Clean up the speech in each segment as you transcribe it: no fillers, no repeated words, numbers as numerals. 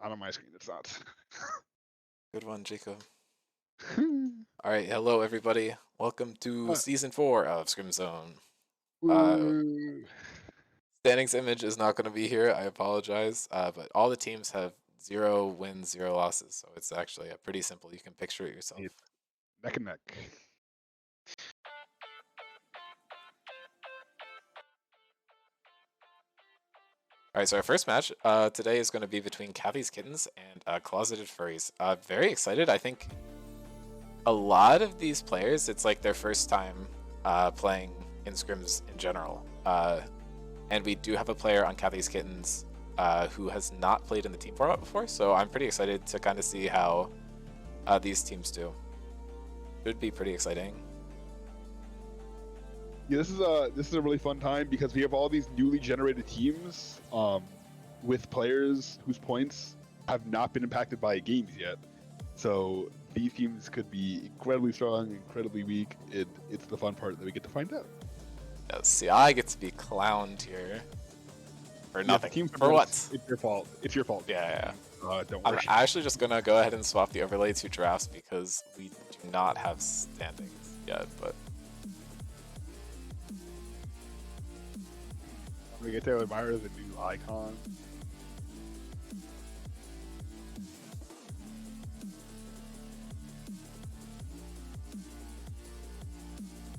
Not on my screen, it's not. Good one, Jacob. All right, hello everybody. Welcome to season 4 of Scrim Zone. Woo. Standings image is not going to be here. I apologize, but all the teams have 0 wins, 0 losses, so it's actually pretty simple. You can picture it yourself. It's neck and neck. All right, so our first match today is going to be between Kittens and Clawseted Furries. Very excited. I think a lot of these players, it's like their first time playing in scrims in general. And we do have a player on Kittens who has not played in the team format before, so I'm pretty excited to kind of see how these teams do. Should be pretty exciting. Yeah, this is a really fun time because we have all these newly generated teams with players whose points have not been impacted by games yet. So these teams could be incredibly strong, incredibly weak. It's the fun part that we get to find out. Yeah, see, I get to be clowned here. For nothing. Yeah, for what? It's your fault. It's your fault. Yeah. Don't worry. I'm actually just going to go ahead and swap the overlay to drafts because we do not have standings yet, but... We get to admire the new icon.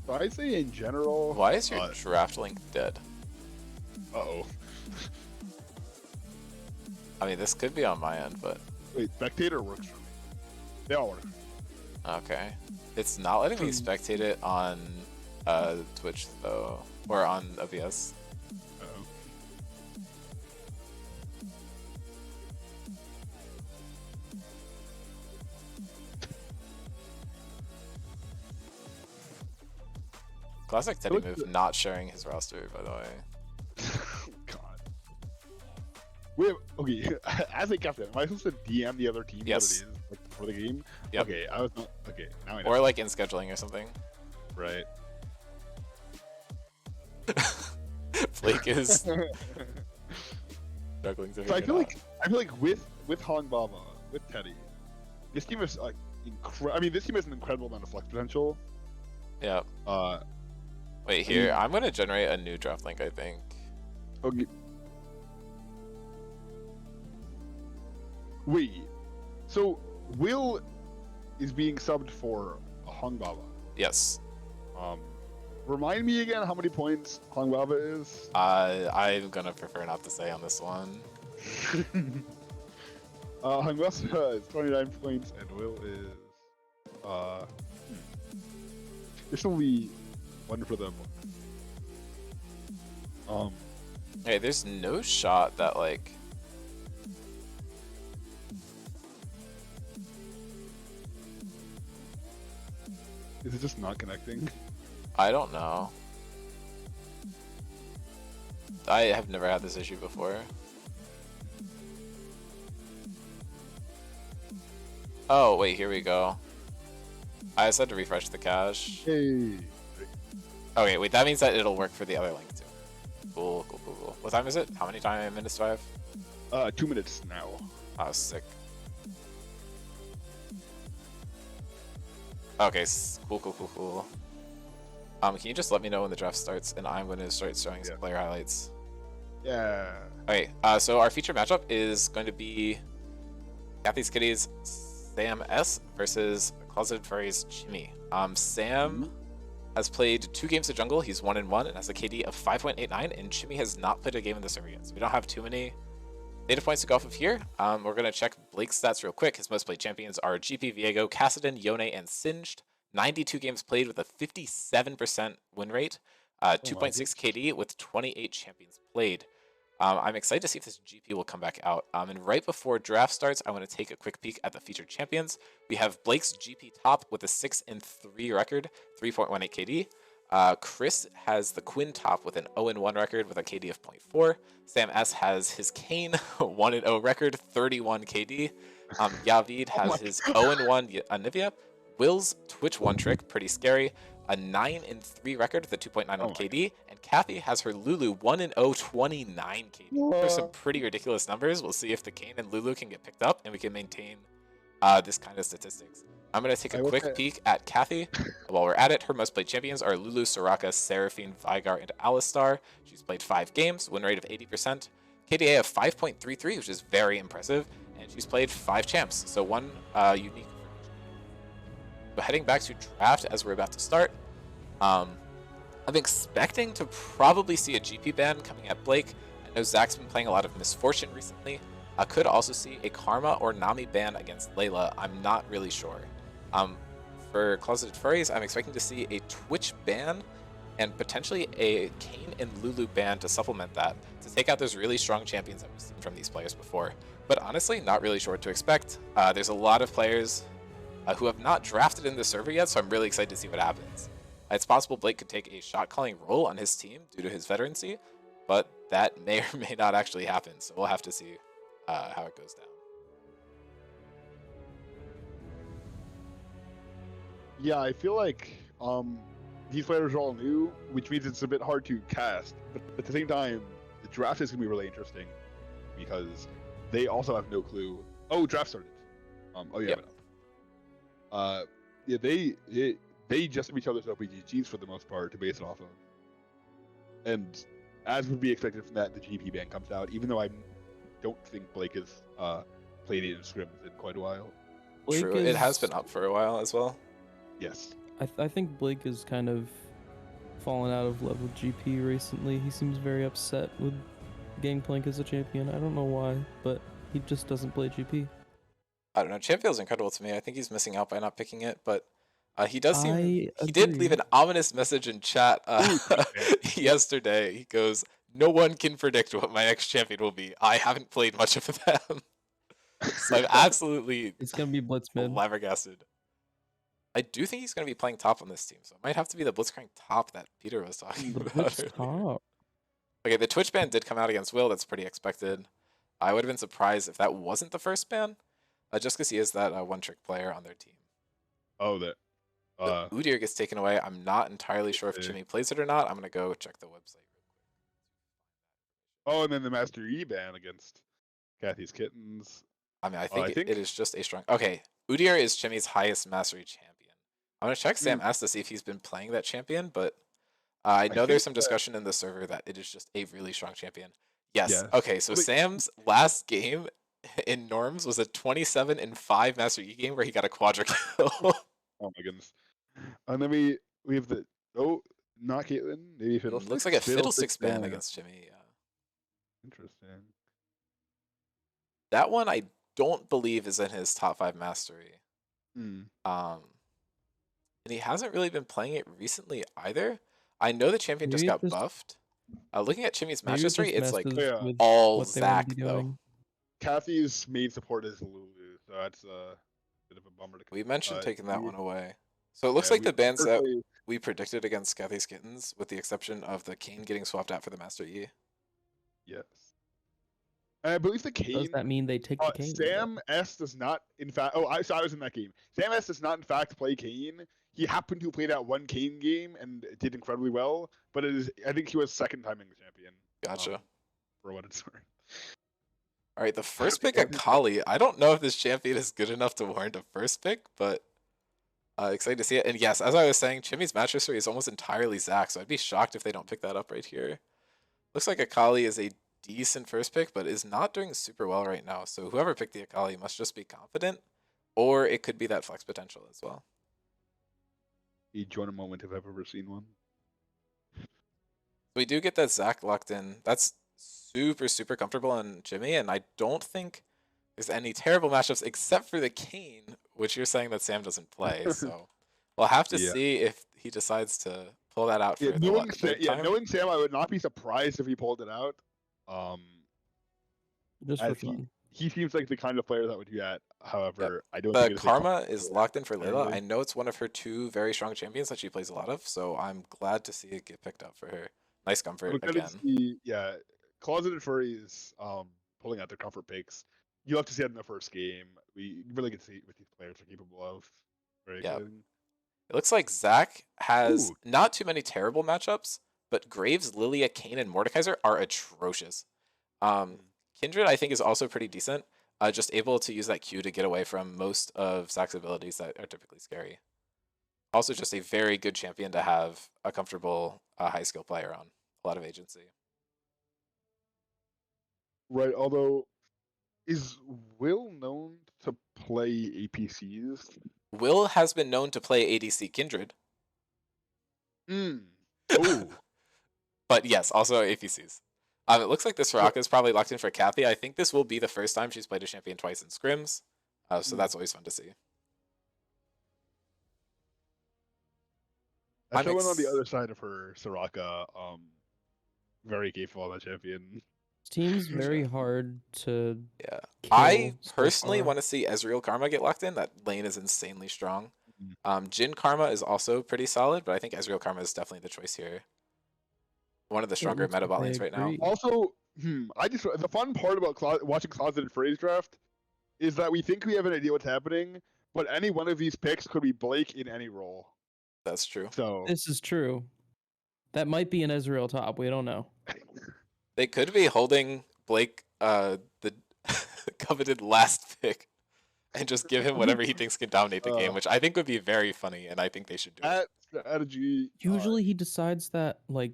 So I'd say in general... Why is your draft link dead? Uh-oh. I mean, this could be on my end, but... Wait, spectator works for me. They all work. Okay. It's not letting me spectate it on Twitch, though. Or on OBS. Uh-oh. Classic Teddy move, not sharing his roster, by the way. Oh, God. Wait, okay, as a captain, am I supposed to DM the other team yes. what it is like, before the game? Yep. Okay, I was not... Okay, now I know. Or like in scheduling or something. Right. Flake is struggling to figure So I feel it like with Hong Baba, with Teddy, this team is like this team has an incredible amount of flex potential. Yeah. Wait, here, I'm gonna generate a new draft link, I think. Okay. Wait. So Will is being subbed for Hong Baba. Yes. Remind me again how many points Hong Baba is? I'm gonna prefer not to say on this one. Hong Baba is 29 points and Will is there's only one for them. Hey, there's no shot that like is it just not connecting? I don't know. I have never had this issue before. Oh, wait, here we go. I just had to refresh the cache. Hey. Okay, wait, that means that it'll work for the other link too. Cool. What time is it? How many minutes do I have? 2 minutes now. Oh, sick. Okay, cool. Can you just let me know when the draft starts, and I'm going to start showing some player highlights. Yeah. Okay, so our feature matchup is going to be Kitties Sam S versus Clawseted Furries Jimmy. Sam has played 2 games of jungle. He's 1-1 and has a KD of 5.89, and Jimmy has not played a game in the server yet, so we don't have too many data points to go off of here. We're going to check Blake's stats real quick. His most played champions are GP, Viego, Kassadin, Yone, and Singed. 92 games played with a 57% win rate. 2.6 KD with 28 champions played. I'm excited to see if this GP will come back out. And right before draft starts, I want to take a quick peek at the featured champions. We have Blake's GP top with a 6-3 record, 3.18 KD. Chris has the Quinn top with an 0-1 record with a KD of 0.4. Sam S has his Kane 1-0 record, 31 KD. Yavid has his 0-1 Anivia. Will's Twitch one trick, pretty scary. a 9-3 record with a 2.9 Oh on my KD, and Kathy has her Lulu 1-0, 29 KD. There's some pretty ridiculous numbers. We'll see if the Kane and Lulu can get picked up and we can maintain this kind of statistics. I'm going to take a quick peek at Kathy. While we're at it, her most played champions are Lulu, Soraka, Seraphine, Vigar, and Alistar. She's played 5 games, win rate of 80%. KDA of 5.33, which is very impressive, and she's played 5 champs, so one unique. But heading back to draft as we're about to start, I'm expecting to probably see a GP ban coming at Blake. I know Zach's been playing a lot of Misfortune recently. I could also see a Karma or Nami ban against Layla. I'm not really sure. For Clawseted Furries, I'm expecting to see a Twitch ban and potentially a Kane and Lulu ban to supplement that, to take out those really strong champions that we've seen from these players before. But honestly, not really sure what to expect. There's a lot of players who have not drafted in the server yet, so I'm really excited to see what happens. It's possible Blake could take a shot-calling role on his team due to his veterancy, but that may or may not actually happen, so we'll have to see how it goes down. Yeah, I feel like these players are all new, which means it's a bit hard to cast. But at the same time, the draft is gonna be really interesting because they also have no clue. Oh, draft started. Oh yeah. Yep. Yeah, they just have each other's OPGGs for the most part to base it off of. And as would be expected from that, the GP ban comes out, even though I don't think Blake has played it in Scrims in quite a while. True, it has been up for a while as well. Yes. I think Blake has kind of fallen out of love with GP recently. He seems very upset with Gangplank as a champion. I don't know why, but he just doesn't play GP. I don't know. Champ feels incredible to me. I think he's missing out by not picking it, but he does seem. He did leave an ominous message in chat yesterday. He goes, "No one can predict what my next champion will be. I haven't played much of them." So I'm absolutely. It's gonna be Blitzman. Flabbergasted. I do think he's going to be playing top on this team, so it might have to be the Blitzcrank top that Peter was talking about. Top. Okay, the Twitch ban did come out against Will. That's pretty expected. I would have been surprised if that wasn't the first ban, just because he is that one-trick player on their team. Oh, that. Udyr gets taken away. I'm not entirely sure if Jimmy plays it or not. I'm going to go check the website real quick. Oh, and then the Master E ban against Kathy's Kittens. I mean, I think it is just a strong... Okay, Udyr is Jimmy's highest mastery champion. I'm going to check Sam S to see if he's been playing that champion, but I know there's some discussion in the server that it is just a really strong champion. Yes. Okay, so Sam's last game in Norms was a 27-5 Master E game where he got a quadra kill. Oh my goodness. And then we have the... Oh, not Caitlyn. Maybe Fiddlesticks. Looks like a Fiddlesticks ban against Jimmy. Yeah. Interesting. That one I don't believe is in his top 5 mastery. And he hasn't really been playing it recently either. I know the champion just got buffed. Looking at Jimmy's match history, it's like all Zach though. Kathy's main support is Lulu, so that's a bit of a bummer. We mentioned taking that one away. So it looks like the bans that we predicted against Kathy's Kittens, with the exception of the Kane getting swapped out for the Master E. Yes. And I believe the Kane... Does that mean they take the Kane? Sam S does not, in fact... Oh, I was in that game. Sam S does not, in fact, play Kane. He happened to play that one Kane game and did incredibly well, but it is... I think he was second time in the champion. Gotcha. For what it's worth. All right, the first pick at Kali. I don't know if this champion is good enough to warrant a first pick, but excited to see it. And yes, as I was saying, Jimmy's match history is almost entirely Zach, so I'd be shocked if they don't pick that up right here. Looks like Akali is a decent first pick, but is not doing super well right now. So whoever picked the Akali must just be confident, or it could be that flex potential as well. A join moment if I've ever seen one. We do get that Zach locked in. That's super comfortable on Jimmy, and I don't think there's any terrible matchups except for the Kane, which you're saying that Sam doesn't play. So we'll have to see if he decides to pull that out for knowing Sam, I would not be surprised if he pulled it out. Just for fun. He seems like the kind of player that would do that. However, I don't. The Karma is locked in for Layla. I know it's one of her 2 very strong champions that she plays a lot of, so I'm glad to see it get picked up for her. Nice comfort again. Clawseted Furries pulling out their comfort picks. You'll have to see it in the first game. We really get to see what these players are capable of. Very exciting. It looks like Zach has Ooh. not too many terrible matchups, but Graves, Lilia, Kane, and Mordekaiser are atrocious. Kindred, I think, is also pretty decent. Just able to use that Q to get away from most of Zach's abilities that are typically scary. Also, just a very good champion to have a comfortable high skill player on. A lot of agency. Right, although, is Will known to play APCs? Will has been known to play ADC Kindred. Oh. But yes, also APCs. It looks like this Soraka is probably locked in for Kathy. I think this will be the first time she's played a champion twice in scrims. So that's always fun to see. I show on the other side of her, Soraka, very capable of that champion. This team's very hard to Yeah. kill I so personally far. want to see Ezreal Karma get locked in. That lane is insanely strong. Mhm. Jin Karma is also pretty solid, but I think Ezreal Karma is definitely the choice here. One of the stronger looks meta like bot I lanes right now. agree. Also, the fun part about watching Clawseted Furries draft is that we think we have an idea what's happening, but any one of these picks could be Blake in any role. That's true. So This is true. That might be an Ezreal top. We don't know. They could be holding Blake the coveted last pick and just give him whatever he thinks can dominate the game, which I think would be very funny, and I think they should do it. that strategy. Usually he decides that like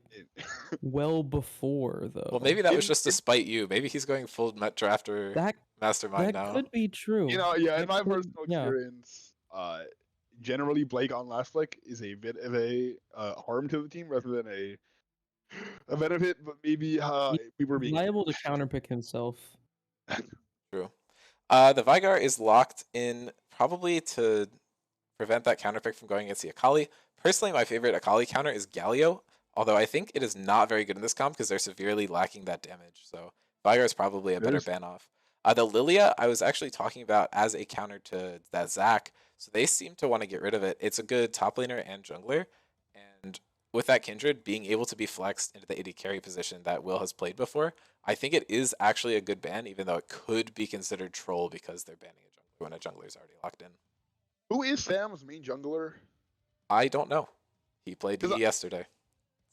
well before though. Well, maybe that was in- just to spite you. Maybe he's going full Met Drafter That Mastermind now. could be true. yeah, in That my could- personal yeah. experience, generally Blake on last flick is a bit of a harm to the team rather than a benefit, but maybe we were being liable to counterpick himself. True. The Vigar is locked in probably to prevent that counterpick from going against the Akali. Personally, my favorite Akali counter is Galio, although I think it is not very good in this comp because they're severely lacking that damage. So Vigar is probably a better ban off. The Lilia, I was actually talking about as a counter to that Zac, so they seem to want to get rid of it. It's a good top laner and jungler, and with that Kindred being able to be flexed into the AD carry position that Will has played before, I think it is actually a good ban, even though it could be considered troll because they're banning a jungler when a jungler is already locked in. Who is Sam's main jungler? I don't know. He played DE yesterday,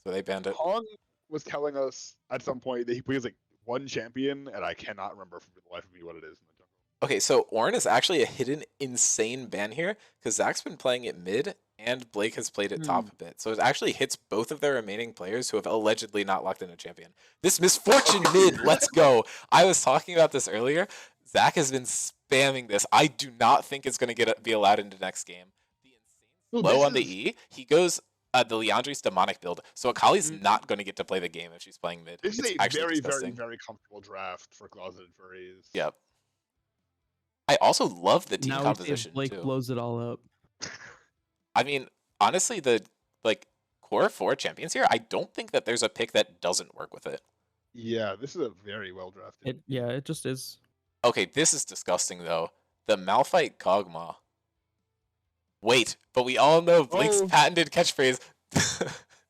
so they banned it. Hong was telling us at some point that he plays like one champion, and I cannot remember for the life of me what it is in the jungle. Okay, so Ornn is actually a hidden insane ban here because Zach's been playing it mid and Blake has played it top a bit. So it actually hits both of their remaining players who have allegedly not locked in a champion. This misfortune mid, let's go. I was talking about this earlier. Zach has been spamming this. I do not think it's going to be allowed into next game. The insane slow on the E, he goes the Leandri's demonic build. So Akali's not going to get to play the game if she's playing mid. This is It's a actually very, disgusting. very, very comfortable draft for Clawseted Furries. Yep. I also love the team now composition Blake too. blows it all up. I mean, honestly, the core 4 champions here, I don't think that there's a pick that doesn't work with it. Yeah, this is a very well drafted. It just is. Okay, this is disgusting though. The Malphite Kog'Maw. Wait, but we all know Blake's patented catchphrase.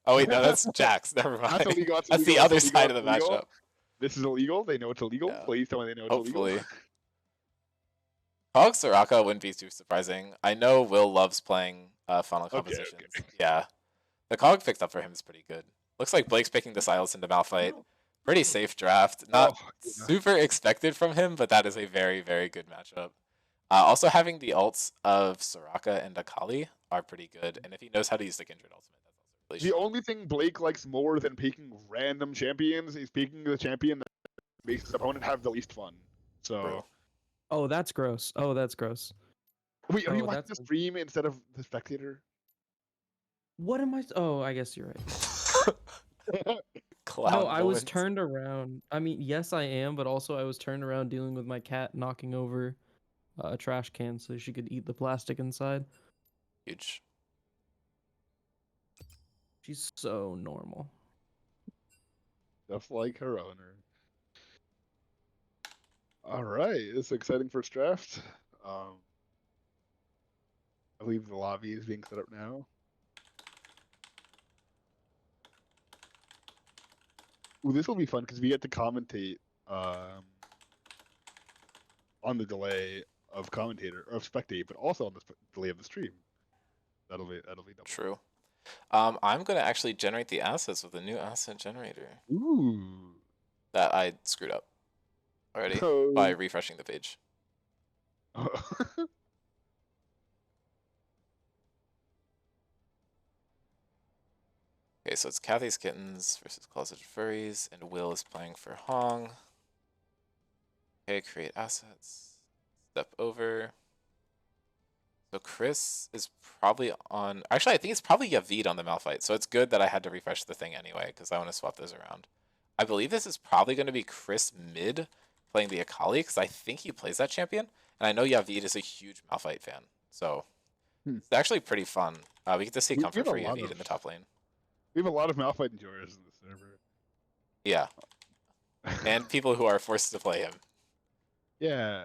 Oh wait, no, that's Jax. Never mind. That's illegal. That's the other side of the matchup. This is illegal. They know it's illegal. Yeah. Please tell me they know it's Hopefully. illegal. Kog Soraka wouldn't be too surprising. I know Will loves playing funnel compositions. Okay. Yeah. The Cog picked up for him is pretty good. Looks like Blake's picking the Silas into Malphite. Pretty safe draft. Not super expected from him, but that is a very, very good matchup. Also, having the ults of Soraka and Akali are pretty good, and if he knows how to use the Kindred ultimate, that's also really The strong. only thing Blake likes more than picking random champions is picking the champion that makes his opponent have the least fun. So, True. Oh, that's gross. Oh, that's gross. wait, are you Oh, watching the that's- stream instead of the spectator? What am I? Oh, I guess you're right. Clown No, I was moments. turned around. I mean, yes, I am, but also I was turned around dealing with my cat knocking over a trash can so she could eat the plastic inside. Huge. She's so normal. Just like her owner. All right, it's an exciting first draft. I believe the lobby is being set up now. Ooh, this will be fun because we get to commentate on the delay of commentator or of spectate, but also on the delay of the stream. That'll be double. True. I'm going to actually generate the assets with a new asset generator Ooh. that I screwed up already by refreshing the page. Okay, so it's Kathy's Kittens versus Clawseted Furries, and Will is playing for Hong. Okay, create assets. Step over. So Chris is probably on... Actually, I think it's probably Yavid on the Malphite, so it's good that I had to refresh the thing anyway, because I want to swap those around. I believe this is probably going to be Chris mid playing the Akali, because I think he plays that champion, and I know Yavid is a huge Malphite fan, so it's actually pretty fun. We get to see comfort for Yavid in the top lane. We have a lot of Malphite enjoyers in the server. Yeah. And people who are forced to play him. Yeah.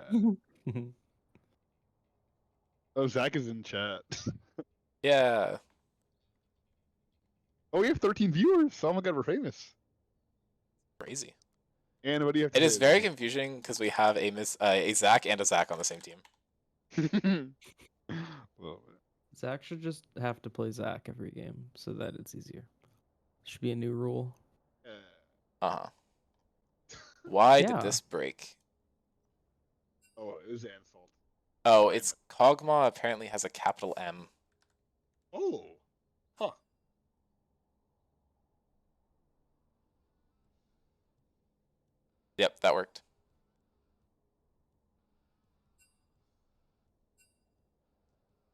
Oh, Zach is in chat. Yeah. Oh, we have 13 viewers. Oh my god, we're famous. Crazy. And what do you have to It is say? very confusing because we have a Zach and a Zach on the same team. Well, Zach should just have to play Zach every game so that it's easier. Should be a new rule. Uh-huh. Why did Yeah. this break? oh, it was Anne's fault. Oh, it's Kog'Maw apparently has a capital M. Oh. Huh. Yep, that worked.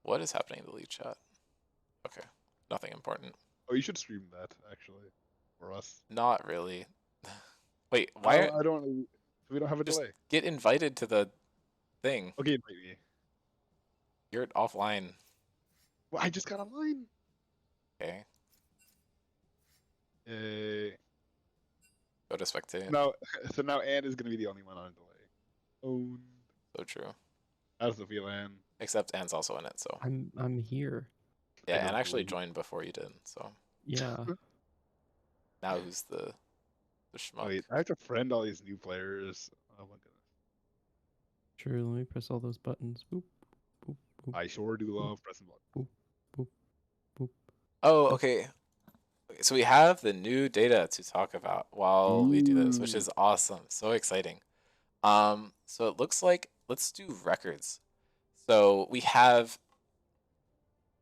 What is happening in the lead chat? Okay, nothing important. Oh, you should stream that, actually. For us. Not really. Wait, why? I don't... We don't have a Just delay. get invited to the thing. Okay, invite me. You're offline. Well, I just got online. Okay, go to spectate. So now Anne is going to be the only one on delay. Oh. So true. How does it feel, Anne? Except Anne's also in it, so. I'm here. Yeah, I don't Anne actually believe- joined before you did, so. Yeah. Now who's the schmuck? Wait, I have to friend all these new players. Oh my goodness. Sure, let me press all those buttons. Boop, boop, boop. I sure do love pressing buttons. Oh, okay. So we have the new data to talk about while we do this, which is awesome. So exciting. So it looks like, let's do records. So we have,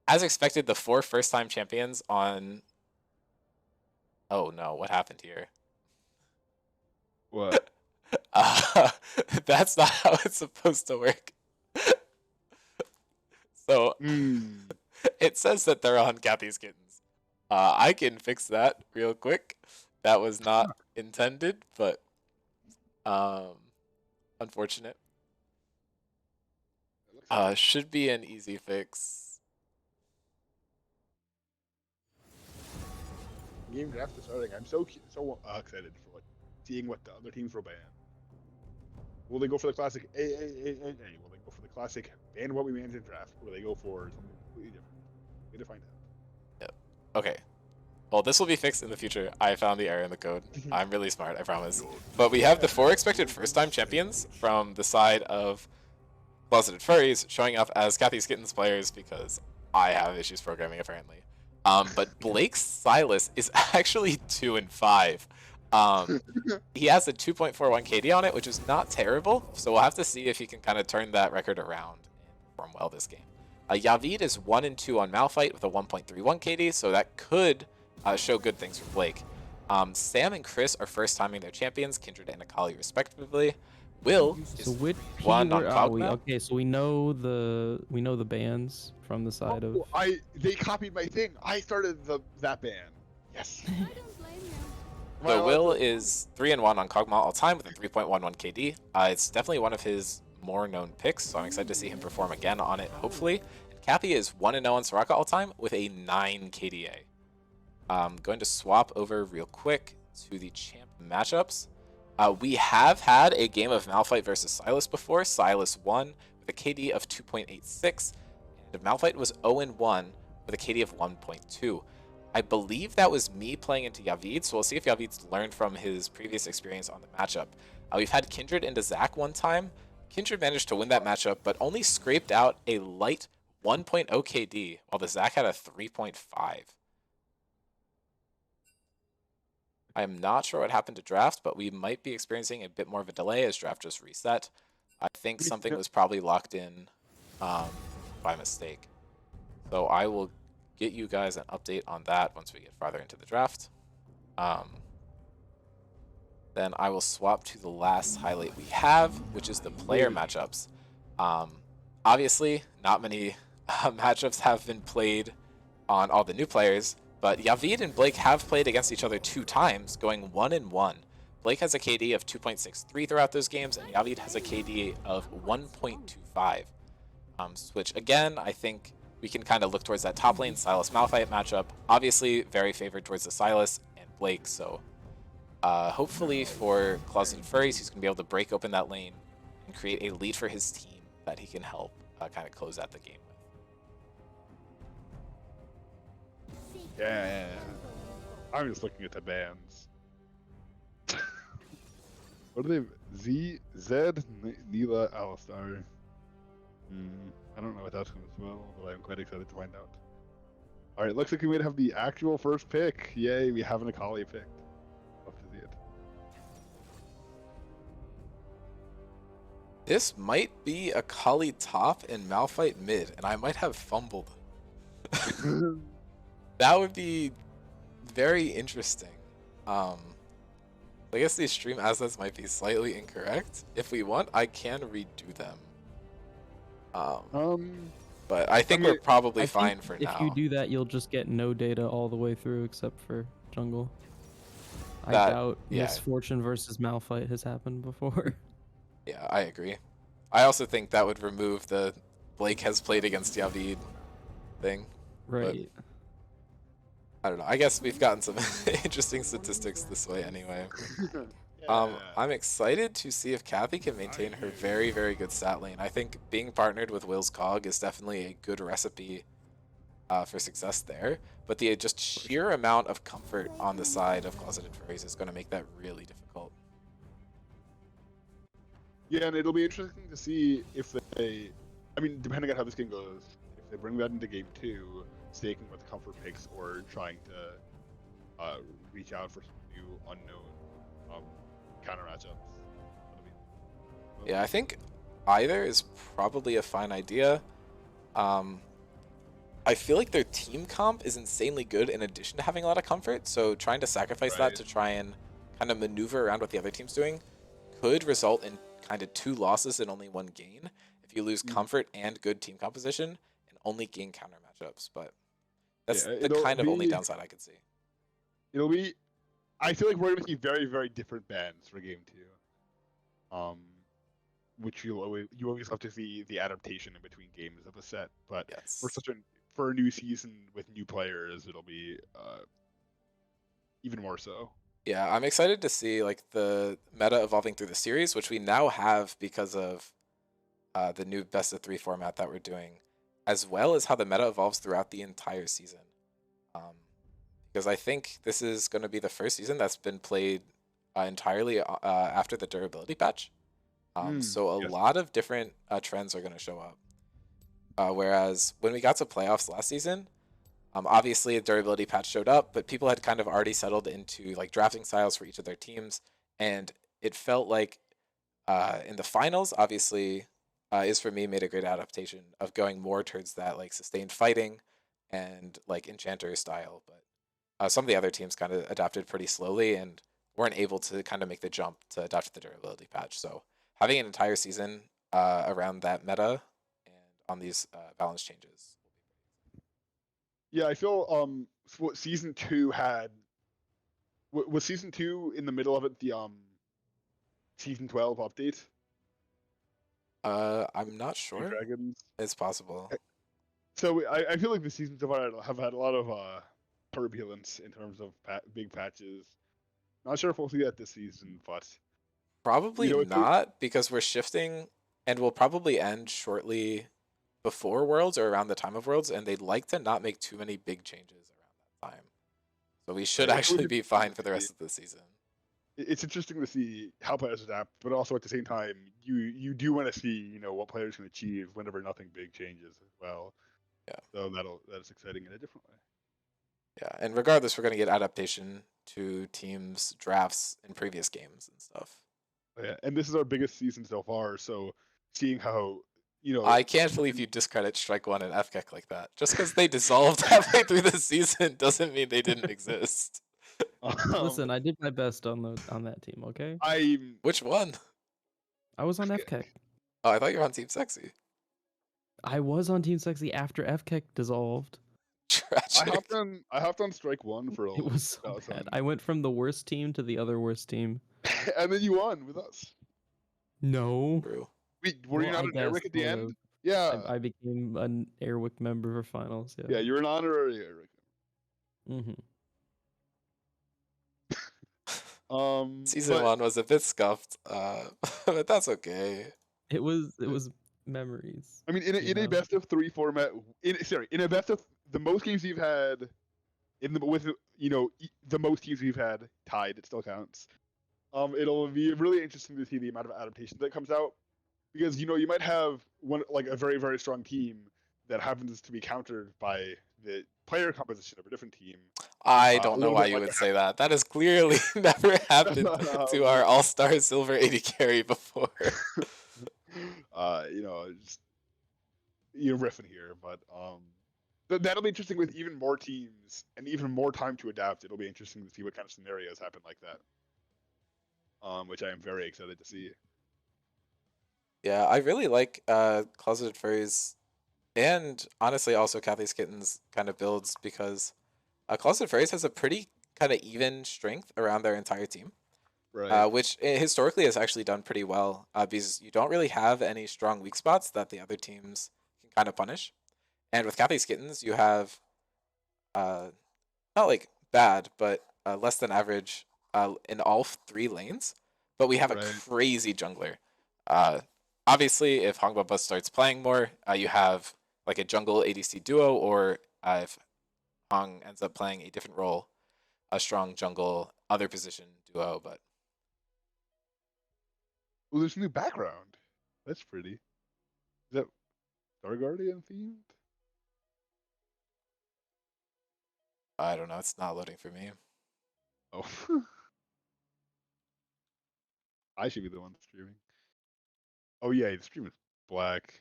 as expected, the 4 first-time champions on... Oh no, what happened here? What? That's not how it's supposed to work. So it says that they're on Kathy's Kittens. I can fix that real quick. That was not intended, but unfortunate. Should be an easy fix. Game draft is starting. I'm so excited for seeing what the other teams will ban. Will they go for the classic A? Will they go for the classic ban what we banned in draft? Or will they go for something completely different? We need to find out. Okay. Well, this will be fixed in the future. I found the error in the code. I'm really smart, I promise. But we have the 4 expected first-time champions from the side of Clawseted Furries showing up as Kathy's Kittens players because I have issues programming, apparently. But Blake Silas is actually 2 and 5. He has a 2.41 KD on it, which is not terrible. So we'll have to see if he can kind of turn that record around and perform well this game. Yavid is 1 and 2 on Malphite with a 1.31 KD, so that could show good things for Blake. Sam and Chris are first timing their champions, Kindred and Akali respectively. Will is So which one on Kog'Maw. okay, so we know the bans from the side of. They copied my thing. I started that ban. Yes. So Will is 3 and 1 on Kog'Maw all time with a 3.11 KD. It's definitely one of his more known picks, so I'm excited to see him perform again on it, hopefully. And Kathy is 1 and 0 on Soraka all time with a 9 KDA. I'm going to swap over real quick to the champ matchups. We have had a game of Malphite versus Silas before. Silas won with a KD of 2.86, and Malphite was 0 and 1 with a KD of 1.2. I believe that was me playing into Yavid, so we'll see if Yavid's learned from his previous experience on the matchup. We've had Kindred into Zach one time. Kindred managed to win that matchup, but only scraped out a light 1.0 KD, while the Zac had a 3.5. I am not sure what happened to draft, but we might be experiencing a bit more of a delay as draft just reset. I think something was probably locked in by mistake. So I will get you guys an update on that once we get farther into the draft. Then I will swap to the last highlight we have, which is the player matchups. Obviously, not many matchups have been played on all the new players, but Yavid and Blake have played against each other 2 times, going 1-1. Blake has a KD of 2.63 throughout those games, and Yavid has a KD of 1.25. Which, again, I think we can kind of look towards that top lane Sylas Malphite matchup. Obviously, very favored towards the Sylas and Blake, so hopefully for Clawseted Furries, he's going to be able to break open that lane and create a lead for his team that he can help kind of close out the game with. Yeah. I'm just looking at the bands. What are they? Neela, Alistar. I don't know what that's going to spell, but I'm quite excited to find out. Alright, looks like we might have the actual first pick. Yay, we have an Akali picked. Love to see it. This might be Akali top and Malphite mid, and I might have fumbled. That would be very interesting. I guess these stream assets might be slightly incorrect. If we want, I can redo them. But I think we're probably fine for now. If you do that, you'll just get no data all the way through except for jungle. I That- doubt yeah. Misfortune versus Malphite has happened before. Yeah, I agree. I also think that would remove the Blake has played against Yavid thing. Right. I don't know. I guess we've gotten some interesting statistics this way anyway. I'm excited to see if Kathy can maintain her very, very good stat lane. I think being partnered with Will's Cog is definitely a good recipe for success there. But the just sheer amount of comfort on the side of Clawseted Furries is going to make that really difficult. Yeah, and it'll be interesting to see if they, I mean, depending on how this game goes, if they bring that into game 2, staking with comfort picks or trying to reach out for some new unknown counter matchups. Yeah, I think either is probably a fine idea. I feel like their team comp is insanely good in addition to having a lot of comfort, so trying to sacrifice that to try and kind of maneuver around what the other team's doing could result in kind of 2 losses and only 1 gain if you lose comfort and good team composition and only gain counter matchups. But that's the kind of only downside I could see. It'll be, I feel like we're going to see very, very different bans for game 2. Which you always have to see the adaptation in between games of a set. But Yes. for a new season with new players, it'll be even more so. Yeah, I'm excited to see like the meta evolving through the series, which we now have because of the new best of 3 format that we're doing, as well as how the meta evolves throughout the entire season. Because I think this is going to be the first season that's been played entirely after the durability patch. So a lot of different trends are going to show up. Whereas when we got to playoffs last season, obviously a durability patch showed up, but people had kind of already settled into like drafting styles for each of their teams, and it felt like in the finals, obviously, is for me made a great adaptation of going more towards that like sustained fighting and like enchanter style. But some of the other teams kind of adapted pretty slowly and weren't able to kind of make the jump to adapt to the durability patch. So having an entire season around that meta and on these balance changes. Yeah, I feel what season 2 had was season 2 in the middle of it the season 12 update. I'm not sure. Dragons. It's possible. So I feel like the seasons have had a lot of turbulence in terms of big patches. Not sure if we'll see that this season, but Probably not, because we're shifting and we'll probably end shortly before Worlds or around the time of Worlds, and they'd like to not make too many big changes around that time. So we should actually be fine for the rest of the season. It's interesting to see how players adapt, but also at the same time, you do want to see what players can achieve whenever nothing big changes as well. Yeah. So that's exciting in a different way. Yeah, and regardless, we're going to get adaptation to teams' drafts in previous games and stuff. Yeah, and this is our biggest season so far. So seeing how I can't believe you discredit Strike One and FKEK like that. Just because they dissolved halfway through the season doesn't mean they didn't exist. Listen, I did my best on that team. Okay, I'm Which one? I was on FKEK. Oh, I thought you were on Team Sexy. I was on Team Sexy after FKEK dissolved. Tragic. I hopped on Strike One for a It little was so bit. bad. I went from the worst team to the other worst team. And then you won with us. No. True. Wait, were you not I an guess Airwick at the sort end? of. Yeah. I became an Airwick member for finals. Yeah, Yeah. you're an honorary Airwick. Mm-hmm. Season But 1 was a bit scuffed, but that's okay. It was memories. I mean, in a best of 3 format, in a best of the most games you've had, with the most teams we've had tied, it still counts. It'll be really interesting to see the amount of adaptation that comes out, because you might have a very very strong team that happens to be countered by the player composition of a different team. I A don't know little why bit you like would what say that. That has clearly never happened happened. to our all-star silver 80 carry before. Just riffing here, but that'll be interesting with even more teams and even more time to adapt. It'll be interesting to see what kind of scenarios happen like that. Which I am very excited to see. Yeah, I really like Closeted Furries and honestly also Kathy's Kittens kind of builds because Closeted Furries has a pretty kind of even strength around their entire team. Right. Which historically has actually done pretty well because you don't really have any strong weak spots that the other teams can kind of punish. And with Kathy's Kittens, you have not like bad, but less than average in all 3 lanes. But we have a Right. crazy jungler. Uh, obviously, if Hongbaba starts playing more, you have like a jungle ADC duo, or if Hong ends up playing a different role, a strong jungle other position duo. But Well, there's a new background. That's pretty. Is that Star Guardian themed? I don't know. It's not loading for me. Oh. I should be the one streaming. Oh yeah, the stream is black.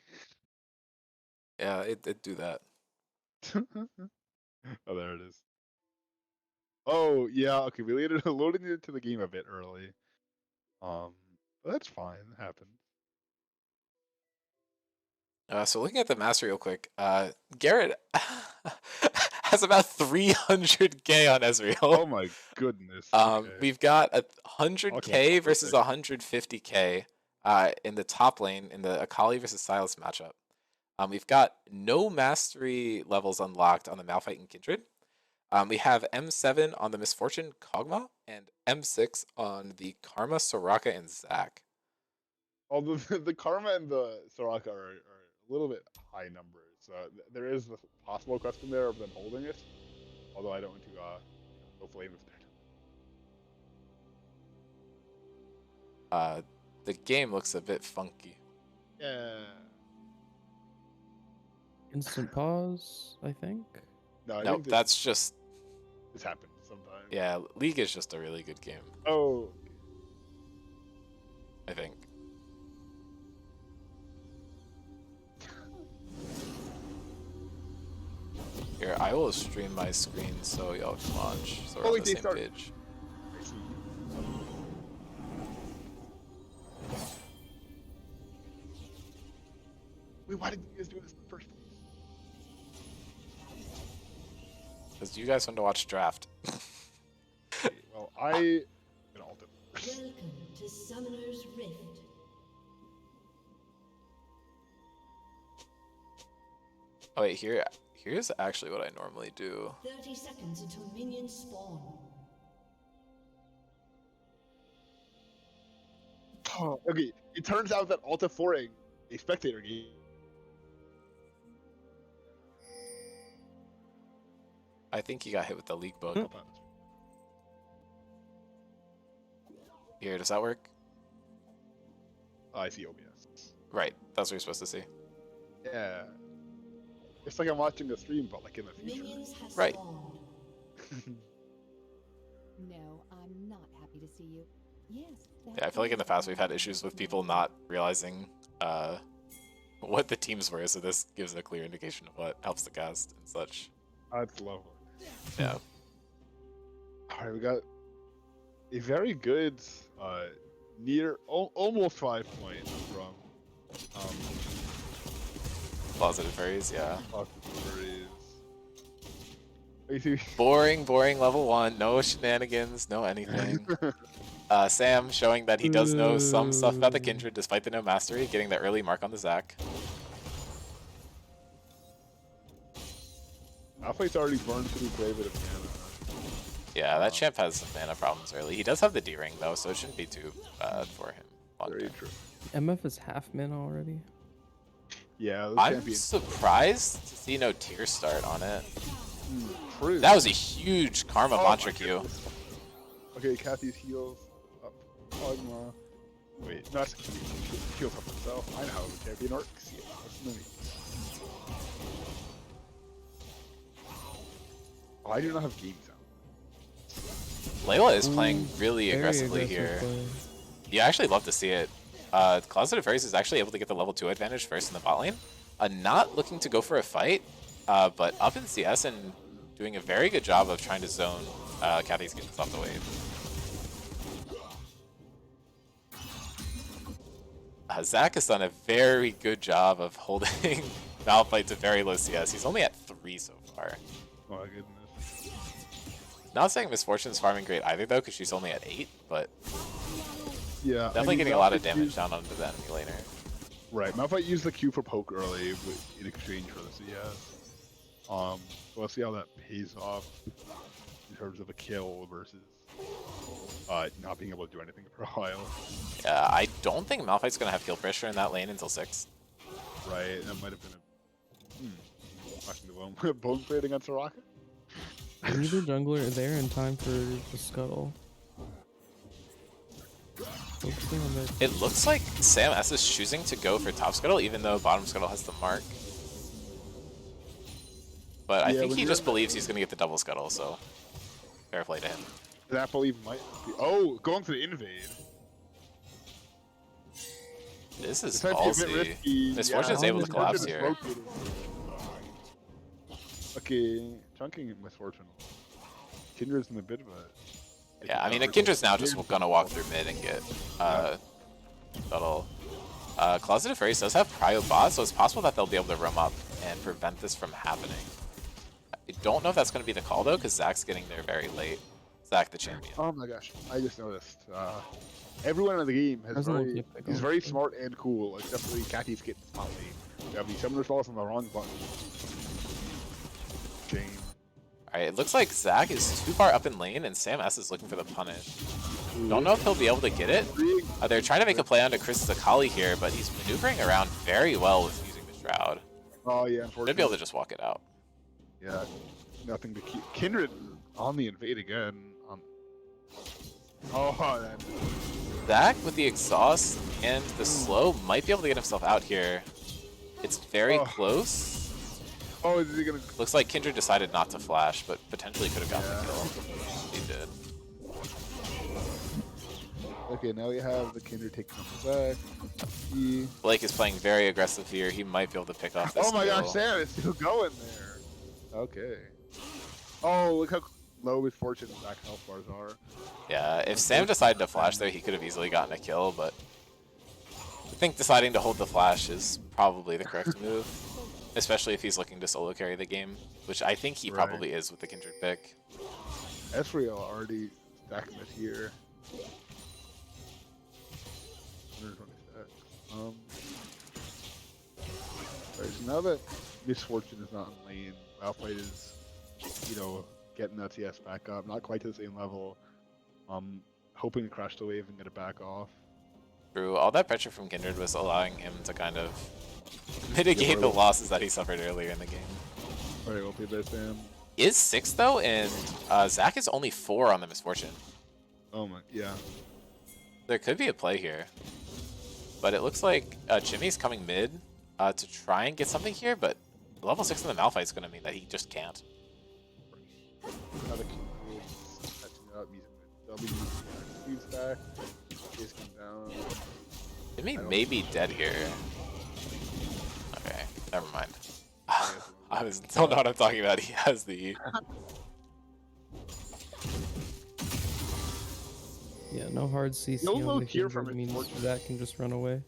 Yeah, it do that. Oh, there it is. Oh yeah, okay. We loaded it into the game a bit early. That's fine. It happens. So looking at the master real quick, Garrett has about 300k on Ezreal. Oh my goodness. Okay. We've got a I'll catch 100k up versus real 150k in the top lane in the Akali versus Sylas matchup. We've got no mastery levels unlocked on the Malphite and Kindred. We have M7 on the Misfortune Kog'Maw and M6 on the Karma, Soraka, and Zac. Although the Karma and the Soraka are a little bit high numbers, so there is the possible question there of them holding it. Although I don't want to go flame if they're The game looks a bit funky. Yeah. Instant pause, I think. No, I No, think that's just this happens sometimes. yeah. League is just a really good game. Oh. I think. Here, I will stream my screen so y'all can watch. So we're on the same page. I see. Wait, why did you guys do this in the first place? Because you guys want to watch draft. Okay, well, I can alt it. Welcome to Summoner's Rift. Oh wait, here's actually what I normally do. 30 seconds until minions spawn. Oh, okay, it turns out that Alta 4ing a spectator game. I think you got hit with the league bug. Here, does that work? I see OBS. Right, that's what you're supposed to see. Yeah. It's like I'm watching a stream, but like in the future. Minions have Right. spawned. No, I'm not happy to see you. Yes. Yeah, I feel like in the past we've had issues with people not realizing what the teams were, so this gives a clear indication of what helps the cast and such. That's lovely. Yeah. All right, we got a very good, near almost 5 points from Clawseted Furries, yeah. Furries. Boring level 1, no shenanigans, no anything. Sam showing that he does know some stuff about the Kindred despite the no mastery, getting the early mark on the Zac. Malphite's already burned through quite a bit of mana. Yeah, that champ has some mana problems early. He does have the D-ring though, so it shouldn't be too bad for him. Very true. MF is half mana already. Yeah, the I'm champion. surprised to see no tier start on it. True. That was a huge Karma Oh Mantra my Q. goodness. Okay, Kathy's heals up. Ogma. Wait, no, that's heals up himself. I know how the champion works. Yeah, that's me. Oh, I do not have games out. Layla is playing really Very aggressively aggressive here. play. Yeah, I actually love to see it. Clawseted Furries is actually able to get the level 2 advantage first in the bot lane. Not looking to go for a fight, but up in CS and doing a very good job of trying to zone Kathy's Kittens off the wave. Zac has done a very good job of holding Malphite to very low CS. He's only at 3 so far. Oh my goodness. Not saying Misfortune's farming great either though, because she's only at 8, but Yeah, definitely getting a lot of damage down onto the enemy laner. Right, Malphite used the Q for poke early in exchange for the CS. So let's see how that pays off in terms of a kill versus not being able to do anything for a while. Yeah, I don't think Malphite's going to have kill pressure in that lane until 6. Right, that might have been a watching the bone plate against Soraka. Neither jungler there in time for the scuttle. Focusing on that. It looks like Sam S is choosing to go for top scuttle, even though bottom scuttle has the mark. But I Yeah, think when he you're- just believes he's going to get the double scuttle, so fair play to him. That believe might be. Oh, going for the invade. This is This might be a bit ballsy. risky. Misfortune's Yeah, able to collapse Misfortune here. is rotating. Okay, chunking Misfortune. Kindred's in a bit of a... Yeah, I mean, Kindred's now just going to walk through mid and get scuttle. Clawseted Furries does have Cryo Bot, so it's possible that they'll be able to roam up and prevent this from happening. I don't know if that's going to be the call, though, because Zac's getting there very late. Zac the champion. Oh my gosh, I just noticed. Everyone in the game has Doesn't look like they is go. very smart and cool, except for the Cathy's Kittens spot lane. We have the Summoner's Falls on the wrong button. Jane. Alright, it looks like Zac is too far up in lane, and Sam S is looking for the punish. Don't know if he'll be able to get it. They're trying to make a play onto Chris Zakali here, but he's maneuvering around very well with using the Shroud. Oh yeah, Should unfortunately. be able to just walk it out. Yeah, nothing to keep. Kindred on the invade again. Oh, that. Zac with the exhaust and the slow might be able to get himself out here. It's very Oh. close. Oh, is he gonna? Looks like Kindred decided not to flash, but potentially could have gotten the kill. He did. Okay, now we have the Kindred taking up the Zac. He... Blake is playing very aggressive here. He might be able to pick off this Oh my kill. gosh, Sam is still going there. Okay. Oh, look how low his fortune and Zac health bars are. Yeah, if Sam decided to flash there, he could have easily gotten a kill, but I think deciding to hold the flash is probably the correct move, especially if he's looking to solo carry the game, which I think he Right. probably is with the Kindred pick. Ezreal already stacking it here. 120 stacks. Right, so now that Misfortune is not in lane, Malphite is, getting that CS back up. Not quite to the same level. Hoping to crash the wave and get it back off. True, all that pressure from Kindred was allowing him to kind of mitigate the losses that he suffered earlier in the game. Alright, we'll play this, Sam. Is 6 though, and Zac is only 4 on the Misfortune. Oh my, yeah. There could be a play here. But it looks like Jimmy's coming mid to try and get something here, but Level 6 in the Malphite's going to mean that he just can't. Another catching up, using the W stack. He's come down. Jimmy may be dead here. Okay, never mind. I don't know what I'm talking about. He has the E. Yeah, no hard CC No on low the tier Kindred from means Misfortune. that can just run away.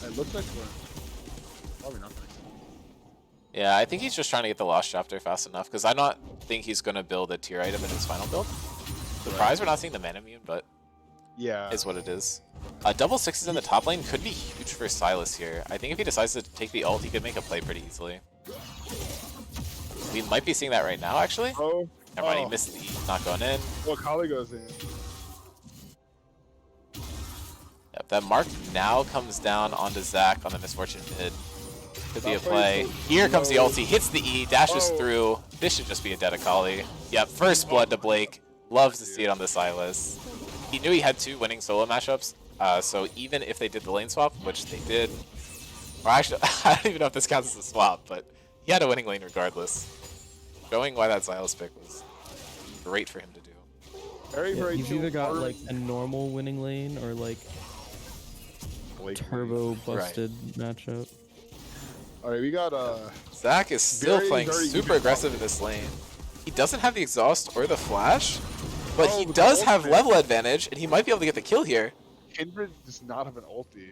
It looks like we're probably not. Yeah, I think he's just trying to get the Lost Chapter fast enough, because I don't think he's going to build a tier item in his final build. Surprised we're not seeing the Manamune, but Yeah. is what it is. Double sixes in the top lane could be huge for Silas here. I think if he decides to take the ult, he could make a play pretty easily. We might be seeing that right now, actually. Oh. Never mind, he missed the E, not going in. Well, Kali goes in. Yep, that mark now comes down onto Zach on the Misfortune mid. Could be a play. Here comes the ulti, hits the E, dashes through. This should just be a dead Akali. Yep, first blood to Blake. Loves to see it on the Silas. He knew he had 2 winning solo matchups, so even if they did the lane swap, which they did, or actually, I don't even know if this counts as a swap, but he had a winning lane regardless. Showing why that Silas pick was great for him to do. Very, Yeah, very he's either got like a normal winning lane or like turbo busted matchup. Alright, we got Zach is still very, playing very super good aggressive in this lane. He doesn't have the exhaust or the flash, but he but does the have ultimate- level advantage, and he might be able to get the kill here. Kindred does not have an ulti.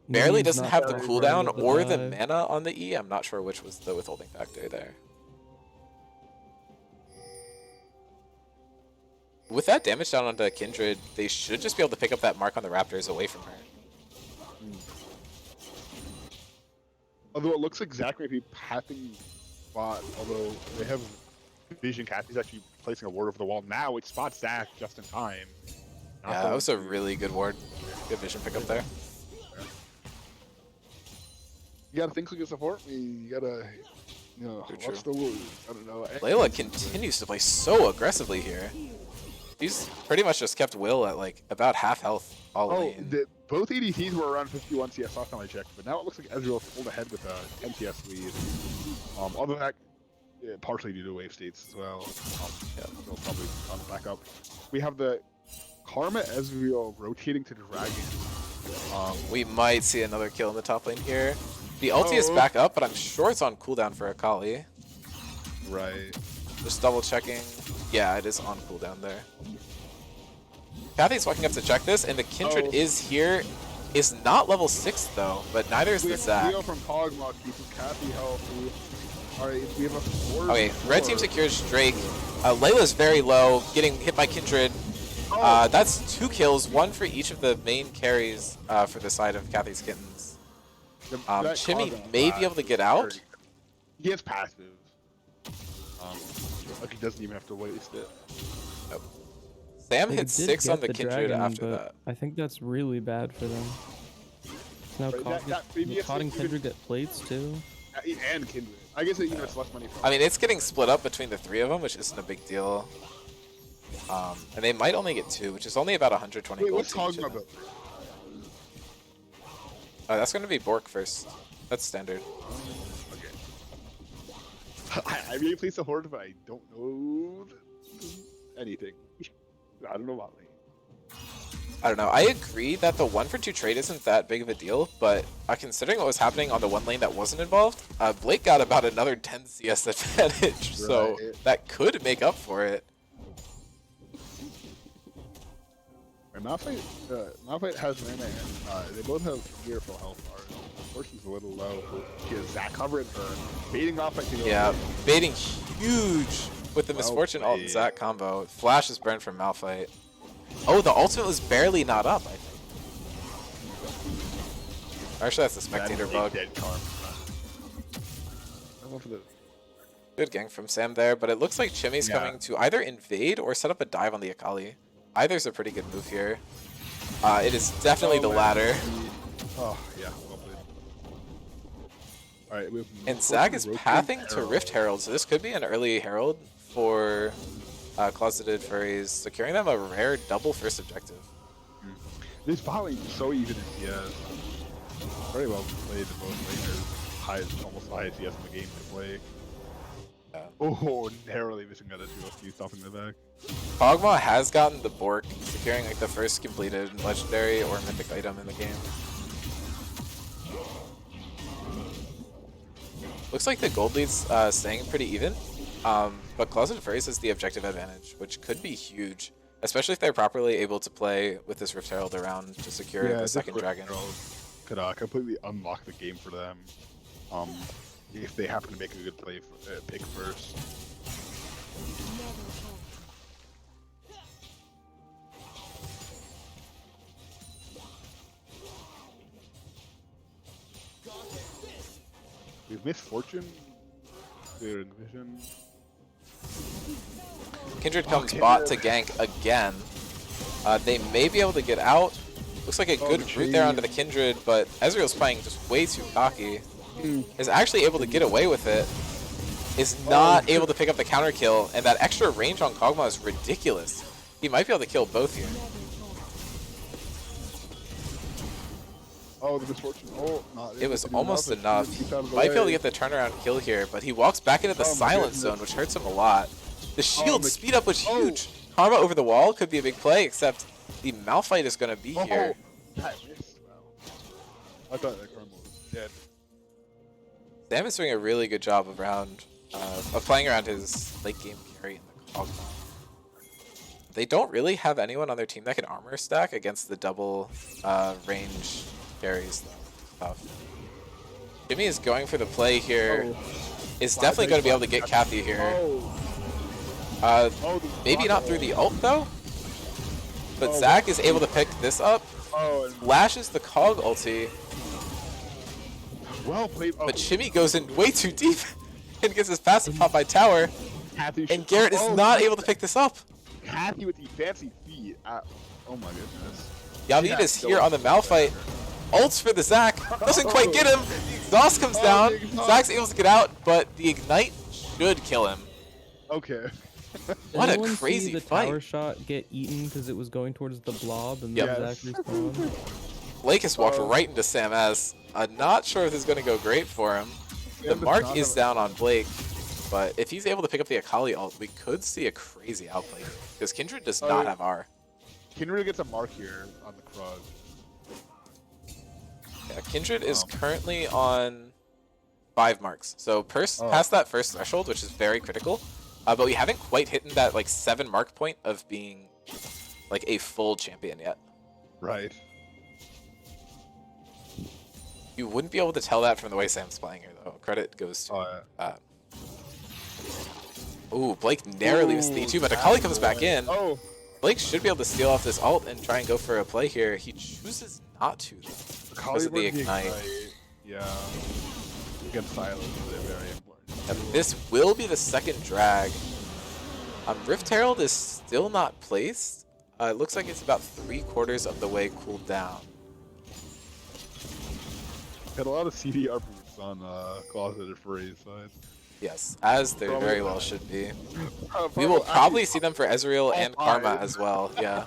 Barely He's doesn't not have the very cooldown able to or the dive. mana on the E. I'm not sure which was the withholding factor there. With that damage down onto Kindred, they should just be able to pick up that mark on the Raptors away from her. Although it looks exactly like pathing bot, although they have Vision Cat, he's actually placing a ward over the wall. Now it spots Zach just in time. Yeah, that was a really good ward. Good vision pickup there. You gotta think like a support. You gotta, True, what's the word? I don't know. Layla continues to play so aggressively here. He's pretty much just kept Will at like about half health all lane. Both ADCs were around 51 CS last time I checked, but now it looks like Ezreal pulled ahead with a 10 CS lead. Although that partially due to wave states as well. They'll probably come back up. We have the Karma Ezreal rotating to Dragon. We might see another kill in the top lane here. The ulti is back up, but I'm sure it's on cooldown for Akali. Right. Just double checking. Yeah, it is on cooldown there. Kathy's walking up to check this, and the Kindred is here. Is not level 6 though, but neither is We the have Zac. Leo from Pogmok keeping Kathy healthy. Alright, we have a 4. Okay, red team secures Drake. Layla's very low, getting hit by Kindred. That's 2 kills, 1 for each of the main carries for the side of Kathy's Kittens. Chimmy may be able to get out. He has passive. Like he doesn't even have to waste it. Sam They hit did 6 on get the Kindred dragon, after but that. I think that's really bad for them. Now Right, that previous Caught and thing Kindred get plates too. And Kindred. I guess it's less money for I mean, it's getting split up between the 3 of them, which isn't a big deal. And they might only get 2, which is only about 120 Wait, gold. what's to each of Pogmok them. about? That's going to be Bork first. That's standard. Okay. I really place the Horde, but I don't know anything. I don't know about me. I don't know. I agree that the 1 for 2 trade isn't that big of a deal, but considering what was happening on the 1 lane that wasn't involved, Blake got about another 10 CS advantage, so Right. that could make up for it. Malphite has mana, and they both have near full health bars. Fortune's a little low. She has Zac covering her, baiting Malphite to go. Yeah, baiting huge with the Misfortune ult and played. Zac combo. Flash is burned from Malphite. Oh, the ultimate was barely not up, I think. Actually, that's a spectator bug. Dead Karma. I went for the Good gank from Sam there, but it looks like Chimmy's coming to either invade or set up a dive on the Akali. Either's a pretty good move here. It is definitely the latter. Oh, yeah. Well played. Alright, we have And Zac is Rotating pathing to Herald. Rift Herald, so this could be an early Herald for Clawseted Furries, securing them a rare double first objective. This bot lane is so even in CS. Very well played to both laners. almost the highest CS in the game to play. Yeah. Oh, narrowly missing that SUSD stopping the back. Kog'Maw has gotten the Bork, securing like the first completed legendary or mythic item in the game. Looks like the gold lead's staying pretty even, but Clawseted Furries has the objective advantage, which could be huge, especially if they're properly able to play with this Rift Herald around to secure the second dragon. Could completely unlock the game for them, if they happen to make a good play for, pick first. We've missed Fortune. Clear Vision. Kindred comes bot to gank again. They may be able to get out. Looks like a good route there onto the Kindred, but Ezreal's playing just way too cocky. Is actually able to get away with it. Is not able to pick up the counter kill, and that extra range on Kog'Maw is ridiculous. He might be able to kill both here. Oh, the misfortune. Oh, not It was almost enough. Might be able to get the turnaround kill here, but he walks back into the silence zone, which hurts him a lot. The shield speed up was huge. Karma over the wall could be a big play, except the Malphite is going to be here. That missed. Wow. I thought that Karma was dead. Sam is doing a really good job of playing around his late game carry in the Kog'Maw. They don't really have anyone on their team that can armor stack against the double range carries, though. Tough. Jimmy is going for the play here. Is definitely going to be able to get Kathy here. Maybe not through the ult, though. But Zach is able to pick this up. Flashes the Cog ulti. Well played. But Jimmy goes in way too deep and gets his passive pop by tower. And Garrett is not able to pick this up. Kathy with the fancy feet. Oh my goodness. Yavid is here on the Malphite. Ults for the Zac. Doesn't quite get him. The exhaust comes down. Zac's able to get out, but the ignite should kill him. Okay. What a Anyone crazy see the fight. tower shot get eaten because it was going towards the blob and then Zach respawned? Blake has walked right into Sam S. I'm not sure if this is going to go great for him. The mark is down on Blake, but if he's able to pick up the Akali ult, we could see a crazy outplay here, because Kindred does not have R. Kindred gets a mark here on the Krug. Yeah, Kindred is currently on 5 marks, so past that first threshold, which is very critical, but we haven't quite hit that like 7 mark point of being like a full champion yet. Right. You wouldn't be able to tell that from the way Sam's playing here, though. Credit goes to... Ooh, Blake narrowly missed the E2, but Akali comes back in. Blake should be able to steal off this ult and try and go for a play here. He chooses not to, though, because of the ignite. Yeah. Against Silence is very important. And this will be the second drag. Rift Herald is still not placed. It looks like it's about 3/4 of the way cooled down. Got a lot of CD boots on Clawseted Furries side. Yes, as there very well should be. We will probably see them for Ezreal and Karma as well, yeah.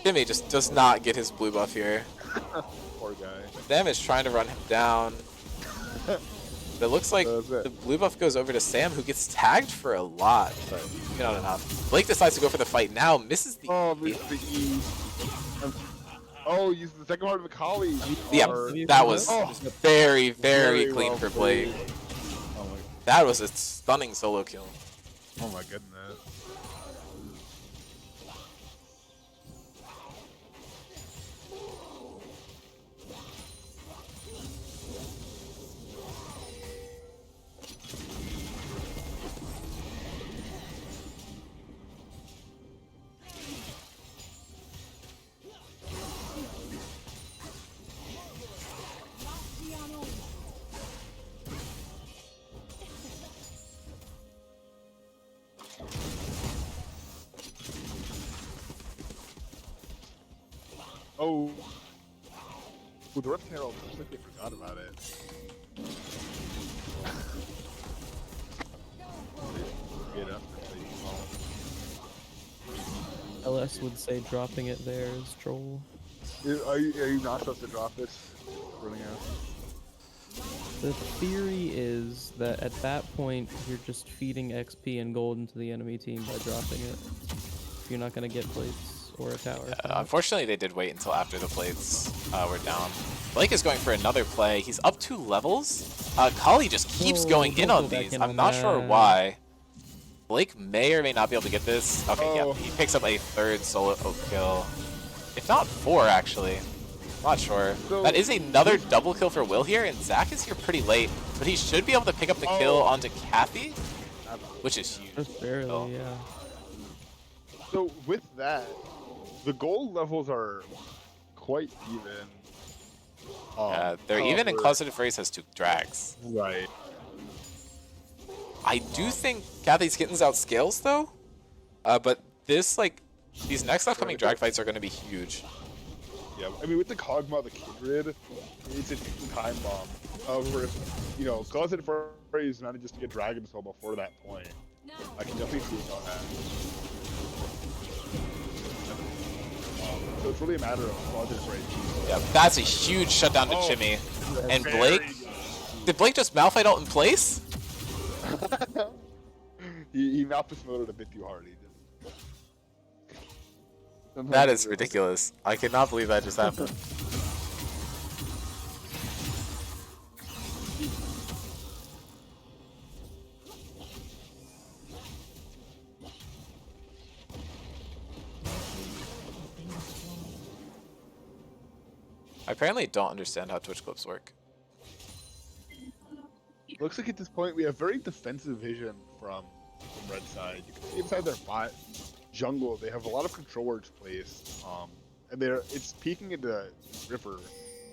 Jimmy just does not get his blue buff here. Poor guy. Sam is trying to run him down. But it looks like the blue buff goes over to Sam, who gets tagged for a lot, but not enough. Blake decides to go for the fight now, misses the misses the E. Uses the second part of Akali. Yeah, that was very, very clean for Blake. That was a stunning solo kill. Oh my goodness. The Rift Herald, looks like they forgot about it. LS would say dropping it there is troll. Are you not supposed to drop this? Running out. The theory is that at that point, you're just feeding XP and gold into the enemy team by dropping it. You're not going to get plates or a tower. Unfortunately, they did wait until after the plates were down. Blake is going for another play. He's up 2 levels. Kali just keeps going in on these. I'm not sure why. Blake may or may not be able to get this. Okay, yeah, he picks up a 3rd solo oak kill. If not 4, actually. Not sure. So, that is another double kill for Will here, and Zach is here pretty late, but he should be able to pick up the kill onto Kathy, which is huge. Just barely, yeah. So with that, the gold levels are quite even. They're even, and Clawseted Furries has 2 drags. Right. I do think Kathy's Kittens outscales though, but this these next upcoming drag fights are going to be huge. Yeah, I mean with the Kog'Maw, the Kindred, it's a ticking time bomb. However, if, you know, Clawseted Furries manages to get Dragon Soul before that point, I can definitely see it on that. So it's really a matter of Clawseted Furries. Yeah, that's a huge shutdown to Jimmy. And Blake, did Blake just Malphite ult in place? he Malphite mode it a bit too hard. He did. That is ridiculous. I cannot believe that just happened. I apparently don't understand how Twitch clips work. Looks like at this point we have very defensive vision from red side. You can see inside their bot jungle they have a lot of controllers placed, and it's peeking into river,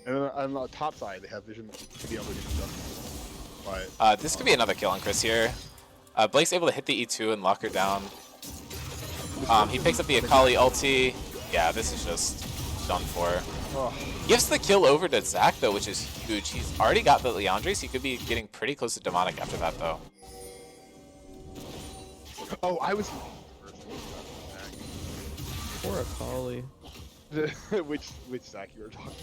and then on the top side they have vision to be able to get the jungle. But this could be another kill on Chris here. Blake's able to hit the E2 and lock her down. He picks up the Akali ulti. Yeah, this is just done for. Gives the kill over to Zach though, which is huge. He's already got the Leandre, so he could be getting pretty close to Demonic after that though. Oh, I was. Or a Kali. which Zach you were talking?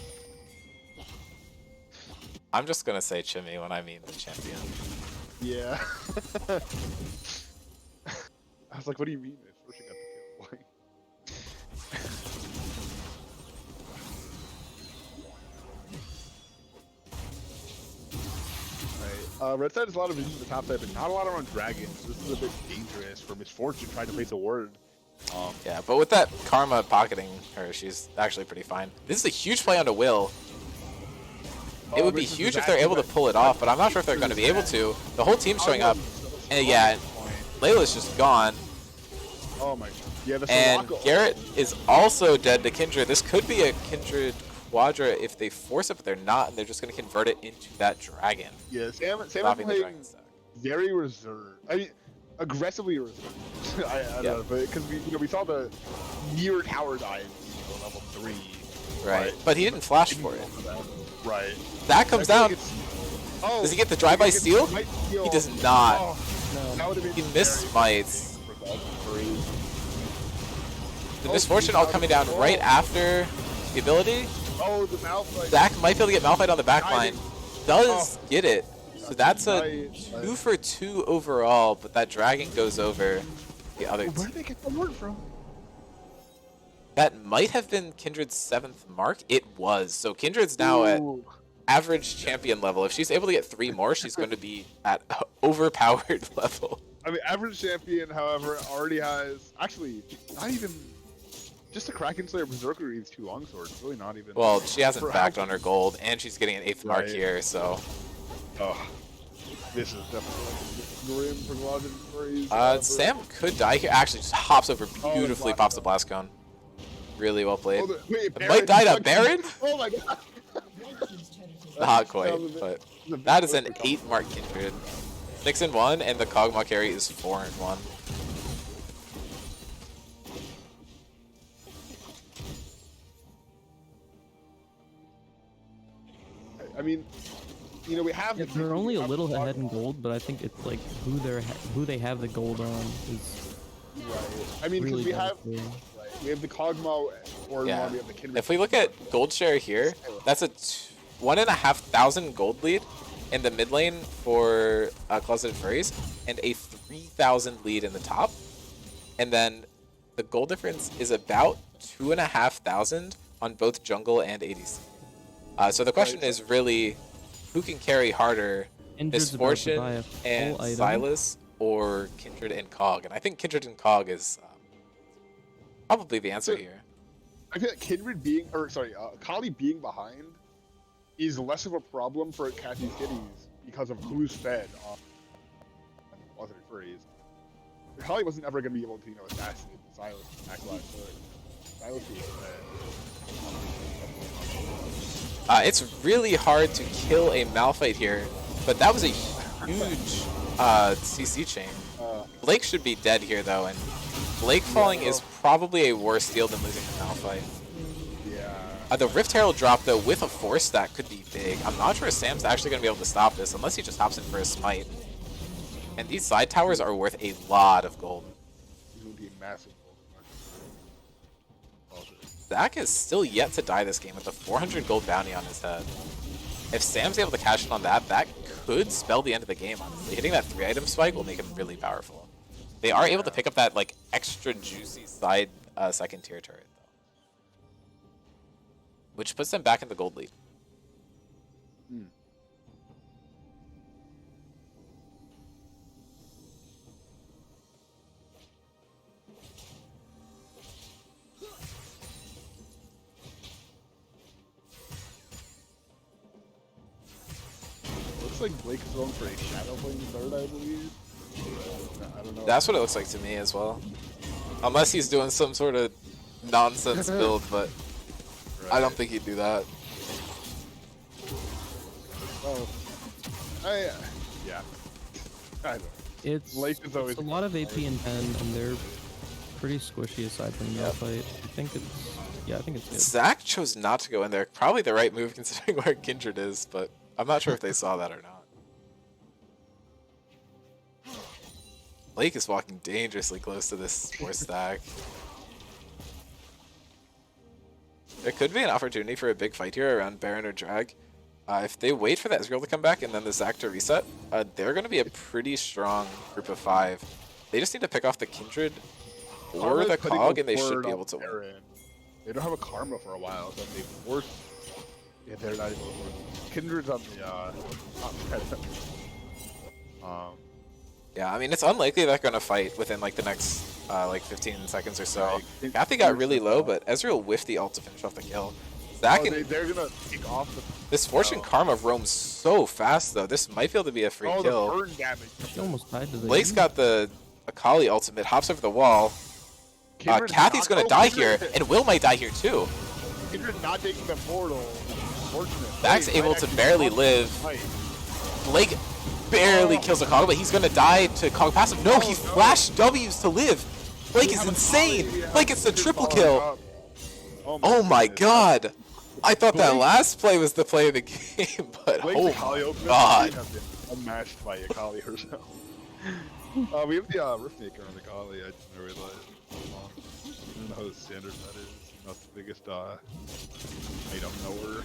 I'm just gonna say Chimmy when I mean the champion. Yeah. I was like, what do you mean? First you got the kill. Red side has a lot of vision to the top side, but not a lot around dragons. This is a bit dangerous for Misfortune trying to place a ward. Yeah, but with that Karma pocketing her, she's actually pretty fine. This is a huge play onto Will. It would be huge if they're able to pull it off, but I'm not sure if they're going to be able to. The whole team's showing up, and yeah, Layla's just gone. Oh my god. Yeah, and Garrett is also dead to Kindred. This could be a Kindred Quadra if they force it, but they're not, and they're just going to convert it into that dragon. Yeah, Sam is playing very reserved. I mean, aggressively reserved. I don't know, but because we saw the near tower dive on level 3. Right, but he didn't flash for it. Right. That comes down. Does he get the drive-by steal? He does not. No. He missed smites. The Misfortune all coming down right after the ability. Oh, the Malphite. Zach might be able to get Malphite on the back line. Does get it. So that's a 2 for 2 overall, but that dragon goes over the other two. Where did they get the word from? That might have been Kindred's 7th mark. It was. So Kindred's now at average champion level. If she's able to get 3 more, she's going to be at overpowered level. I mean, average champion, however, already has actually not even just a Kraken Slayer Berserker Eve's 2 longswords. Really not even. Well, she hasn't backed on her gold, and she's getting an 8th mark here, so. Oh, this is definitely grim for Clawseted. Sam could die here. Actually, just hops over beautifully, pops the blast cone. Really well played. Wait, might die to Baron? Oh my god. Not quite, but that is an 8 mark Kindred. 6-1, and the Kog'Maw carry is 4-1. I mean, you know, we have. Yeah, they're only a little ahead in gold, but I think it's like who they have the gold on is. Right. I mean, because really we have the Kog'Maw or we have the Kindred. If we look at gold share here, that's a 1,500 gold lead. in the mid lane for Clawseted Furries, and a 3,000 lead in the top. And then the goal difference is about 2,500 on both jungle and ADC. So the question is really, who can carry harder, Kindred's about to buy Misfortune a full and item. Silas, or Kindred and Cog? And I think Kindred and Cog is probably the answer here. I feel like Kindred being, or sorry, Kali being behind is less of a problem for Kathy's Kitties because of who's fed on Clawseted Furries. Kali wasn't ever going to be able to, assassinate Silas backlash, so Silas being fed. It's really hard to kill a Malphite here, but that was a huge CC chain. Blake should be dead here though, and Blake falling is probably a worse deal than losing a Malphite. Yeah. The Rift Herald drop though with a Force stack could be big. I'm not sure if Sam's actually going to be able to stop this unless he just hops in for a smite. And these side towers are worth a lot of gold. He's going to be a massive gold. Zach is still yet to die this game with a 400 gold bounty on his head. If Sam's able to cash in on that, that could spell the end of the game, honestly. Hitting that 3-item spike will make him really powerful. They are able to pick up that like extra juicy side second tier turret, though. Which puts them back in the gold lead. Looks like Blake is going for a Shadow Flame third, I believe. I don't know. That's what it looks like to me as well. Unless he's doing some sort of nonsense build, but I don't think he'd do that. Oh. Yeah. I don't know. It's always a lot of AP and 10, and they're pretty squishy aside from the fight. I think it's good. Zach chose not to go in there. Probably the right move considering where Kindred is, but I'm not sure if they saw that or not. Blake is walking dangerously close to this Force stack. There could be an opportunity for a big fight here around Baron or Drag. If they wait for that Ezreal to come back and then the Zach to reset, they're going to be a pretty strong group of 5. They just need to pick off the Kindred or the Cog, and they should be able to win. They don't have a Karma for a while, so they force. Yeah, they're not able to win. Kindred's on the Yeah, I mean, it's unlikely they're going to fight within like the next 15 seconds or so. Kathy got really low, but Ezreal whiffed the ult to finish off the kill. Zach and they're gonna kick off the. This Fortune Karma roams so fast though. This might be able to be a free kill. The burn damage. She almost died to the Blake's got the Akali ultimate, hops over the wall. Kathy's gonna die here, and Will might die here too. Kindred not taking the portal. Fortunate. Zach's able to barely live. Blake barely kills a Cog, but he's gonna die to Cog passive. No, he flashed W's to live. Blake is insane. Blake gets the triple kill. Oh my god. I thought that last play was the play of the game, but oh my god. Unmatched by Akali herself. We have the Riftmaker on the Akali, I didn't realize. I don't know how standard that is. Not the biggest item knower.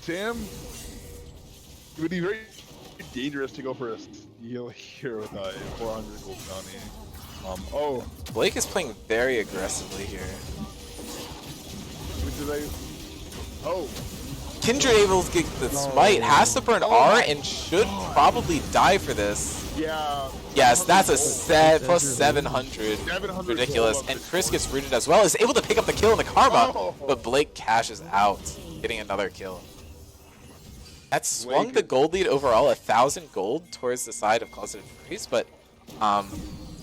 Sam, it would be very dangerous to go for a steal here with a 400 gold bounty. Blake is playing very aggressively here. Kindred able to get the smite, has to burn R, and should probably die for this. Yeah. Yes, that's a set plus 700. Ridiculous. And Chris gets rooted as well. Is able to pick up the kill in the Karma, but Blake cashes out, getting another kill. That swung the gold lead overall 1,000 gold towards the side of Clawseted Furries, but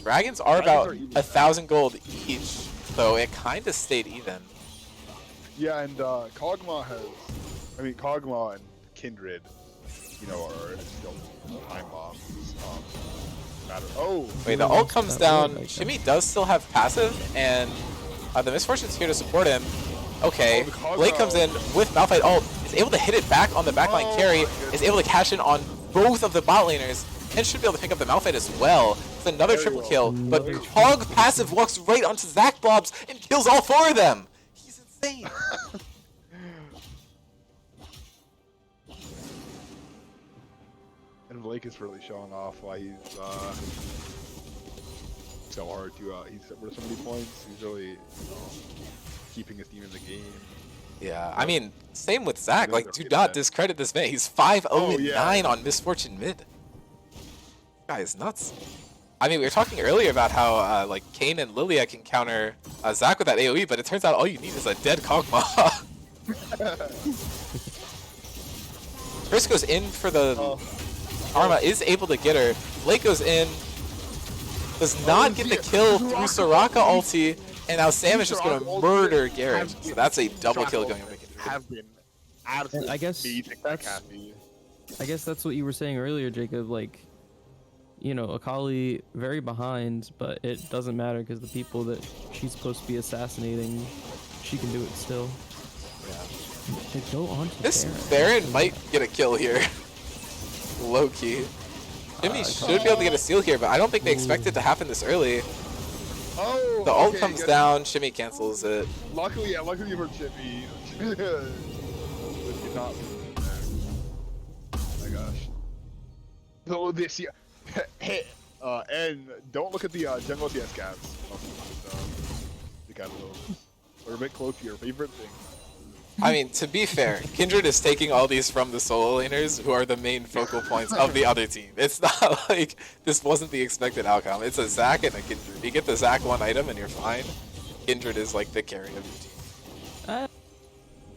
Dragons are about 1,000 gold each, so it kind of stayed even. Yeah, and Kog'Maw and Kindred, are still time bombs. Wait, the ult comes down. Shimmy does still have passive, and the Misfortune's here to support him. Okay, Blake comes in with Malphite ult, is able to hit it back on the backline carry, is able to cash in on both of the bot laners, and should be able to pick up the Malphite as well. It's another triple kill, but Cog passive walks right onto Zach Blobs and kills all 4 of them. He's insane. And Blake is really showing off why he's so hard to he's worth so many points. He's really keeping his team in the game. Yeah, I mean, same with Zach. He Like, does do it not bad. discredit this man. He's 5-0 Oh, and yeah. 9 on Misfortune mid. Guy is nuts. I mean, we were talking earlier about how like Kane and Lilia can counter Zach with that AoE, but it turns out all you need is a dead Kog'Maw. Chris goes in for the Karma, is able to get her. Blake goes in, does not get the kill through Soraka ulti, and now Sam is just going to murder Garrett. So that's a double kill going to have been absolutely I guess amazing. I guess that's what you were saying earlier, Jacob. Like, you know, Akali very behind, but it doesn't matter because the people that she's supposed to be assassinating, she can do it still. They go on to This Baron. Baron might get a kill here. Low key. Jimmy should be able to get a steal here, but I don't think they expect it to happen this early. Oh, The ult okay, comes good. down, Shimmy cancels it. Luckily for Chippy. Did not. Oh my gosh. So this year, and don't look at the jungle CS caps. The kind of we're a bit close to your favorite thing. I mean, to be fair, Kindred is taking all these from the solo laners, who are the main focal points of the other team. It's not like this wasn't the expected outcome. It's a Zac and a Kindred. You get the Zac one item and you're fine. Kindred is like the carry of your team.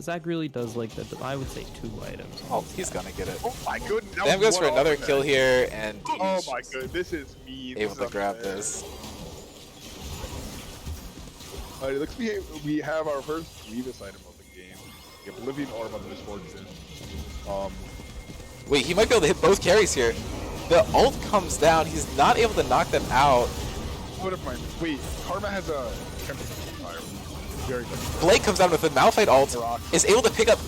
Zach really does like that. I would say 2 items. Oh, he's gonna get it. Oh my goodness. Sam goes for another kill here, and Oh he's my god, this is mean. able This to is grab unfair. this. Alright, it looks like we have our first Grievous item of the game. The Oblivion Orb on the Misfortune. Wait, he might be able to hit both carries here. The ult comes down. He's not able to knock them out. What if mine? Wait, Karma has a 10% fire. Very good. Blake comes down with the Malphite ult, is able to pick up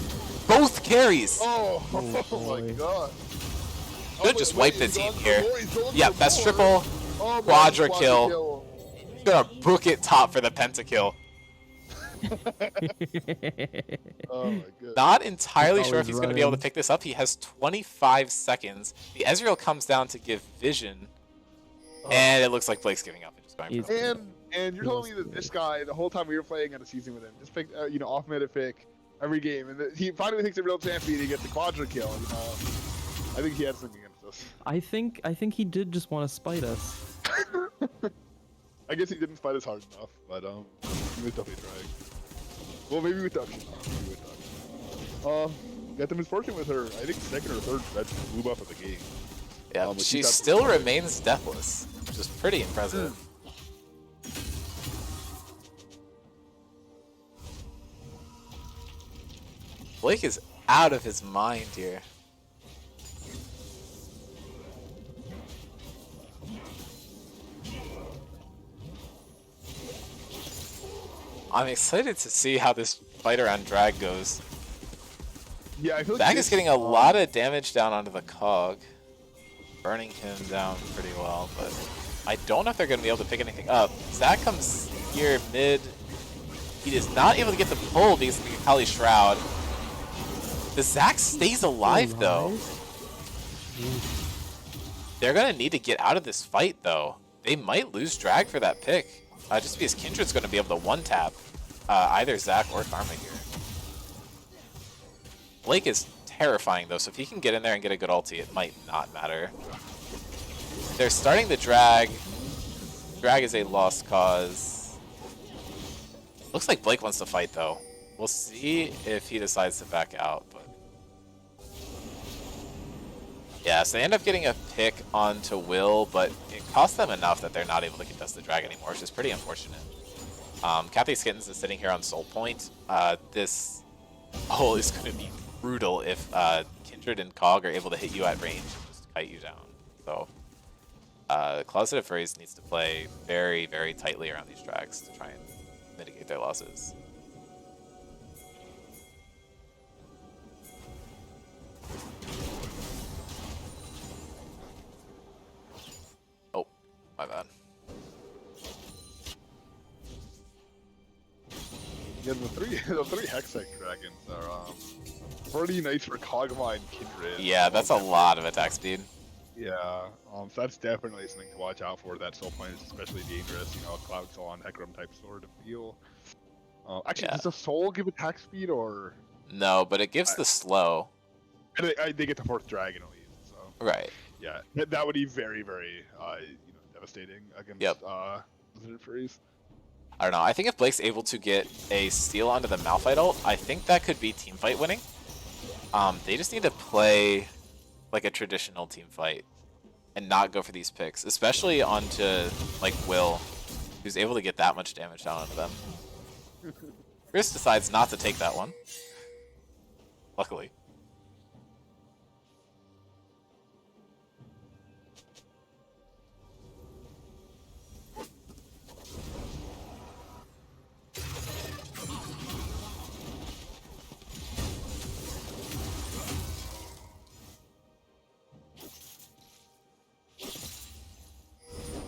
both carries. Oh, oh my boy. god. Should just wipe the he's team going here. for more, he's going Yeah, for best more. triple, Oh, man, quadra quadra kill. He's gonna book it top for the pentakill. Oh my god. Not entirely He's sure if always he's going to be able to running. pick this up. He has 25 seconds. The Ezreal comes down to give vision, and it looks like Blake's giving up and just going for He's- it. And you're telling me that this guy, the whole time we were playing on a season with him, just picked, off meta pick every game, and he finally thinks a real champion, he gets a quadra kill. I think he had something against us. I think he did just want to spite us. I guess he didn't fight us hard enough, but he was definitely trying. Well, maybe with Duction. Got the Misfortune with her, I think, second or third red blue buff of the game. Yeah, but she he's got- still remains deathless, which is pretty impressive. Blake is out of his mind here. I'm excited to see how this fight around Drag goes. Yeah, I feel like Bag this- is getting a lot of damage down onto the cog, burning him down pretty well, but I don't know if they're going to be able to pick anything up. Zac comes here mid. He is not able to get the pull because of the Akali Shroud. The Zac stays alive, though. They're going to need to get out of this fight, though. They might lose Drag for that pick, just because Kindred's going to be able to one-tap either Zac or Karma here. Blake is terrifying, though, so if he can get in there and get a good ulti, it might not matter. They're starting the Drag. Drag is a lost cause. Looks like Blake wants to fight, though. We'll see if he decides to back out, but... Yeah, so they end up getting a pick onto Will, but it costs them enough that they're not able to contest the Drag anymore, which is pretty unfortunate. Kathy's Kittens is sitting here on Soul Point. This hole is going to be brutal if Kindred and Cog are able to hit you at range and just kite you down. So, Clawseted Furries needs to play very, very tightly around these Drags to try and mitigate their losses. Oh, my bad. Yeah, the three Hextech dragons are pretty nice for Kog'Maw and Kindred. Yeah, that's a lot of attack speed. Yeah, so that's definitely something to watch out for. That soul point is especially dangerous. You know, a Cloud Soul on Hecarim type sword of feel. Actually, Yeah. does a soul give attack speed or? No, but it gives I- the slow. They get the fourth dragon at least. So Right. yeah, that would be very, very devastating Yep. against Lizard Furries. I don't know. I think if Blake's able to get a steal onto the Malphite ult, I think that could be team fight winning. They just need to play like a traditional team fight and not go for these picks, especially onto like Will, who's able to get that much damage down onto them. Chris decides not to take that one. Luckily.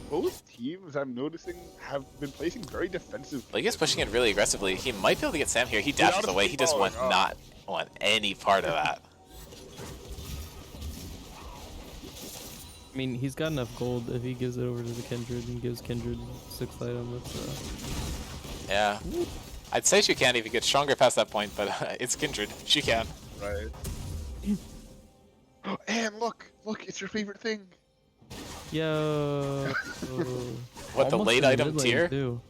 Both teams, I'm noticing, have been placing very defensive. Blake is pushing it really aggressively. He might be able to get Sam here. He dashes away. He just not want any part of that. I mean, he's got enough gold if he gives it over to the Kindred and gives Kindred 6th item. That's, Yeah. I'd say she can if he gets stronger past that point, but it's Kindred. She can. Right. And look, it's your favorite thing. Yo. What, the Almost late in the item mid lane, tier? too.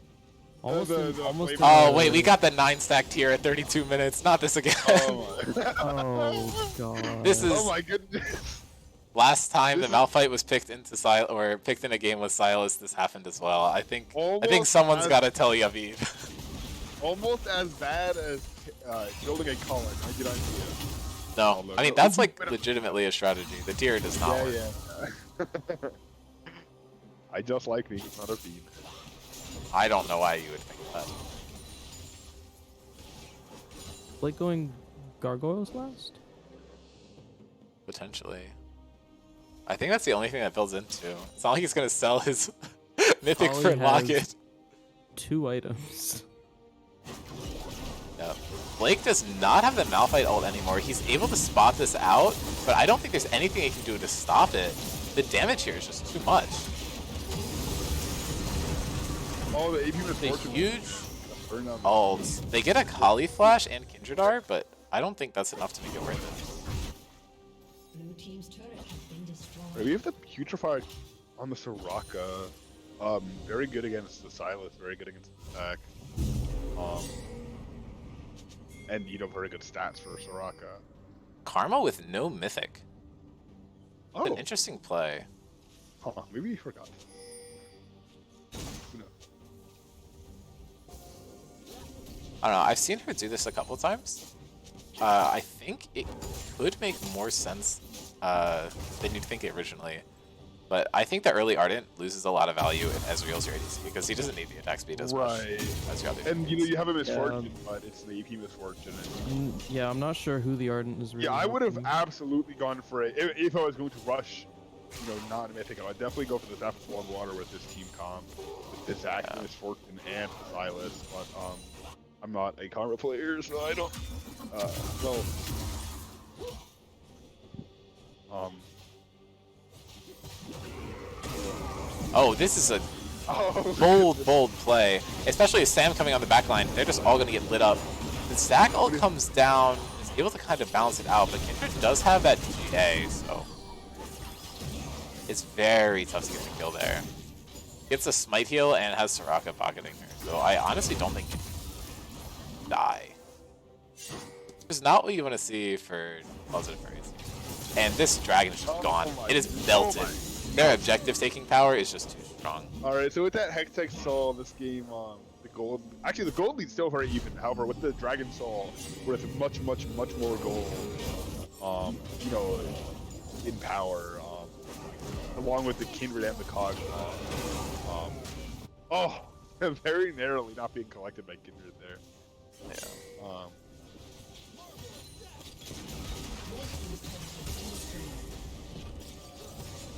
Almost, The almost. flavor- Oh, wait, we got the 9-stack tier at 32 minutes. Not this again. Oh my. Oh god. This is Oh my goodness. last time the This is- Malphite was picked into picked in a game with Silas. This happened as well. I think Almost someone's as- got to tell Yavid. Almost as bad as building a collar. 99 No, Although- I mean that's like legitimately a strategy. The tier does not work. Yeah. I just like being not a fiend. I don't know why you would think that. Like going gargoyles last? Potentially. I think that's the only thing that builds into. It's not like he's gonna sell his mythic Ollie for has- Locket. 2 items. No. Blake does not have the Malphite ult anymore. He's able to spot this out, but I don't think there's anything he can do to stop it. The damage here is just too much. Oh, the AP The misfortune. huge Burn on ults. They get a Kali Flash and Kindred R, but I don't think that's enough to make it worth it. Blue team's turret has been destroyed. Right, we have the Putrefied on the Soraka. Very good against the Silas, very good against the attack. And very good stats for Soraka. Karma with no mythic. Oh, An interesting play. maybe he forgot. Who knows? I don't know. I've seen her do this a couple times. I think it could make more sense than you'd think originally. But I think the early Ardent loses a lot of value if Ezreal's your ADC because he doesn't need the attack speed as much Right. as your other And teammates. you have a misfortune, but it's the AP misfortune. Yeah, I'm not sure who the Ardent is really. Yeah, I would have helping. absolutely gone for it if I was going to rush, not mythic. I'd definitely go for the Zap of Water with this team comp, with this Act, Misfortune, and Silas. But I'm not a Karma player, so I don't. Well. Oh, this is a Oh, bold play. Especially with Sam coming on the back line. They're just all going to get lit up. The stack ult comes down, is able to kind of balance it out, but Kindred does have that GA, so it's very tough to get the kill there. Gets a smite heal and has Soraka pocketing her, so I honestly don't think he can die. It's not what you want to see for Clawseted Furries. And this dragon is just gone. my It is God. melted. Oh my Their objective taking power is just too strong. all right. So with that Hextech Soul, this game, the gold. Actually, the gold lead's still very even. However, with the Dragon Soul, with much more gold, in power, along with the Kindred and the Cog. Very narrowly not being collected by Kindred there. Yeah.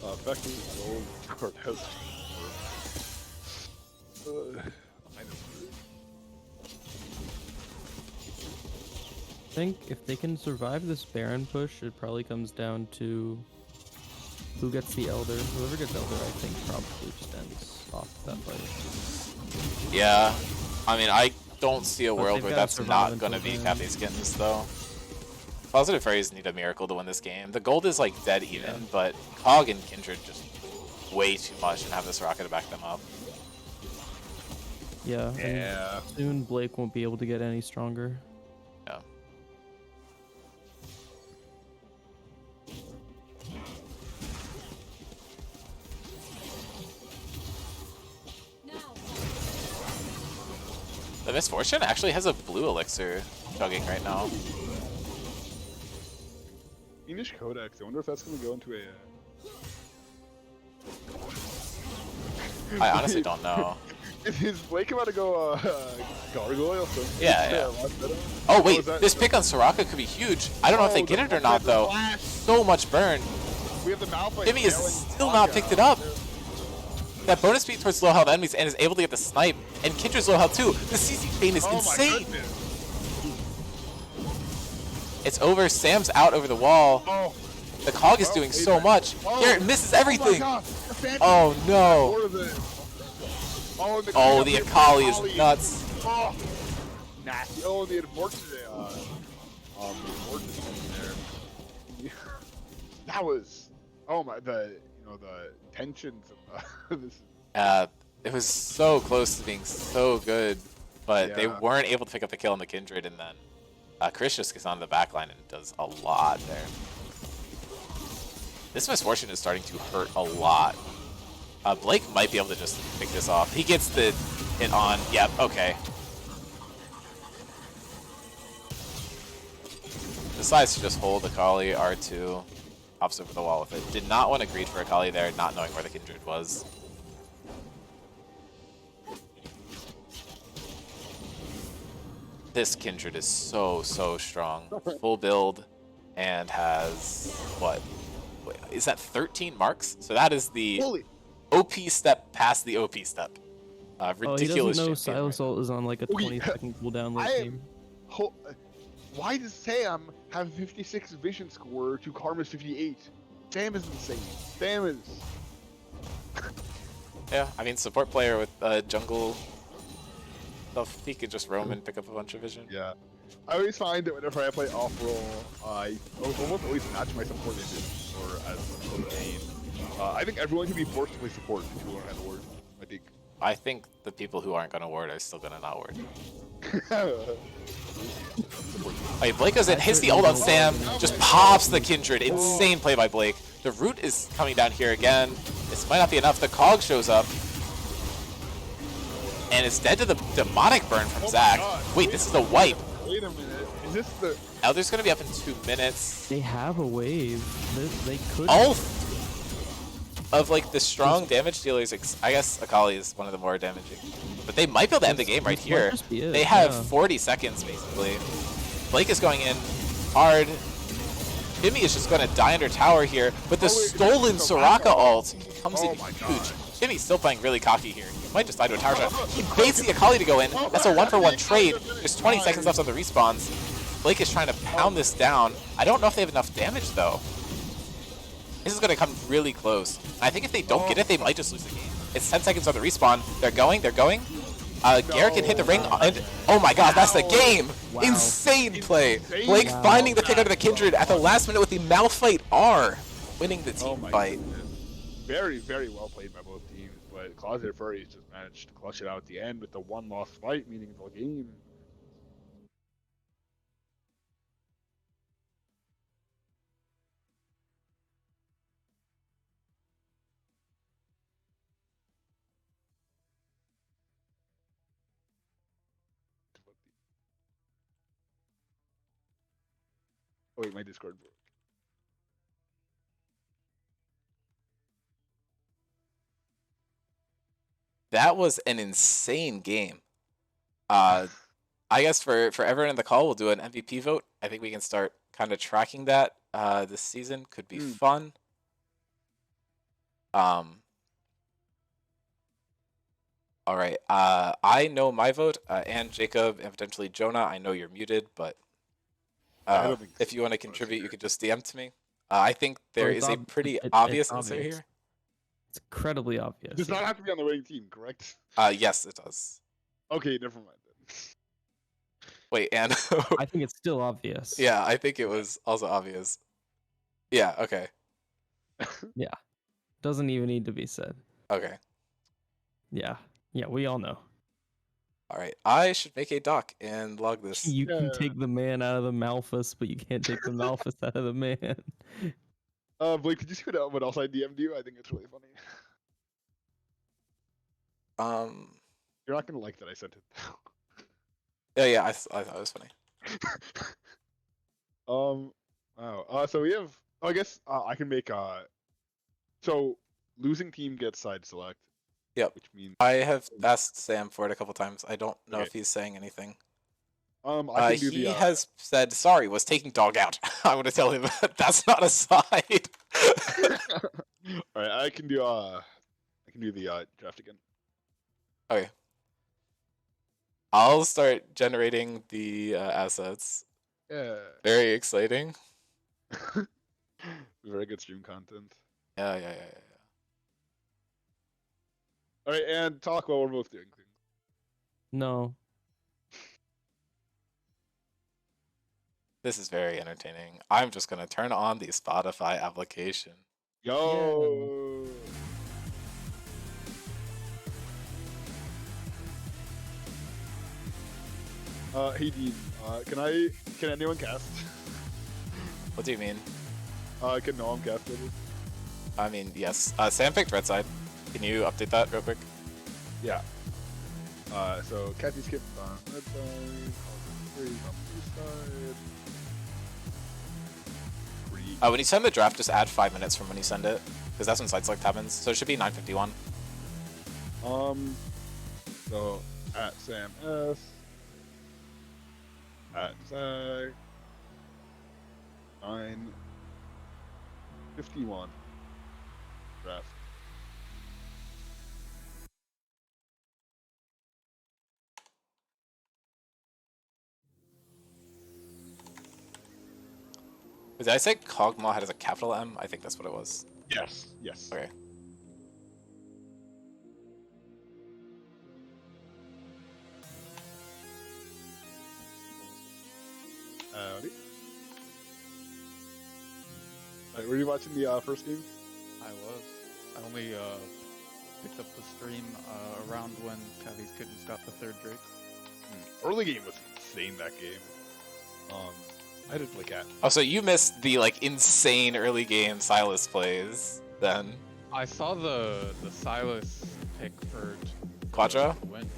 Effective gold Cortez. I think if they can survive this Baron push, it probably comes down to Who gets the Elder? Whoever gets Elder, I think, probably just ends off that fight. Yeah. I mean, I don't see a But world they've where gotta that's survive not going to until be then. Kathy's Kittens, though. Positive Furries need a miracle to win this game. The gold is, like, dead even, but Cog and Kindred just way too much and have this rocket to back them up. Yeah. Yeah. And soon Blake won't be able to get any stronger. Yeah. The Misfortune actually has a blue elixir chugging right now. English Codex. I wonder if that's going to go into a. I honestly don't know. Is Blake about to go gargoyle? Yeah. Oh wait, that- this pick on Soraka could be huge. I don't know if they Oh, get the it or not though. flash. So much burn. We have the Malphite. Timmy has nailing still not Saga picked it out up. there. That bonus speed towards low health enemies and is able to get the snipe. And Kindred's low health too. The CC chain is Oh my insane. goodness. It's over. Sam's out over the wall. Oh. The Cog is Oh, doing wait so a much. Oh. Garrett misses Oh my everything. God. The Phantom. Oh no. More of it. Oh, and the Oh, cleanup the here for Akali is Akali. nuts. Oh, nasty. Oh, the unfortunate, there. That was, oh my, the tensions of this. It was so close to being so good, but they Yeah. weren't able to pick up the kill on the Kindred, and then Chris just gets on the back line and does a lot there. This Misfortune is starting to hurt a lot. Blake might be able to just pick this off. He gets the hit on. Yep, okay. Decides to just hold Akali, R2. Hops over the wall with it. Did not want to greed for Akali there, not knowing where the Kindred was. This Kindred is so strong. Full build and has, what? Wait, is that 13 marks? So that is the Holy, OP step past the OP step. Oh, Ridiculous he doesn't know champion. Silasol is on like a Okay, 20-second cooldown late I am- game. why does Sam have a 56 vision score to Karma's 58? Sam is insane. Sam is. Yeah, I mean, support player with jungle stuff, he could just roam and pick up a bunch of vision. Yeah. I always find that whenever I play off-roll, I almost always match my support engine or as a main. I think everyone can be forced to play support if you learn how to ward. I think. I think the people who aren't going to ward are still going to not ward. Wait, Blake goes in, hits the ult on Sam, just pops the Kindred. Insane play by Blake. The root is coming down here again. This might not be enough. The Cog shows up. And it's dead to the demonic burn from Zach. Wait, this is the wipe. Wait a minute. Is this the? Elder's going to be up in 2 minutes. They have a wave. They could. All of like the strong damage dealers, I guess Akali is one of the more damaging. But they might be able to end the game right This might here. just be it, They have yeah. 40 seconds basically. Blake is going in hard. Timmy is just going to die under tower here, but the Oh, wait, stolen it's Soraka Soraka. ult comes Oh in my huge. God. Timmy's still playing really cocky here. He might just die to a tower shot. He baits the Akali to go in. That's a 1-for-1 trade. There's 20 seconds left on the respawns. Blake is trying to pound this down. I don't know if they have enough damage though. This is going to come really close. I think if they don't get it, they might just lose the game. It's 10 seconds on the respawn. They're going. Garrett can hit the ring. And, oh my god, that's the game! Wow. Insane play. Insane. Blake Wow. finding the pick out of the Kindred at the last minute with the Malphite R, winning the team fight. Goodness. Very, very well played by both teams, but Clawseted Furries just managed to clutch it out at the end with the one lost fight, meaning the game. Oh wait, my Discord broke. That was an insane game. I guess for everyone in the call, we'll do an MVP vote. I think we can start kind of tracking that this season. Could be fun. All right. I know my vote, and Jacob, and potentially Jonah. I know you're muted, but I don't think if you want to so. contribute, you could just DM to me. I think there it's is a ob- pretty it's obvious answer obvious. here. It's incredibly obvious. Does not have to be on the winning team, correct? Yes, it does. Okay, never mind then. Wait, and I think it's still obvious. yeah, I think it was also obvious. Yeah. Okay. Doesn't even need to be said. Okay. Yeah. Yeah, we all know. All right. I should make a doc and log this. You can Yeah. take the man out of the Malphus, but you can't take the Malphus out of the man. Blake, did you see what else I DM'd you? I think it's really funny. You're not gonna like that I sent it. Yeah. I thought it was funny. Wow. So we have. Oh, I guess I can make. So losing team gets side select. Yep. Which means I have asked Sam for it a couple times. I don't know Okay. if he's saying anything. I can do He the. has said sorry. Was taking dog out. I want to tell him that's not a side. All right, I can do the draft again. Okay. I'll start generating the assets. Yeah. Very exciting. Very good stream content. Yeah. All right, and talk while we're both doing things. No. This is very entertaining. I'm just gonna turn on the Spotify application. Yo. Hey Dean, can anyone cast? What do you mean? Can no one cast it? I mean, yes. Sam picked red side. Can you update that real quick? Yeah. So Kathy skipped on red side, Furries on blue side. Green. When you send the draft, just add 5 minutes from when you send it, because that's when side select happens. So it should be 9:51. So at Sam S. At Zach. 9:51. Draft. Did I say Kog'Maw had as a capital M? I think that's what it was. Yes. Yes. Okay. Howdy. Alright, were you watching the first game? I was. I only picked up the stream around when Cavi's Kittens got the third Drake. Early game was insane that game. I didn't look at. Oh, so you missed the like insane early game Silas plays then? I saw the Silas pick for Quadro? to win.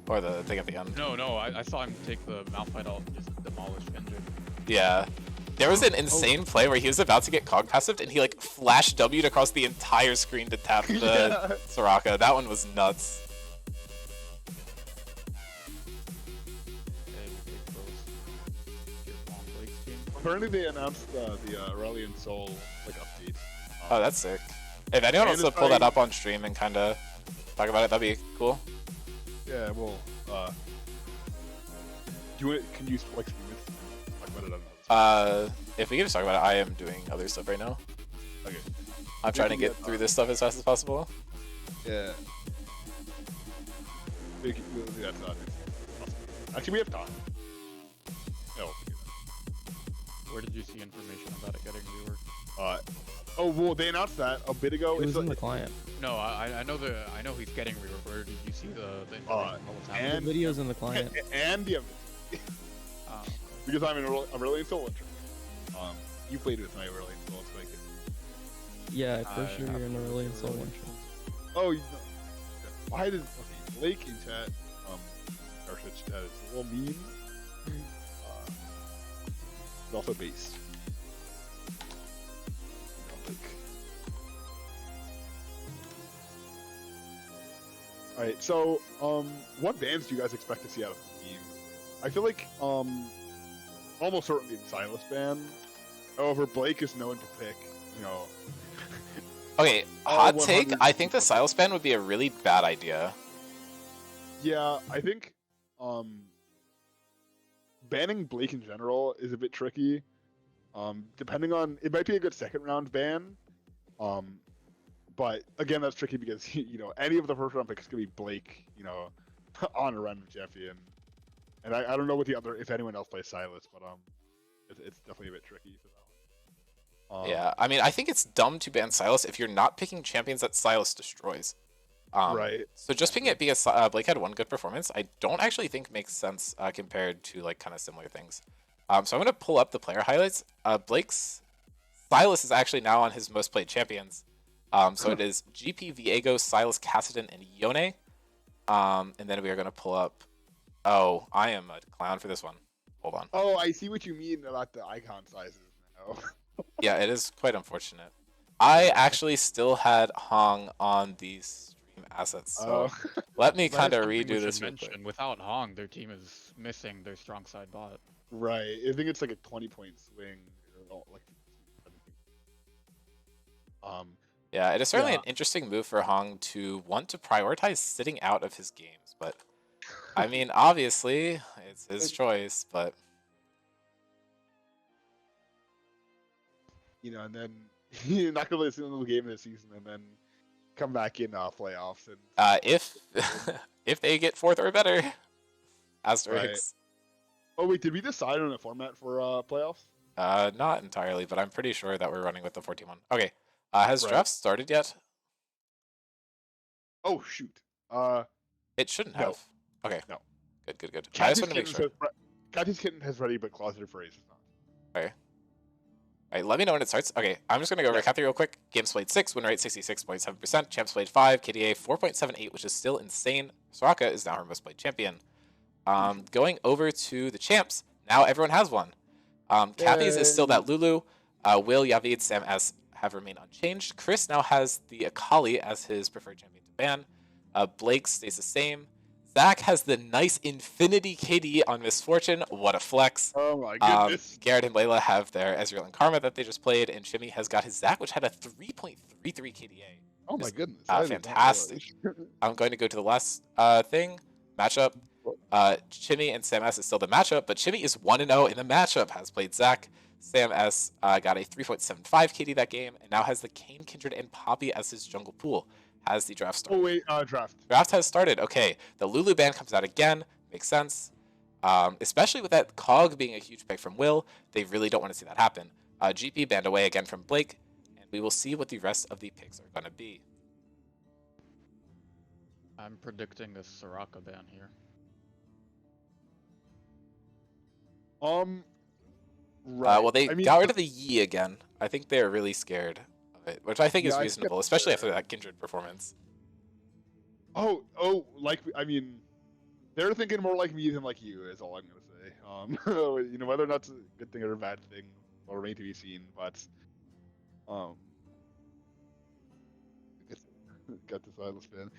Or the thing at the end? No, I saw him take the Malphite ult and just demolish Genji. Yeah. There was an insane play where he was about to get Cog passive and he like flash W'd across the entire screen to tap the Soraka. That one was nuts. Apparently they announced the Aurelion Soul like update. Oh, that's sick. If anyone wants And to it's pull that like- up on stream and kind of talk about it, that'd be cool. Yeah, well, do it. Can you like stream it? Talk about it on If we can just talk about it, I am doing other stuff right now. Okay. I'm trying to can get get, through this stuff as fast as possible. Yeah. We'll do that awesome. Actually, we have time. No. we'll do Where did you see information about it getting reworked? that. Oh well, they announced that a bit ago. It was It's in the like, client. No, I know he's getting reworked. Where did you see the information about what's The happening? and- video's in the client. and the Oh, because I'm an Aurelion Soul Winter. You played with my Aurelion Soul, so I could. Yeah, for I sure have you're in Aurelion Soul Aurelion one. Oh, you know. Why did okay Blake in chat? Our Twitch chat is a little mean. But also base. Alright, so what bans do you guys expect to see out of the team? I feel like almost certainly the Silas ban. However, Blake is known to pick, you know. Okay, Oh, hot take. 100. I think the Silas ban would be a really bad idea. Yeah, I think banning Blake in general is a bit tricky. Depending on, it might be a good second round ban. But again, that's tricky because you know any of the first round picks could be Blake, you know, on a random champion, and I don't know what the other if anyone else plays Silas, but it's definitely a bit tricky for that one. Yeah, I mean, I think it's dumb to ban Silas if you're not picking champions that Silas destroys. Right. So just picking it because Blake had one good performance, I don't actually think makes sense compared to like kind of similar things. So I'm gonna pull up the player highlights. Blake's Silas is actually now on his most played champions. So it is GP, Viego, Silas, Cassidy, and Yone. And then we are gonna pull up. Oh, I am a clown for this one. Hold on. Oh, I see what you mean about the icon sizes now. Yeah, it is quite unfortunate. I actually still had Hong on these stream assets, so let me That kind is of something we redo should this real quick. mention. Without Hong, their team is missing their strong side bot. Right. I think it's like a 20-point swing. Or like, Yeah, it is certainly Yeah. an interesting move for Hong to want to prioritize sitting out of his games, but I mean, obviously, it's his choice, but you know, and then you're not gonna listen to the game this season, and then come back in playoffs and if if they get fourth or better, asterisks. Oh wait, did we decide on a format for playoffs? Not entirely, but I'm pretty sure that we're running with the 14-1. Okay, has Right. draft started yet? Oh shoot. It shouldn't No. have. Okay. No. Good, good, good. I Kathy's just want to make Kitten sure. Kathy's Kitten has ready, but Clawseted Furries is not. Okay. All right, let me know when it starts. Okay, I'm just going to go over Yeah. Kathy real quick. Games played 6, win rate 66.7%. Champs played 5, KDA 4.78, which is still insane. Soraka is now her most played champion. Going over to the champs, now everyone has one. Kathy's is still that Lulu. Will, Yavid, Sam S have remained unchanged. Chris now has the Akali as his preferred champion to ban. Blake stays the same. Zach has the nice Infinity KD on Misfortune. What a flex. Oh my goodness. Garrett and Layla have their Ezreal and Karma that they just played, and Shimmy has got his Zach, which had a 3.33 KDA. Oh my Just, goodness. I did not fantastic. realize. I'm going to go to the last thing, matchup. Chimmy and Sam S is still the matchup, but Chimmy is 1-0 in the matchup, has played Zach. Sam S got a 3.75 KD that game, and now has the Kane, Kindred, and Poppy as his jungle pool. Has the draft started? Oh wait, draft. Draft has started. Okay, the Lulu ban comes out again. Makes sense. Especially with that Cog being a huge pick from Will, they really don't want to see that happen. GP banned away again from Blake, and we will see what the rest of the picks are going to be. I'm predicting a Soraka ban here. Right. Well, they I mean, got rid of the Yi again. I think they're really scared of it, which I think Yeah, is I think reasonable, that's especially fair. after that Kindred performance. Like I mean, they're thinking more like me than like you is all I'm gonna say. You know, whether or not it's a good thing or a bad thing will remain to be seen. But got the Silas ban.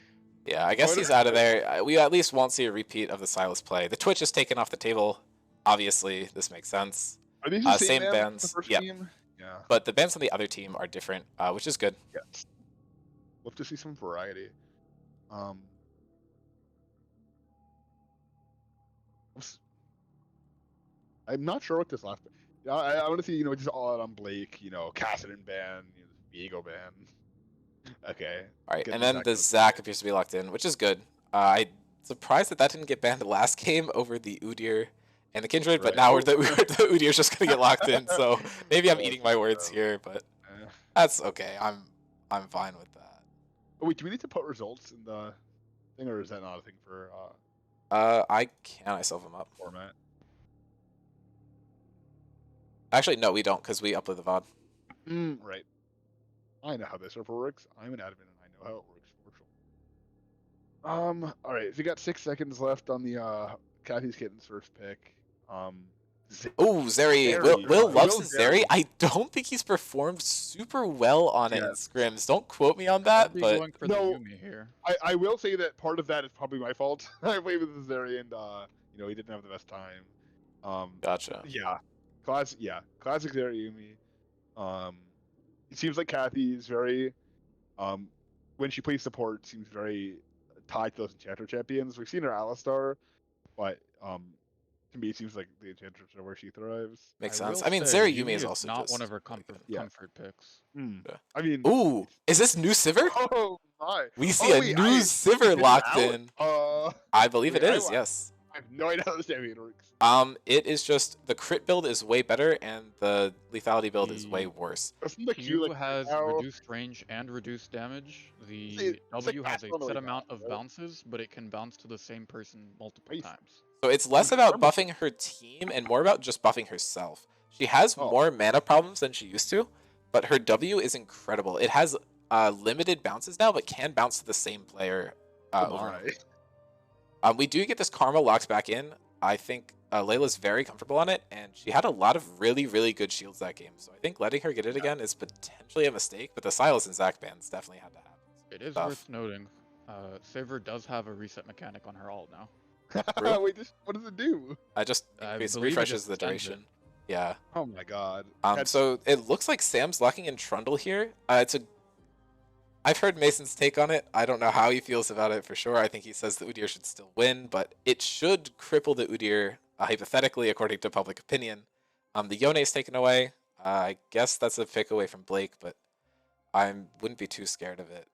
Yeah, I guess he's out of there. We at least won't see a repeat of the Silas play. The Twitch is taken off the table. Obviously, this makes sense. Are these the Same same bans, The first yep. team? Yeah. But the bans on the other team are different, which is good. Yes. We'll have to see some variety. I'm not sure what this last. I want to see, you know, just all out on Blake, you know, Cassidy ban, you know, Viego ban. Okay. All right, Get and the then Zach the out. Zach appears to be locked in, which is good. I'm surprised that didn't get banned last game over the Udyr and the Kindred, but Right. now the Udyr's just gonna get locked in. So maybe I'm eating my words here, but that's okay. I'm fine with that. Oh wait, do we need to put results in the thing, or is that not a thing for I self them up. format? Actually, no, we don't, because we upload the VOD. Right. I know how this server works. I'm an admin and I know how it works. All right. So we got 6 seconds left on the Kathy's Kittens first pick. Oh, Zeri. Will loves his Zeri. I don't think he's performed super well on it in Scrims. Don't quote me on that, I'd be but going for the Yumi here. I will say that part of that is probably my fault. I played with the Zeri and you know, he didn't have the best time. Gotcha. Yeah. Classic Zeri Yumi. It seems like Kathy's very when she plays support seems very tied to those Enchanter champions. We've seen her Alistar, but to me, it seems like the Enchantress are where she thrives. Makes I sense. will I mean, say, Zeri Yumi Yume is also not just one of her really good. Yeah. comfort picks. Yeah. I mean, Ooh, it's- is this new Sivir? oh my! We see Oh a wait, new is Sivir it locked out? in. I believe it wait, is. Yes. I have no idea how this damage works. It is just the crit build is way better and the lethality build is way The worse. Isn't the Q Q like has now? reduced range and reduced damage. The It's W like has a that's not set really amount bad, of right? bounces, but it can bounce to the same person multiple Nice. times. So it's less about buffing her team and more about just buffing herself. She has Oh. more mana problems than she used to, but her W is incredible. It has limited bounces now, but can bounce to the same player Oh over and my. over. We do get this Karma locked back in. I think Layla's very comfortable on it, and she had a lot of really, really good shields that game. So I think letting her get it again is potentially a mistake, but the Silas and Zac bans definitely had to happen. It is Tough. worth noting, Saver does have a reset mechanic on her ult now. True. Wait, what does it do? I just I increase, believe it refreshes just the extends it. duration. Yeah. Oh my god. So it looks like Sam's locking in Trundle here. I've heard Mason's take on it. I don't know how he feels about it for sure. I think he says the Udyr should still win, but it should cripple the Udyr, hypothetically, according to public opinion. The Yone is taken away. I guess that's a pick away from Blake, but I wouldn't be too scared of it.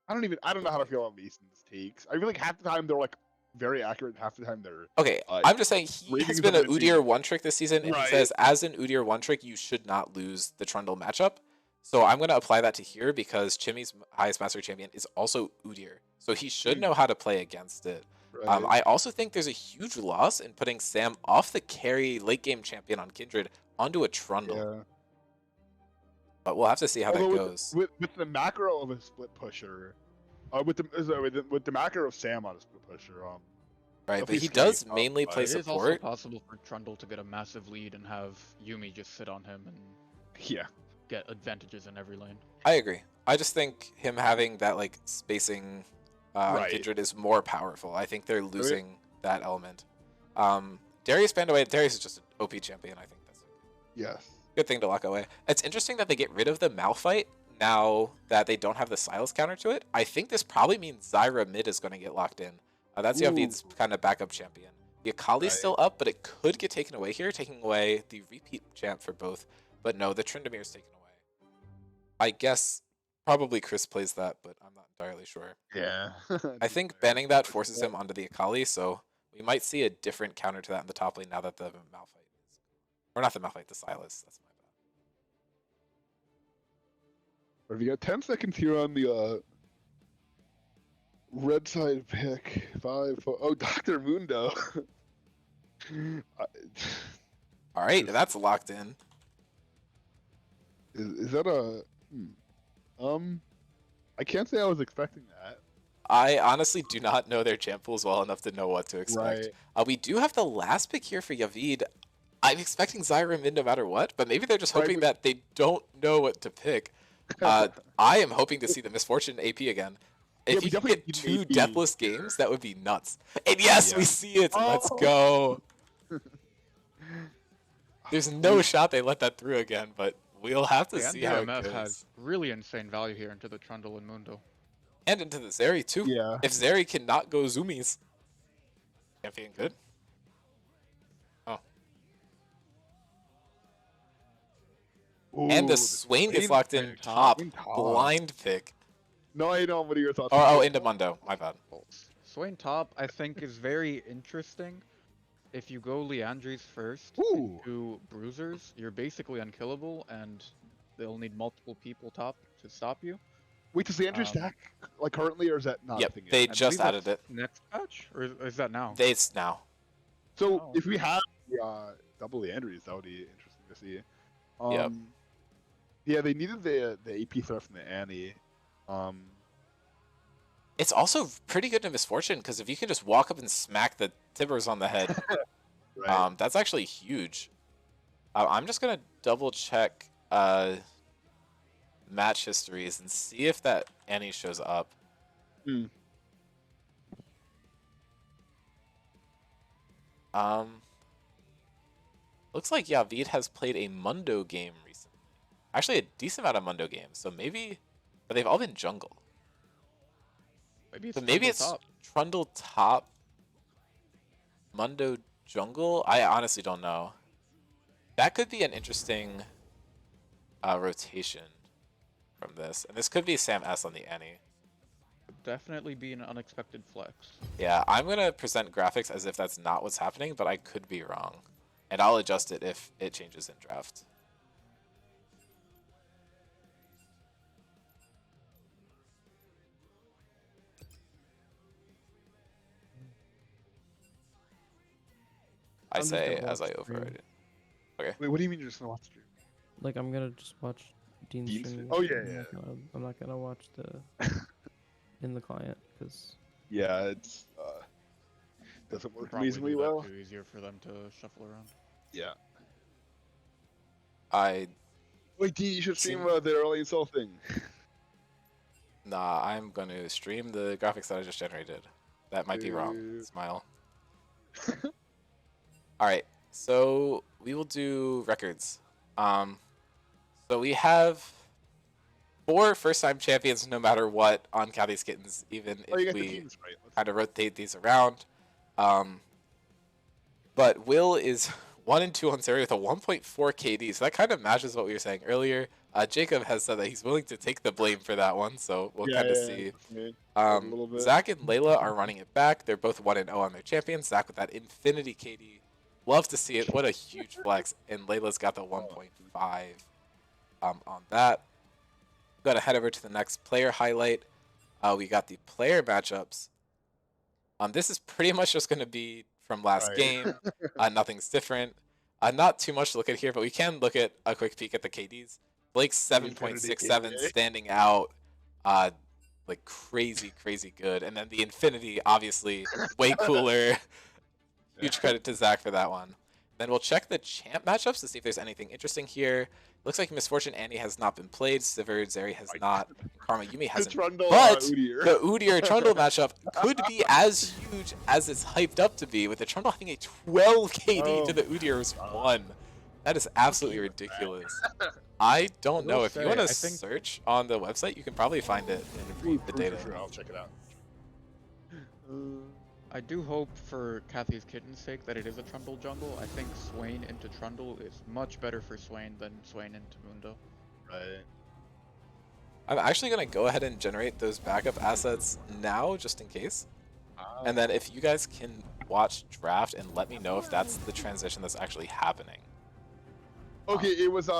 I don't know how to feel about Mason's takes. I feel like half the time they're like very accurate, and half the time they're Okay, I'm just saying he has ratings been an of it Udyr being- one trick this season, and he Right. says as an Udyr one trick, you should not lose the Trundle matchup. So I'm going to apply that to here because Chimmy's highest master champion is also Udyr. So he should know how to play against it. right. I also think there's a huge loss in putting Sam off the carry late game champion on Kindred onto a Trundle. yeah. But we'll have to see how Although that goes. with the macro of a split pusher, with the macro of Sam on a split pusher, Right, but definitely he scary does stuff, mainly but play It is also support. possible for Trundle to get a massive lead and have Yumi just sit on him and yeah. get advantages in every lane. I agree. I just think him having that like spacing on Right. Kindred is more powerful. I think they're losing that element. Darius banned away. Darius is just an OP champion. I think that's a Yes. good thing to lock away. It's interesting that they get rid of the Malphite now that they don't have the Silas counter to it. I think this probably means Zyra mid is going to get locked in. That's Yavid's kind of backup champion. The Akali's Right. still up, but it could get taken away here, taking away the repeat champ for both. But no, the Trindamir's taken away. I guess probably Chris plays that, but I'm not entirely sure. Yeah. I think banning that forces him onto the Akali, so we might see a different counter to that in the top lane now that the Malphite is... Or not the Malphite, the Silas. That's my bad. We got 10 seconds here on the red side pick. 5, 4. Oh, Dr. Mundo. All right, that's locked in. Is that a? I can't say I was expecting that. I honestly do not know their champ pools well enough to know what to expect. Right. We do have the last pick here for Yavid. I'm expecting Zyra mid no matter what, but maybe they're just Right, hoping but- that they don't know what to pick. I am hoping to see the Misfortune AP again. Yeah, If we you can definitely get need two AP deathless here. games, that would be nuts. And yes, we Yeah. see it. Let's Oh. go. There's no shot they let that through again, but we'll have to The see how it NDMF goes. has really insane value here into the Trundle and Mundo. And into the Zeri too. Yeah. If Zeri cannot go zoomies, champion good. Oh. And the Swain gets locked in and top. top. Blind pick. No, I don't. What are your thoughts? Oh, into Mundo. My bad. Swain top, I think, is very interesting. If you go Leandries first Ooh. to Bruisers, you're basically unkillable, and they'll need multiple people top to stop you. Wait, does the Andrew stack like currently, or is that not? Yep, a thing yet? they I just believe added it. that's next patch, or is that now? It's now. So Oh, if we have double the Andrews, that would be interesting to see. Yep. Yeah, they needed the AP threat from the Annie. It's also pretty good in Misfortune, because if you can just walk up and smack the Tibbers on the head, Right. that's actually huge. I'm just going to double check match histories and see if that Annie shows up. Hmm. Looks like Yavid has played a Mundo game recently. Actually, a decent amount of Mundo games. So maybe, but they've all been jungle. Maybe it's So maybe Trundle it's top. Trundle top, Mundo jungle? I honestly don't know. That could be an interesting rotation from this. And this could be Sam S on the Annie. Definitely be an unexpected flex. Yeah, I'm going to present graphics as if that's not what's happening, but I could be wrong. And I'll adjust it if it changes in draft. I I'm just say gonna as I watch stream. override it. Okay. Wait, what do you mean you're just gonna watch stream? Like I'm gonna just watch Dean's Dean's stream. stream? Oh, yeah, I'm yeah. not I'm not gonna watch the in the client because Yeah, it's doesn't work Probably amazingly do that well. too, easier for them to shuffle around. Yeah. I Wait, Dean, you should stream Seem- the early install thing. Nah, I'm going to stream the graphics that I just generated. That might be wrong. Smile. Alright, so we will do records. So we have 4 first-time champions no matter what on Kathy's Kittens, even Oh, you if got the we teams right. kind of rotate these around. But Will is 1-2 on Seri with a 1.4 KD, so that kind of matches what we were saying earlier. Jacob has said that he's willing to take the blame for that one, so we'll kind of see. A little bit. Zach and Layla are running it back. They're both 1-0 on their champions. Zach with that infinity KD. Love to see it. What a huge flex. And Layla's got the 1.5 on that. Gotta head over to the next player highlight. We got the player matchups. This is pretty much just going to be from last Right. game. Nothing's different. Not too much to look at here, but we can look at a quick peek at the KDs. Blake's 7.67 standing out like crazy good. And then the Infinity, obviously, way cooler. Huge credit to Zach for that one. Then we'll check the champ matchups to see if there's anything interesting here. Looks like Misfortune Annie has not been played. Sivir Zeri has not. And Karma Yumi hasn't. Trundle, But Udyr. the Udyr Trundle matchup could be as huge as it's hyped up to be, with the Trundle having a 12 KD to the Udyr's 1. That is absolutely ridiculous. I don't know. If you want to search on the website, you can probably find it in the data. Sure, I'll check it out. I do hope for Kathy's Kitten's sake that it is a Trundle jungle. I think Swain into Trundle is much better for Swain than Swain into Mundo. Right. I'm actually going to go ahead and generate those backup assets now, just in case. And then if you guys can watch draft and let me know if that's the transition that's actually happening. Okay, it was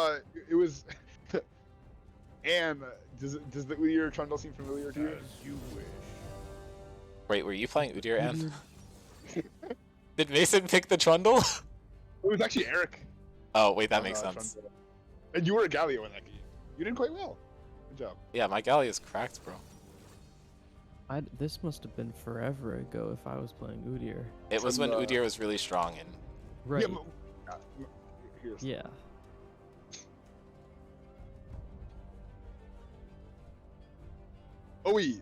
and does the Udyr Trundle seem familiar to you? You wish. Wait, were you playing Udyr, Ann? Did Mason pick the Trundle? It was actually Eric. Oh, wait, that makes sense. Trundle. And you were a Galio in that game. You did quite well. Good job. Yeah, my galley is cracked, bro. This must have been forever ago if I was playing Udyr. It was when From, Udyr was really strong and Right. Yeah, but, here's Yeah. Oh wait.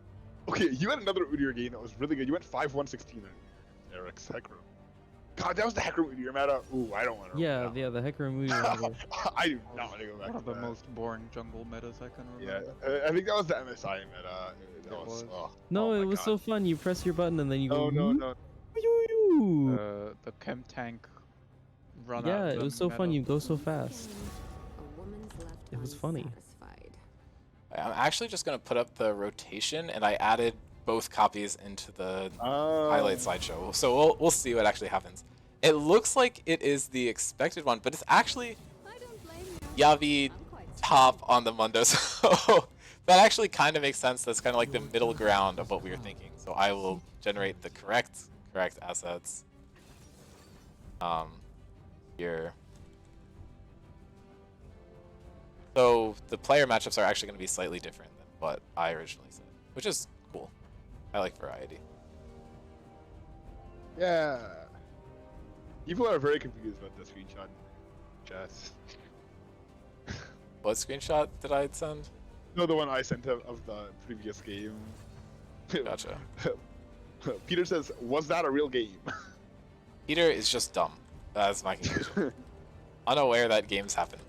Okay, you had another Udyr game that was really good. You went 5-1-16 in Eric's Heck Room. God, that was the Heck Room Udyr meta. Ooh, I don't want to. Yeah, the Hecarim Udyr. I do not want to go back One of to the that. most boring jungle metas I can Yeah, remember. I think that was the MSI meta. That It was. was. Oh, No, oh it my was God. so fun. You press your button and then you go. No. "Yoo-yoo." The chem tank run Yeah, out. it was so fun. You go so fast. A woman's left It was funny. unsatisfied. I'm actually just going to put up the rotation, and I added both copies into the highlight slideshow. So we'll see what actually happens. It looks like it is the expected one, but it's actually I don't blame you. Yavi I'm quite top on the Mundo. So that actually kind of makes sense. That's kind of like the middle ground of what we were thinking. So I will generate the correct assets here. So the player matchups are actually going to be slightly different than what I originally said, which is cool. I like variety. Yeah. People are very confused about the screenshot. Chat. What screenshot did I send? No, the one I sent of the previous game. Gotcha. Peter says, "Was that a real game?" Peter is just dumb. That's my conclusion. Unaware that games happen.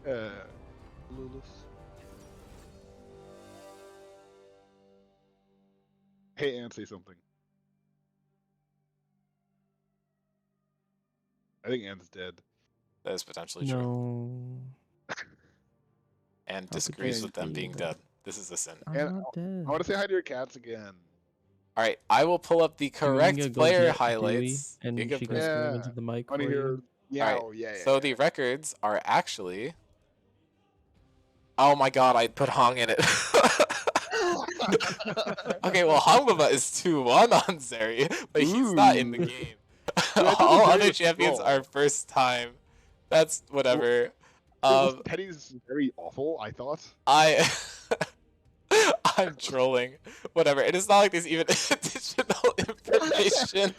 Lulus. Hey, Ann, say something. I think Anne's dead. That is potentially true. No. And How could disagrees you with them be being that? dead. This is a sin. I'm And not dead. I want to say hi to your cats again. All right, I will pull up the Do you want me to correct go player get highlights. Dewey and Giga she can Pro- scream Yeah. into the mic I want to for hear you? meow. Alright, Yeah. So the records are actually. Oh my god, I put Hong in it. Okay, well, Hongbaba is 2-1 on Zeri, but he's not in the Ooh. game. Yeah, I thought All Zeri other was champions troll. are first time. That's whatever. Was Teddy's very awful, I thought. I'm trolling. Whatever. It is not like there's even additional information.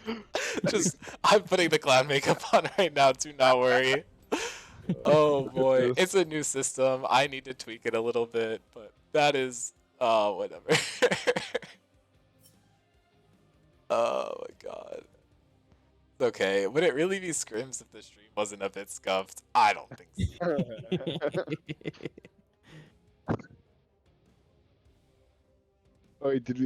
Just I'm putting the clown makeup on right now. Do not worry. Oh boy, it's a new system. I need to tweak it a little bit, but that is whatever. Oh my god. It's okay. Would it really be Scrims if the stream wasn't a bit scuffed? I don't think so. Oh, wait, did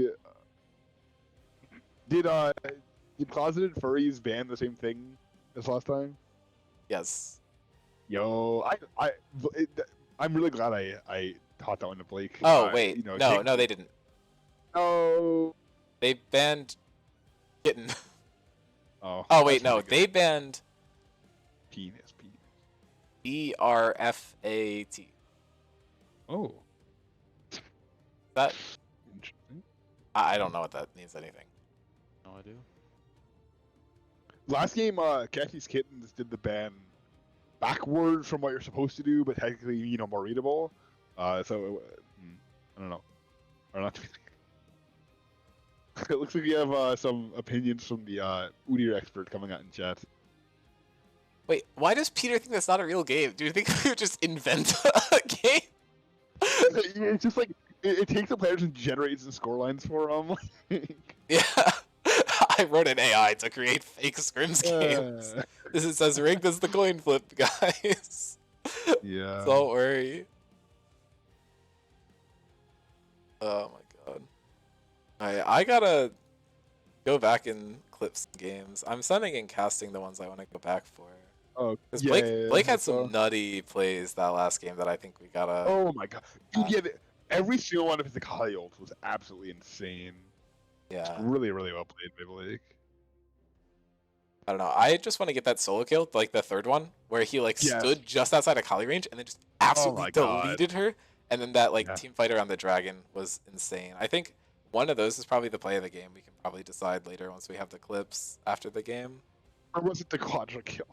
Clawseted Furries ban the same thing as last time? Yes. Yo, I'm really glad I taught that one to Blake. Oh wait, you know, no, they didn't. Oh. They banned Kitten. Oh. Oh wait, that's no, really good. they banned Penis. ERFAT. Oh. That Interesting. I don't know what that means anything. No idea. Last game, Kathy's Kittens did the ban backwards from what you're supposed to do, but technically, more readable. I don't know. Or not. It looks like we have some opinions from the Udyr expert coming out in chat. Wait, why does Peter think that's not a real game? Do you think we would just invent a game? It's just like it takes the players and generates the score lines for them. Yeah. I wrote an AI to create fake Scrims games. This is as rigged as the coin flip, guys. Yeah. Don't worry. Oh my god. Alright, I gotta go back and clip some games. I'm sending and casting the ones I want to go back for. Oh, Because yeah, Blake I had saw. some nutty plays that last game that I think we gotta. Oh my god. Dude, yeah, every single one of his Akali ults was absolutely insane. Yeah. Really, really well played by Blake. I don't know. I just want to get that solo kill, like the third one, where he like Yes. stood just outside of Kali range and then just absolutely my God. deleted her. And then that like Yeah. team fight around the dragon was insane. I think one of those is probably the play of the game. We can probably decide later once we have the clips after the game. Or was it the quadra kill?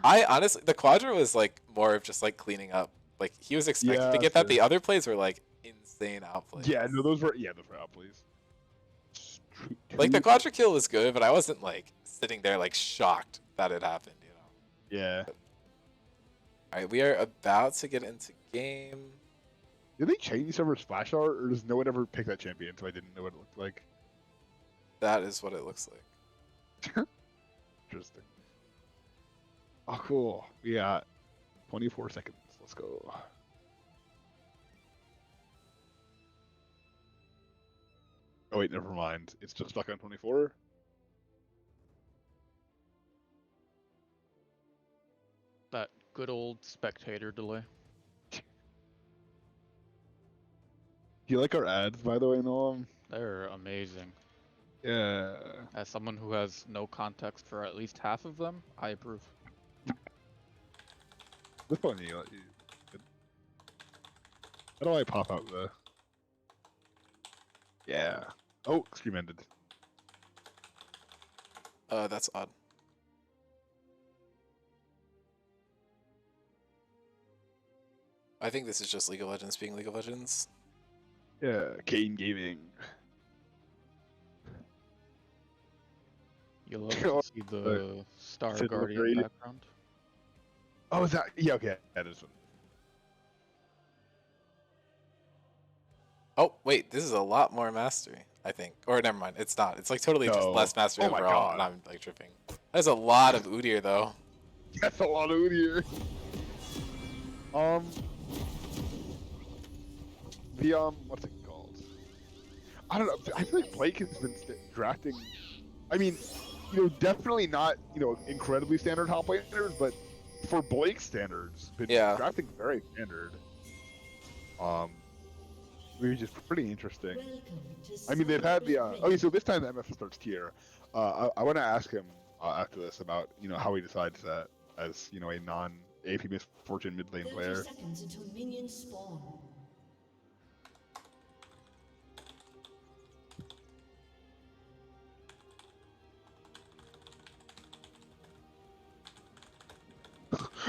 I honestly, the Quadra was like more of just like cleaning up. Like he was expected Yeah, to get that. sure. The other plays were like insane outplays. Yeah, no, those were outplays. Like the Quadra kill was good, but I wasn't like sitting there like shocked that it happened. You know. Yeah. All right, we are about to get into game. Did they change some of splash art, or does no one ever pick that champion? So I didn't know what it looked like. That is what it looks like. Interesting. Oh, cool. We got 24 seconds. Let's go. Oh wait, never mind. It's just stuck on 24. That good old spectator delay. Do you like our ads, by the way, Noam? They're amazing. Yeah. As someone who has no context for at least half of them, I approve. It's funny. How do I pop out the? Yeah. Oh, Scream ended. That's odd. I think this is just League of Legends being League of Legends. Yeah, Kane Gaming. You love to see the Star Fiddle Guardian Grade. background. Oh, is that? Yeah, okay, that is one. Oh, wait, this is a lot more mastery, I think. Or never mind, it's not. It's like totally just No. less mastery Oh my overall, God. and I'm like tripping. There's a lot of Udyr though. That's a lot of Udyr. What's it called? I don't know. I feel like Blake has been drafting. I mean, definitely not, incredibly standard top laners, but for Blake standards, been Yeah. drafting very standard. Which is pretty interesting. Welcome to I mean, they've had the Scrims okay. So this time the MF starts tier. I want to ask him after this about how he decides that as a non-AP Misfortune mid lane 30 player. seconds until minions spawn.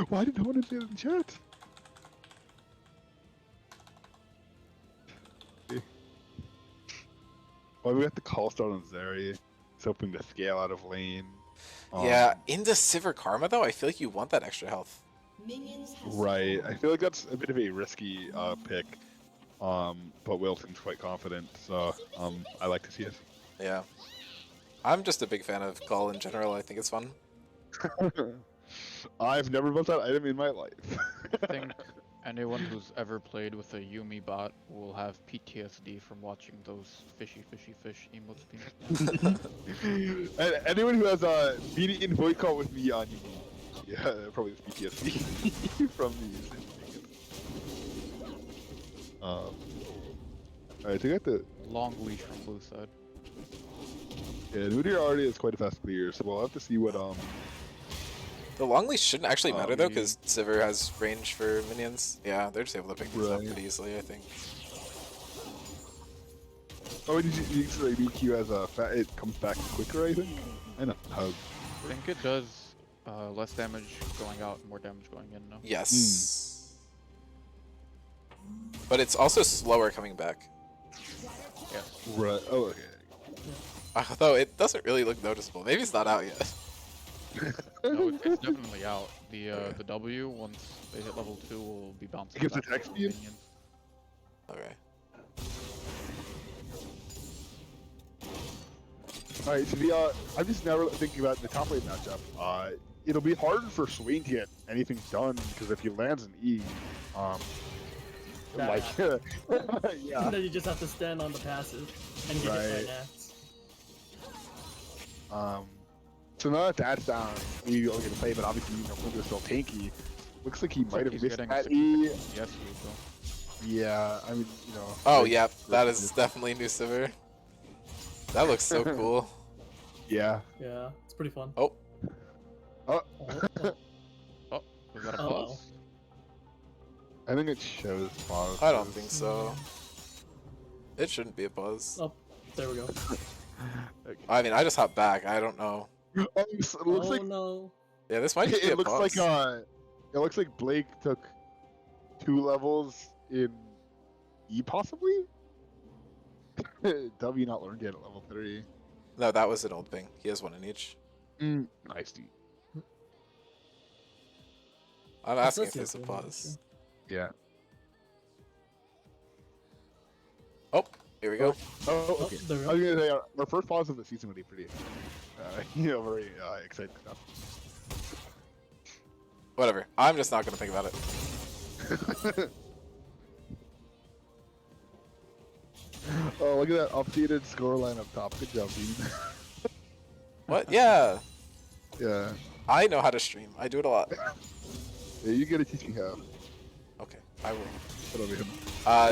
Why did no one say it in chat? Well, we got the call start on Zeri. It's hoping to scale out of lane. Yeah, into Sivir Karma though, I feel like you want that extra health. Minions has Right. I spawned. feel like that's a bit of a risky pick. But Will seems quite confident, so I like to see it. Yeah. I'm just a big fan of Call in general. I think it's fun. I've never built that item in my life. I think anyone who's ever played with a Yumi bot will have PTSD from watching those fishy fish emotes being. And anyone who has been in voice call with me on yeah, probably has PTSD from these. Alright, so I got the Long leash from blue side. Nudier already has quite a fast clear, so we'll have to see what The long leash shouldn't actually matter though, you- because Sivir has range for minions. Yeah, they're just able to pick these up Right. pretty easily, I think. Oh, did you say BQ as a it comes back quicker, I think? I know. I think it does less damage going out, more damage going in now. Yes. But it's also slower coming back. Yeah. Right. Oh, okay. Although it doesn't really look noticeable. Maybe it's not out yet. No, it's definitely out. The W, once they hit level 2, will be bouncing It gives back attack to speed? minions. Okay. Alright, so I'm just now thinking about the top lane matchup. It'll be hard for Swain to get anything done because if he lands an E, That like, yeah. And then you just have to stand on the passive and get hit Right. by nats. So now that that's down, we don't get to play, but obviously, Windows still tanky. Looks like he might have He's missed getting that a E. Yes, though. Yeah, I mean, Oh, like, yeah, that is definitely new Sivir. That looks so cool. Yeah. Yeah, it's pretty fun. Oh, Oh, Oh, was that a Uh-oh. pause? I think it shows pause. I don't think so. It shouldn't be a buzz. oh, there we go. I mean, I just hopped back. I don't know. Oh, it looks Oh like no. Yeah, this might just be a it looks pause. like it looks like Blake took 2 levels in E possibly. W not learned yet at level 3. No, that was an old thing. He has one in each. Nice, dude. I'm That's asking if yes, there's a yes, pause. Yeah. Oh, here we go. Oh, Oh, okay. there we I go. was gonna say our first pause of the season would be pretty, very exciting stuff. Whatever. I'm just not gonna think about it. Oh, look at that updated scoreline up top. Good job, dude. What? Yeah. Yeah. I know how to stream. I do it a lot. Yeah, you gotta teach me how. Okay, I will. Get over him.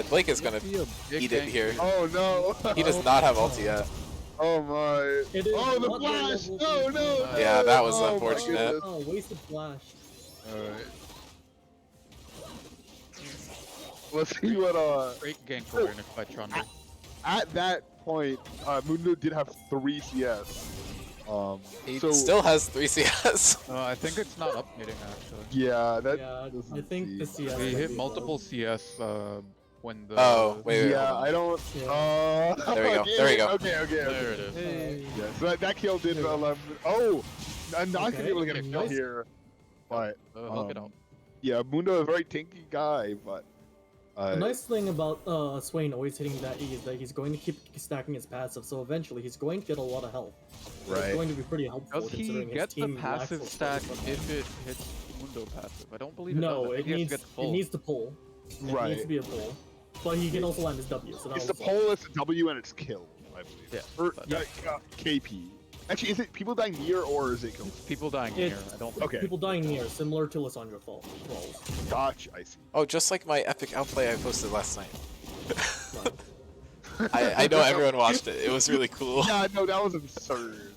Blake is gonna Be a big eat it tank. here. Oh no! He does not have ulti yet. Oh my! It is Oh, the not flash! level No, 3. no! Yeah, that was Oh, my unfortunate. goodness. Oh, wasted flash. Alright. Let's see what Great gank awareness by Trundle. at that point, Mundo did have 3 CS. He so still has 3 CS. I think it's not updating actually. yeah, that. Yeah, doesn't I think seem- the CS. We might hit be multiple low. CS when the. Oh, wait, Yeah, hold on. I don't. Yeah. There we go, okay, there we go. Okay, okay, There okay. it is. Hey. Yeah, so that kill did 11. Oh, I'm not gonna be able to get a Okay, kill nice. here, but He'll get out. yeah, Mundo is a very tanky guy, but The nice thing about Swain always hitting that E is that he's going to keep stacking his passive, so eventually he's going to get a lot of health. It's right. going to be pretty helpful Does he considering his get the team passive lacks stack full support. if it hits Mundo passive? I don't believe it No, does. I it think he has needs to get it full. needs to pull. It Right. needs to be a pull. But he can also land his W, so that It's the was pole, it's the W, and it's kill, I believe. Yeah, Or, but- KP. Actually, is it people dying near or is it kills? People dying here. It's- I don't think. Okay. People dying near, similar to Lysandra Falls. Gotcha, I see. Oh, just like my epic outplay I posted last night. I know everyone watched it. It was really cool. Yeah, no, that was absurd.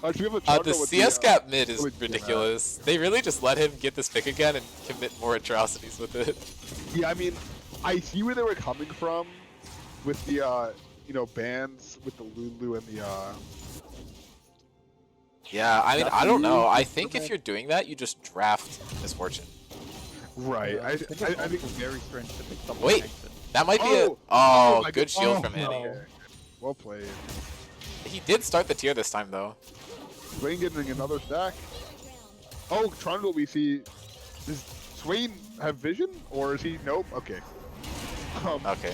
Should we have a The chart with CS gap mid is with the, ridiculous. They really just let him get this pick again and commit more atrocities with it. Yeah, I mean, I see where they were coming from with the, you know, bans with the Lulu and the, Yeah, I mean, I don't know. I think if you're doing that, you just draft Misfortune. right. I think think. it's very strange to pick double Wait. exit. That might be Oh! Oh, my good God. shield Oh, from Eddie. no. Well played. He did start the tier this time, though. Swain getting another stack. Oh, Trundle, we see. Does Swain have vision? Or is he? Nope. Okay. Okay.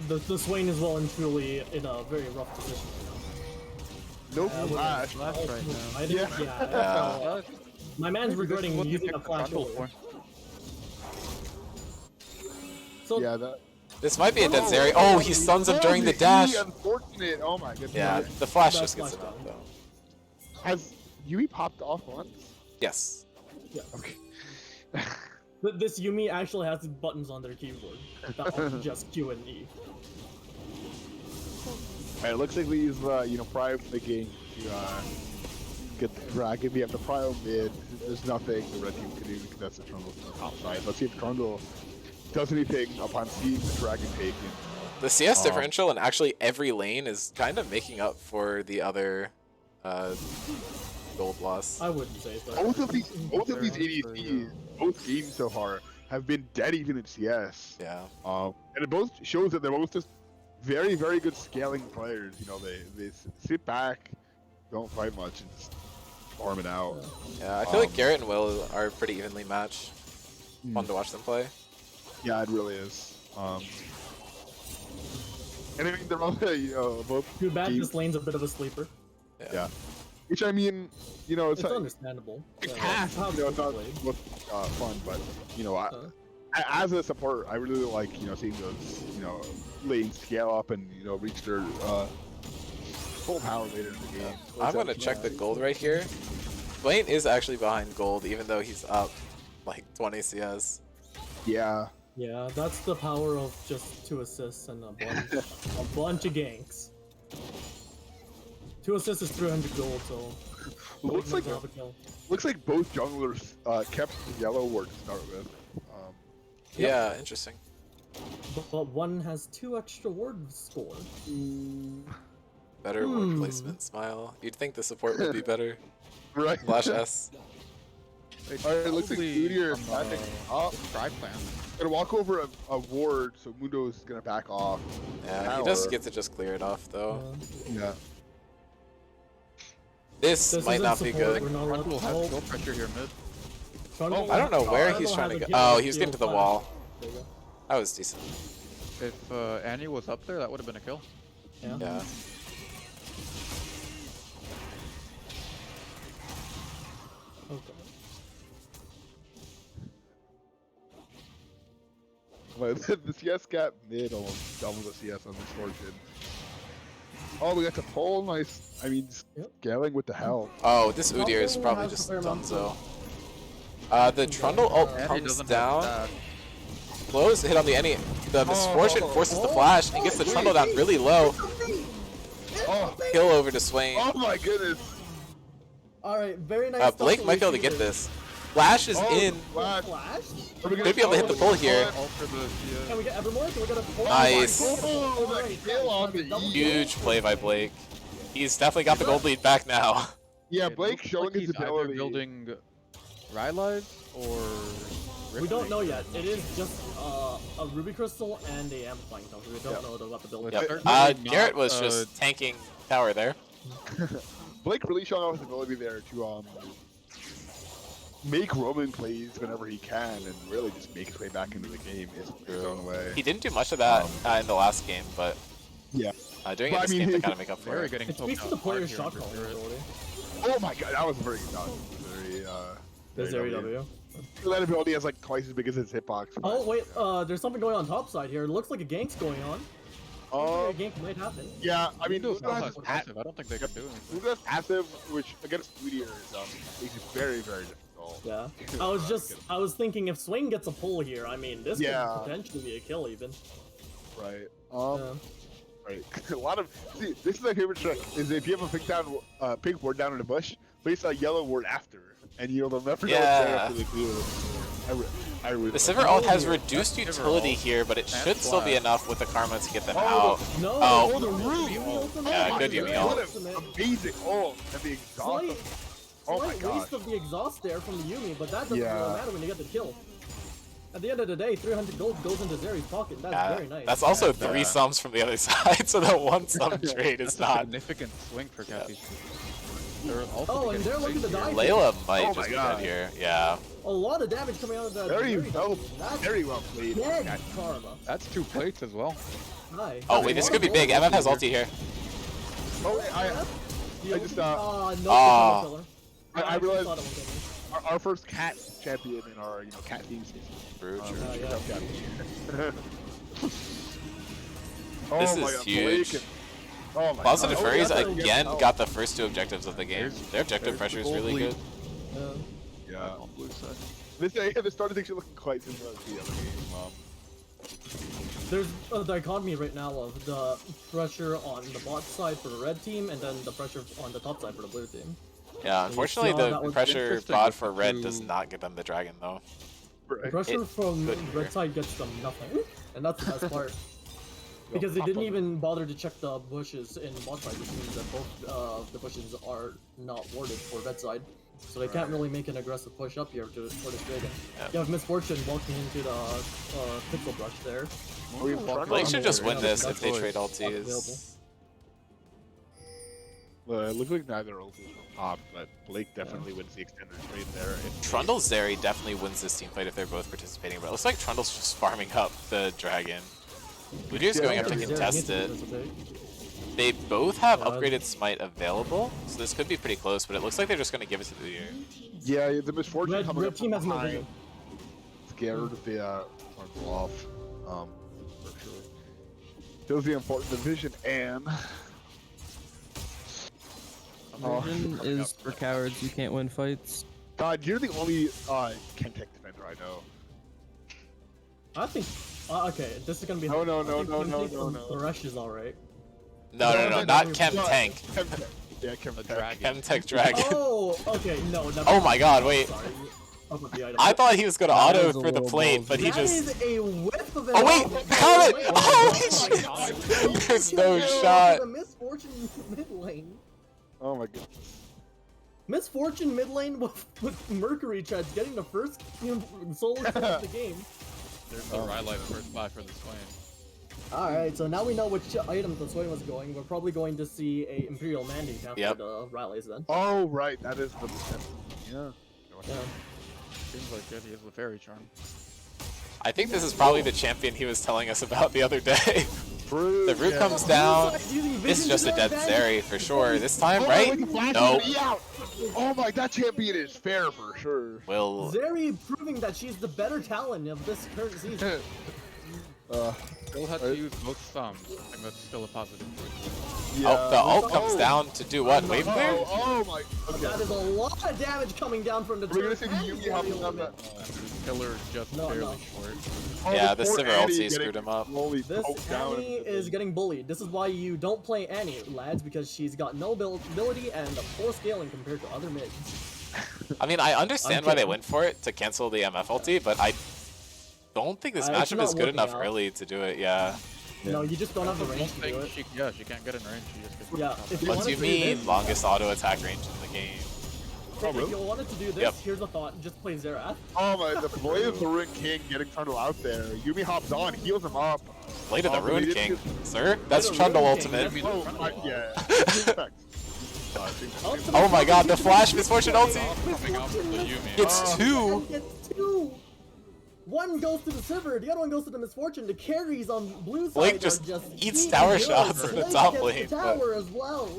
The Swain is well and truly in a very rough position No right now. flash. Flash right now. I didn't, Yeah. my man's regretting What do you using pick a flash Trundle earlier. for? So Yeah, that. This might be a dead Zeri. Oh, he stuns him during the dash. Unfortunate. Oh my goodness. Yeah, the flash That's just gets it flash up, down. though. Has Yui popped off once? Yes. yeah. Okay. This Yumi actually has buttons on their keyboard that aren't just Q and E. Alright, it looks like we use, you know, Prio for the game to, get the dragon. We have the Prio mid. There's nothing the red team can do because that's the Trundle from the top side. Let's see if Trundle does anything upon seeing the dragon taken. The CS differential in actually every lane is kind of making up for the other gold loss. I wouldn't say so. Both of these ADCs, both games so far, have been dead even in CS. Yeah. And it both shows that they're both just very, very good scaling players. You know, they sit back, don't fight much, and just farm it out. Yeah, I feel like Garrett and Will are pretty evenly matched. Fun to watch them play. Yeah, it really is. And I mean, they're both, you know, both Too bad games- this lane's a bit of a sleeper. Yeah. Which I mean, you know, It's like, understandable. it Yeah, can, it's how you know, it's it's not played. what's fun, but you know, as a support, I really like, you know, seeing those, you know, lanes scale up and, you know, reach their full power later in the game. I'm gonna check the gold right here. Blaine is actually behind gold, even though he's up like 20 CS. Yeah. Yeah, that's the power of just 2 assists and a bunch of ganks. 2 assists is 300 gold, so Looks like have a kill. both junglers kept the yellow ward to start with. Yeah, interesting. But one has 2 extra ward score. Better ward placement, Smile. You'd think the support would be better. Right. Flash S. Alright, it looks like Udyr is standing up. Try plan. Gonna walk over a ward, so Mundo's gonna back off. Yeah, he does get to just clear it off, though. Yeah. This might isn't not be support, good. we're not allowed Trundle to has help. skill pressure here mid. Trundle- I don't know where he's Trundle trying to has go. a kill Oh, with he's the getting to the flash. wall. There you go. That was decent. If Annie was up there, that would have been a kill. Yeah. Yeah. Okay. But the CS gap mid almost double the CS on this fortune. Oh, we got to pull. Nice. I mean, Yep. scaling with the hell. Oh, this Udyr is Trundle probably has just a fair amount dunzo. The Trundle ult Annie comes doesn't down. have Blows hit on the any. The Misfortune forces the flash and gets the Trundle down really low. Oh, Kill over to Swain. oh my goodness. Alright, very nice. stuff Blake from might be able to get Lucius. this. Flash is Oh, in. Flash. Flash? Are we gonna Could be able to hit the follow pull here. ultra the Can we get Evermore? Can we get a pull? Nice. Oh, that kill on the E. Huge play by Blake. He's definitely got the gold lead back now. Yeah, It Blake looks showing like his he's either ability. building Rylai's or We don't know yet. It is just a Ruby Crystal and a Amplifying Tower. We don't know the weapability. Yep. Certainly not, Garrett was just tanking tower there. Blake really showing off his ability there to make roaming plays whenever he can and really just make his way back into the game his own way. He didn't do much of that in the last game, but Yeah. doing But it I this mean, game to he- kind of make up for Very it. getting It poked speaks to out the player's hard shot here calling for Garrett. ability. Oh my god, that was very done. There's Very W. That ability has like twice as big as his hitbox. Oh wait, there's something going on top side here. It looks like a gank's going on. A gank might happen. Yeah, I mean, Windows Ludo has not his passive. I don't think they can do anything. Ludo's passive, which against Meteor is very, very difficult. Yeah. I was thinking if Swain gets a pull here, I mean, this Yeah. could potentially be a kill even. Right. Yeah. Right. A lot of this is my favorite trick. Is if you have a pink ward down in a bush, place a yellow ward after, and they'll never know it's there Yeah. after they clear it. I really The Sivir ult has reduced utility here, but it should still be enough with the Karma to get them out. No, Oh. the Yumi ultimate. Yeah, good Yumi ult. What an amazing ult and the exhaust. Oh my Slight god. waste of the exhaust there from the Yumi, but that doesn't Yeah. really matter when you get the kill. At the end of the day, 300 gold goes into Zeri's pocket. That's Yeah, very nice. that's also Yeah, 3 yeah. sums from the other side, so that 1 sum trade is That's a not. significant swing for Kathy. They're also Oh, and getting they're looking to crazier. die. Layla might Oh just my be God. dead here. Yeah. A lot of damage coming out of that. Very Zeri. well, That's very well played. dead Karma. That's 2 plates as well. Hi. Oh wait, this could be big. MF has ulti here. Oh, I just no, Ah. killer. I actually realized thought it was gonna our first cat champion in our cat theme season. True, true. yeah. Oh This my is God, huge. Blake and- Oh my Clawseted God. Furries that's again Oh. got the first 2 objectives of the game. Their objective there's pressure is the really gold good. lead. Yeah. Yeah. On blue side. The starting things are looking quite similar to the other game. There's a dichotomy right now of the pressure on the bot side for the red team, and then the pressure on the top side for the blue team. Yeah, unfortunately saw the that was pressure interesting bot with for the red does two- not get them the dragon though. The pressure It from could be red here. side gets them nothing, and that's the best part. Because they didn't even bother to check the bushes in bot side, which means that both the bushes are not warded for red side. So they can't really make an aggressive push up here for this dragon. Yep. You have Misfortune walking into the pixel brush there. Blake should just win Yeah, this that's if they choice. trade Available. ultis. It looks like neither ult is from top, but Blake definitely wins the extended trade there. Trundle Zeri definitely wins this team fight if they're both participating, but it looks like Trundle's just farming up the dragon. Ludier's going up to Zeri contest needs to it. participate. They both have Uh, upgraded smite available, so this could be pretty close, but it looks like they're just going to give it to Ludier. Yeah, the misfortune Red, coming red up team has no behind, vision. scared of the Trundle off. For sure. Feels the important division and. Vision is for cowards. You can't win fights. God, you're the only Kentech defender I know. I think. Okay, this is gonna be. No, no, I no, think no, Team no, Lead no, from no. Thresh is alright. No, not Chem no, Tank. Chemtech. Yeah, Chemtech. dragon. Chemtech Dragon. Oh, okay, no. Never Oh my god, wait. Sorry. Up with the item. I thought he was going to That auto is a for the little plate, ballsy. but he That just... is a whiff of an Oh wait, comment! wait, Holy oh my shit! God. There's no Kill shot. The Misfortune mid lane. Oh my god. Misfortune mid lane with Mercury Treads getting the first solo kill of the game. There's the Rylite first buy for the Swain. Alright, so now we know which item the Swain was going. We're probably going to see a Imperial Mandate after Yep. the rallies then. Oh right, that is the. Yeah. Yeah. Seems like it. He has the Fairy Charm. I think this is probably the champion he was telling us about the other day. True, The root yeah. comes down. Using This is vision just to a dead that Zeri for sure. This time, Oh, right? we can flash Nope. it out. Oh my, that champion is fair for sure. Will... Zeri proving that she's the better talent of this current season. Still had to use both thumbs. I think that's still a positive. Yeah. Oh, the ult comes down to do what? Wave clear? Oh my. Okay. That is a lot of damage coming down from the We're gonna turret see the and Yugi hopping Imperial on that. Limit. Killer just No, barely no. short. Oh, Yeah, the poor Sivir Annie ulti getting screwed him up. slowly This poked down Annie into is the- getting bullied. This is why you don't play Annie, lads, because she's got no ability and a poor scaling compared to other mids. I mean, I understand I'm why they kidding. went for it to cancel the MF ulti, but I don't think this It's matchup not is good working enough out. early to do it, yeah. No, you just don't have the I range don't to do think it. she can't get in range. She just gets Yeah, if you What wanted do you to mean, this, longest auto attack range in the game? if you wanted to do this, Yep. here's a thought: just play Xerath. Oh my, the Blade of the Ruin King getting Trundle out there. Yumi hops on, heals him up. Blade of the Oh, Ruin they King. didn't Sir? That's Blade of the Trundle Ruin King, ultimate. that's- Yeah. Respect. Oh my god, the flash misfortune ulti! coming out from the Yumi. It's two! And gets two. One goes to the Sivir, the other one goes to the Misfortune. The carries on blue side Blake are just just eats eating tower good. shots in the Blake top gets lane, The but- tower as well.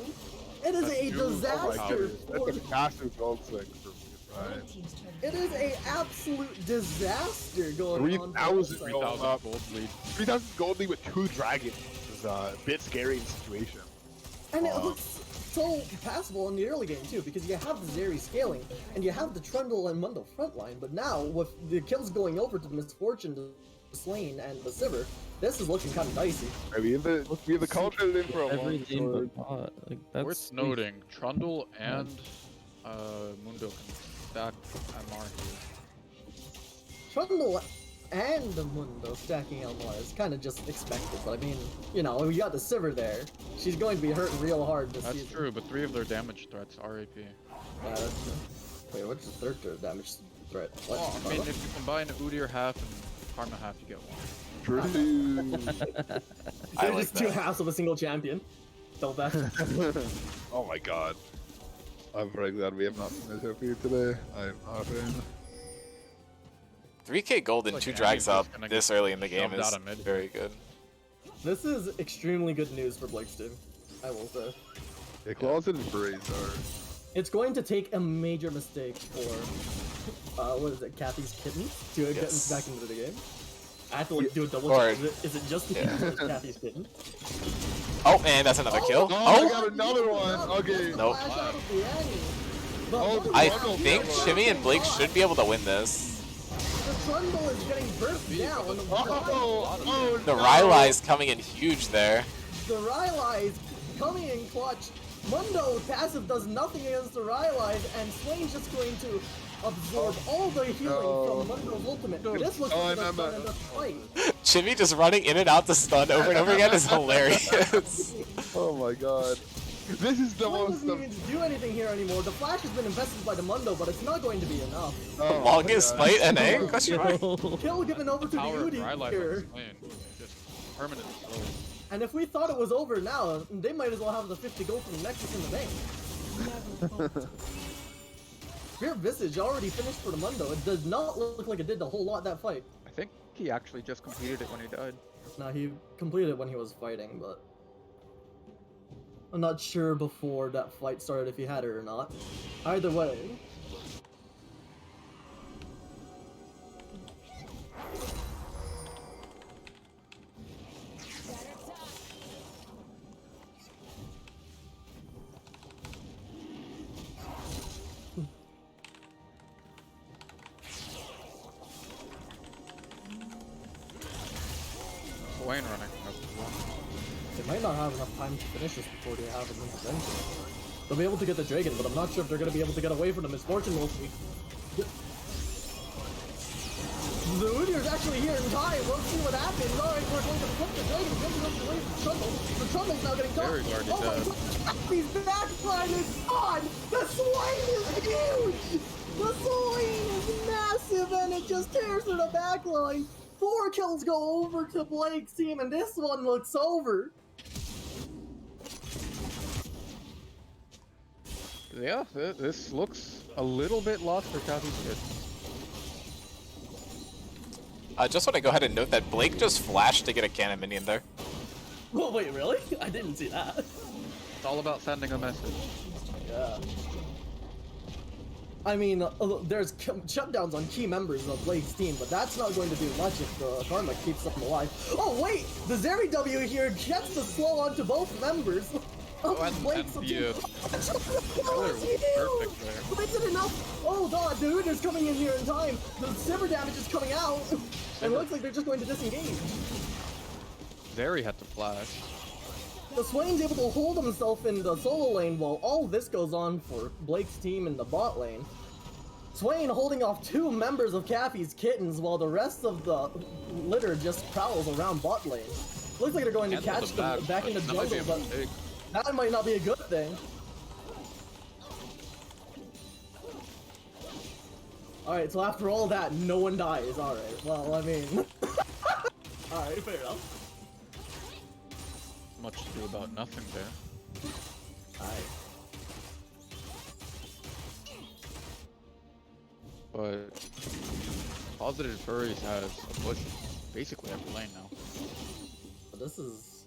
It is a Oh my disaster. goodness. for That's a massive gold swing for me. Red Right. team's turret. It is a absolute disaster going on. 3,000 for both sides. gold 3,000 up. gold lead. 3,000 gold lead with 2 dragons. is a bit scary in the situation. And it looks so passable in the early game too, because you have the Zeri scaling, and you have the Trundle and Mundo frontline, but now with the kills going over to the Misfortune, the Slain, and the Sivir, this is looking kind of dicey. Right, we have the culture in for a Every long game sword. but bot. Like, that's Worth noting, Trundle and Mundo can stack MR here. Trundle and the Mundo stacking Elmar is kind of just expected, but I mean, you know, we got the Sivir there. She's going to be hurting real hard this That's season. true, but 3 of their damage threats are AP. Yeah, that's true. Wait, what's the third damage threat? What? Well, I mean, if you combine Udyr half and Karma half, you get 1. True. I They're like just two that. halves of a single champion. So that. Oh my god. I'm very glad we have not seen this up here today. I'm not in. 3k gold and Like 2 Andy's drags just up gonna this get early in the game shoved is out of mid. very good. This is extremely good news for Blake's team, I will say. Yeah, Clawseted and Furries are. It's going to take a major mistake for, what is it, Kathy's Kittens to get Yes. back into the game. I have to like, do a double Or- check. Is it just the yeah. Kittens or is it Kathy's Kitten? Oh, and that's another kill. Oh, I Oh, got another one. Okay. Nope. Oh, I Trundle think kill. Shimmy and Blake should be able to win this. The Trundle is getting burst down. Oh, The no. Rylai's coming in huge there. The Rylai's coming in clutch. Mundo passive does nothing against the Rylai's, and Swain's just going to absorb all the healing from Mundo's ultimate. This looks like a fun enough fight. Shimmy just running in and out to stun over and over again is hilarious. Oh my god. This is the Swain most. doesn't even do anything here anymore. The flash has been invested by the Mundo, but it's not going to be enough. Oh, Longest my God. fight NA? Question mark. Kill given over to the Power of Udi Rylai here. from Slain. Just permanent slow. And if we thought it was over now, they might as well have the 50 gold from Nexus in the bank. Never fought. Spear Visage already finished for the Mundo. It does not look like it did a whole lot that fight. I think he actually just completed it when he died. Now he completed it when he was fighting, but I'm not sure before that fight started if he had it or not. Either way. Swain running up as well. They might not have enough time to finish this before they have an intervention. They'll be able to get the Dragon, but I'm not sure if they're going to be able to get away from the Misfortune mostly. The Udyr's actually here in time. Let's see what happens. Alright, we're going to flip the Dragon. Getting up away from the Trundle. The Trundle's now getting caught. Barry's already Oh my dead. god! These backline is on! The Swain is huge! The Swain is massive and it just tears through the backline. 4 kills go over to Blake's team and this one looks over. Yeah, this looks a little bit lost for Kathy's kid. I just want to go ahead and note that Blake just flashed to get a cannon minion there. Oh wait, really? I didn't see that. It's all about sending a message. Yeah. I mean, there's shutdowns on key members of Blake's team, but that's not going to do much if the Karma keeps them alive. Oh wait! The Zeri W here gets the slow onto both members! Oh, and Blake's the team. killer was perfect there. Blake's it enough! Oh god, the Udyr's coming in here in time! The Sivir damage is coming out! And it looks like they're just going to disengage. Zeri had to flash. The Swain's able to hold himself in the solo lane while all this goes on for Blake's team in the bot lane. Swain holding off 2 members of Cappy's Kittens while the rest of the litter just prowls around bot lane. Looks like they're going to Handle catch the them bag, back in the that might be jungle, a but mistake. that might not be a good thing. Alright, so after all that, no one dies. Alright, well, I mean... Alright, fair enough. Much to do about nothing there. Alright. But Positive Furries has a push basically every lane now. But this is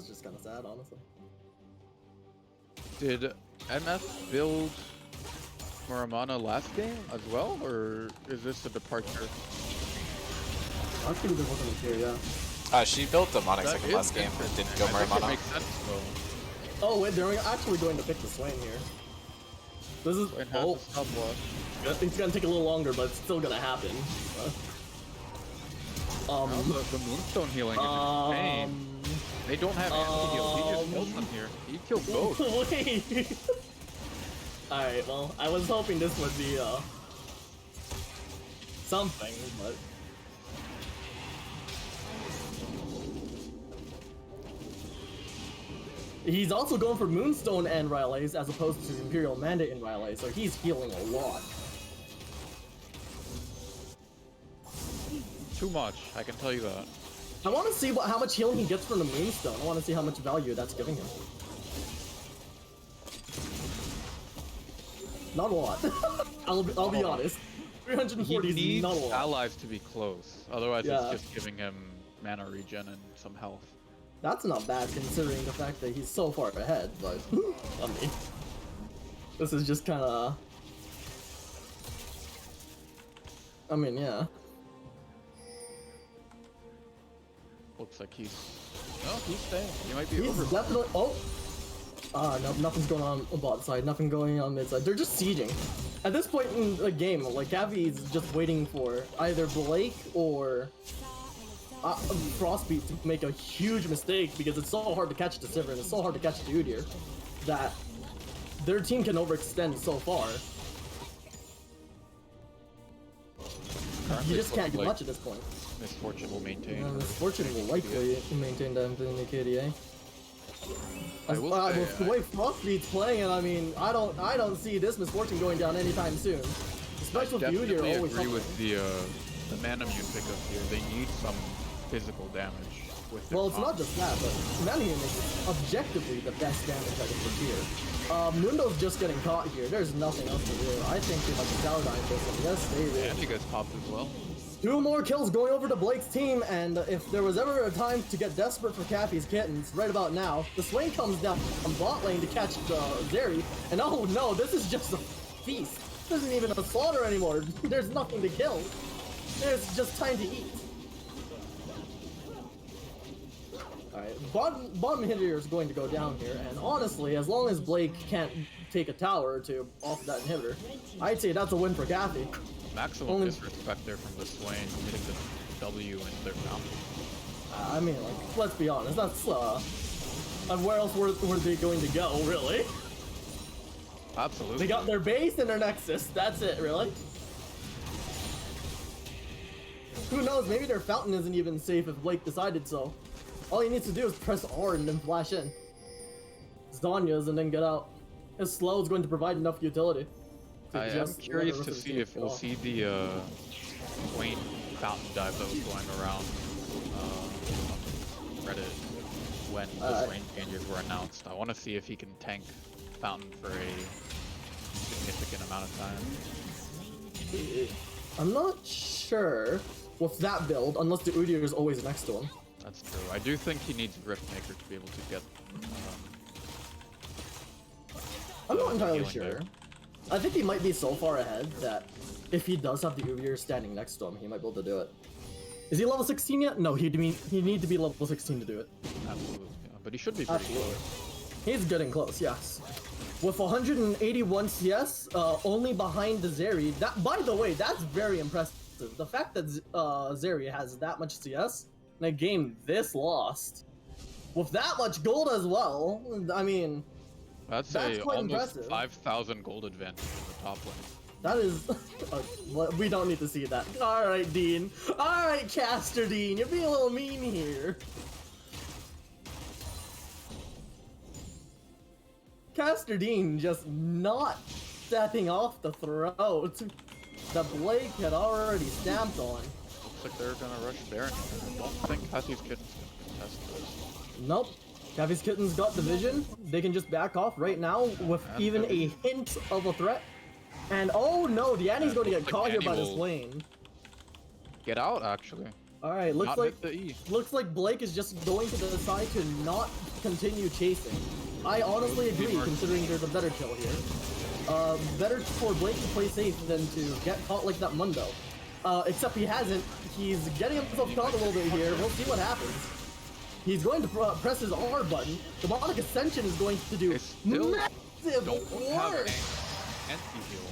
just kind of sad, honestly. Did MF build Muramana last game as well, or is this a departure? I think there wasn't here, yeah. She built Demonic That second is last game, but interesting. didn't go I think it Muramana. makes sense though. Oh wait, they're actually going to pick the Swain here. This is Swain has oh, a stop watch. it's gonna take a little longer, but it's still gonna happen. Now the Moonstone healing is insane. They don't have anti-heal. He just kills them here. He killed both. Wait. All right. Well, I was hoping this would be something, but. He's also going for Moonstone and Ryleys as opposed to Imperial Mandate and Ryleys, so he's healing a lot. Too much, I can tell you that. I want to see how much healing he gets from the Moonstone. I want to see how much value that's giving him. Not a lot. I'll be honest. 340 He is not a needs lot. allies to be close, otherwise Yeah. it's just giving him mana regen and some health. That's not bad considering the fact that he's so far ahead, but I mean, this is just kind of. I mean, yeah. Looks like he's. No, he's staying. He might be He's over. definitely. Oh! No, nothing's going on bot side, nothing going on mid side. They're just sieging. At this point in the game, like, Gavi's just waiting for either Blake or Frostbeat to make a huge mistake because it's so hard to catch the Sivir and it's so hard to catch the Udyr that their team can overextend so far. You just can't do much at this point. Misfortune will maintain. Misfortune will likely maintain them in the KDA. I will say, With the way Frostbeat's playing it, I mean, I don't see this Misfortune going down anytime soon. Especially with the Udyr definitely always agree with the Manamune pickup here. They need some physical damage with their Well, it's not comp. just that, but Manamune is objectively the best damage I can put here. Mundo's just getting caught here. There's nothing else to do. I think they might Saladin this, and yes, they will. And he gets popped as well. 2 more kills going over to Blake's team, and if there was ever a time to get desperate for Cappy's Kittens, right about now, the Swain comes down from bot lane to catch Zeri, and oh no, this is just a feast. This isn't even a slaughter anymore. There's nothing to kill. There's just time to eat. Alright, bottom inhibitor is going to go down here, and honestly, as long as Blake can't take a tower or two off that inhibitor, I'd say that's a win for Cappy. Maximum disrespect there from the Swain, hitting the W into their fountain. I mean, like, let's be honest, that's, where else were they going to go, really? Absolutely. They got their base and their Nexus, that's it, really? Who knows, maybe their fountain isn't even safe if Blake decided so. All he needs to do is press R and then flash in. Zanya's and then get out. His slow is going to provide enough utility. I am curious to see if we'll see the Swain fountain dive that was going around on Reddit when the Swain changes were announced. I want to see if he can tank fountain for a significant amount of time. I'm not sure with that build, unless the Udyr is always next to him. That's true. I do think he needs Riftmaker to be able to get. I'm not entirely healing sure. there. I think he might be so far ahead that if he does have the Udyr standing next to him, he might be able to do it. Is he level 16 yet? No, he need to be level 16 to do it. Absolutely, yeah. But he should be pretty close. He's getting close, yes. With 181 CS, only behind the Zeri. That, by the way, that's very impressive. The fact that Zeri has that much CS in a game this lost, with that much gold as well, I mean, That's that's a quite almost impressive. 5,000 gold advantage in the top lane. That is... we don't need to see that. Alright, Dean. Alright, Caster Dean. You're being a little mean here. Caster Dean just not stepping off the throat that Blake had already stamped on. Looks like they're gonna rush Baron. I don't think Hattie's Kittens can contest this. Nope. Cappy's Kittens got the vision. They can just back off right now with even a hint of a threat. And oh no, the Annie's going to get caught here by this lane. Get out, actually. Alright, Not hit the E. looks like Blake is just going to decide to not continue chasing. I honestly agree, considering there's a better kill here. Better for Blake to play safe than to get caught like that Mundo. except he hasn't. He's getting himself caught a little bit here. We'll see what happens. He's going to press his R button. Demonic Ascension is going to do massive work.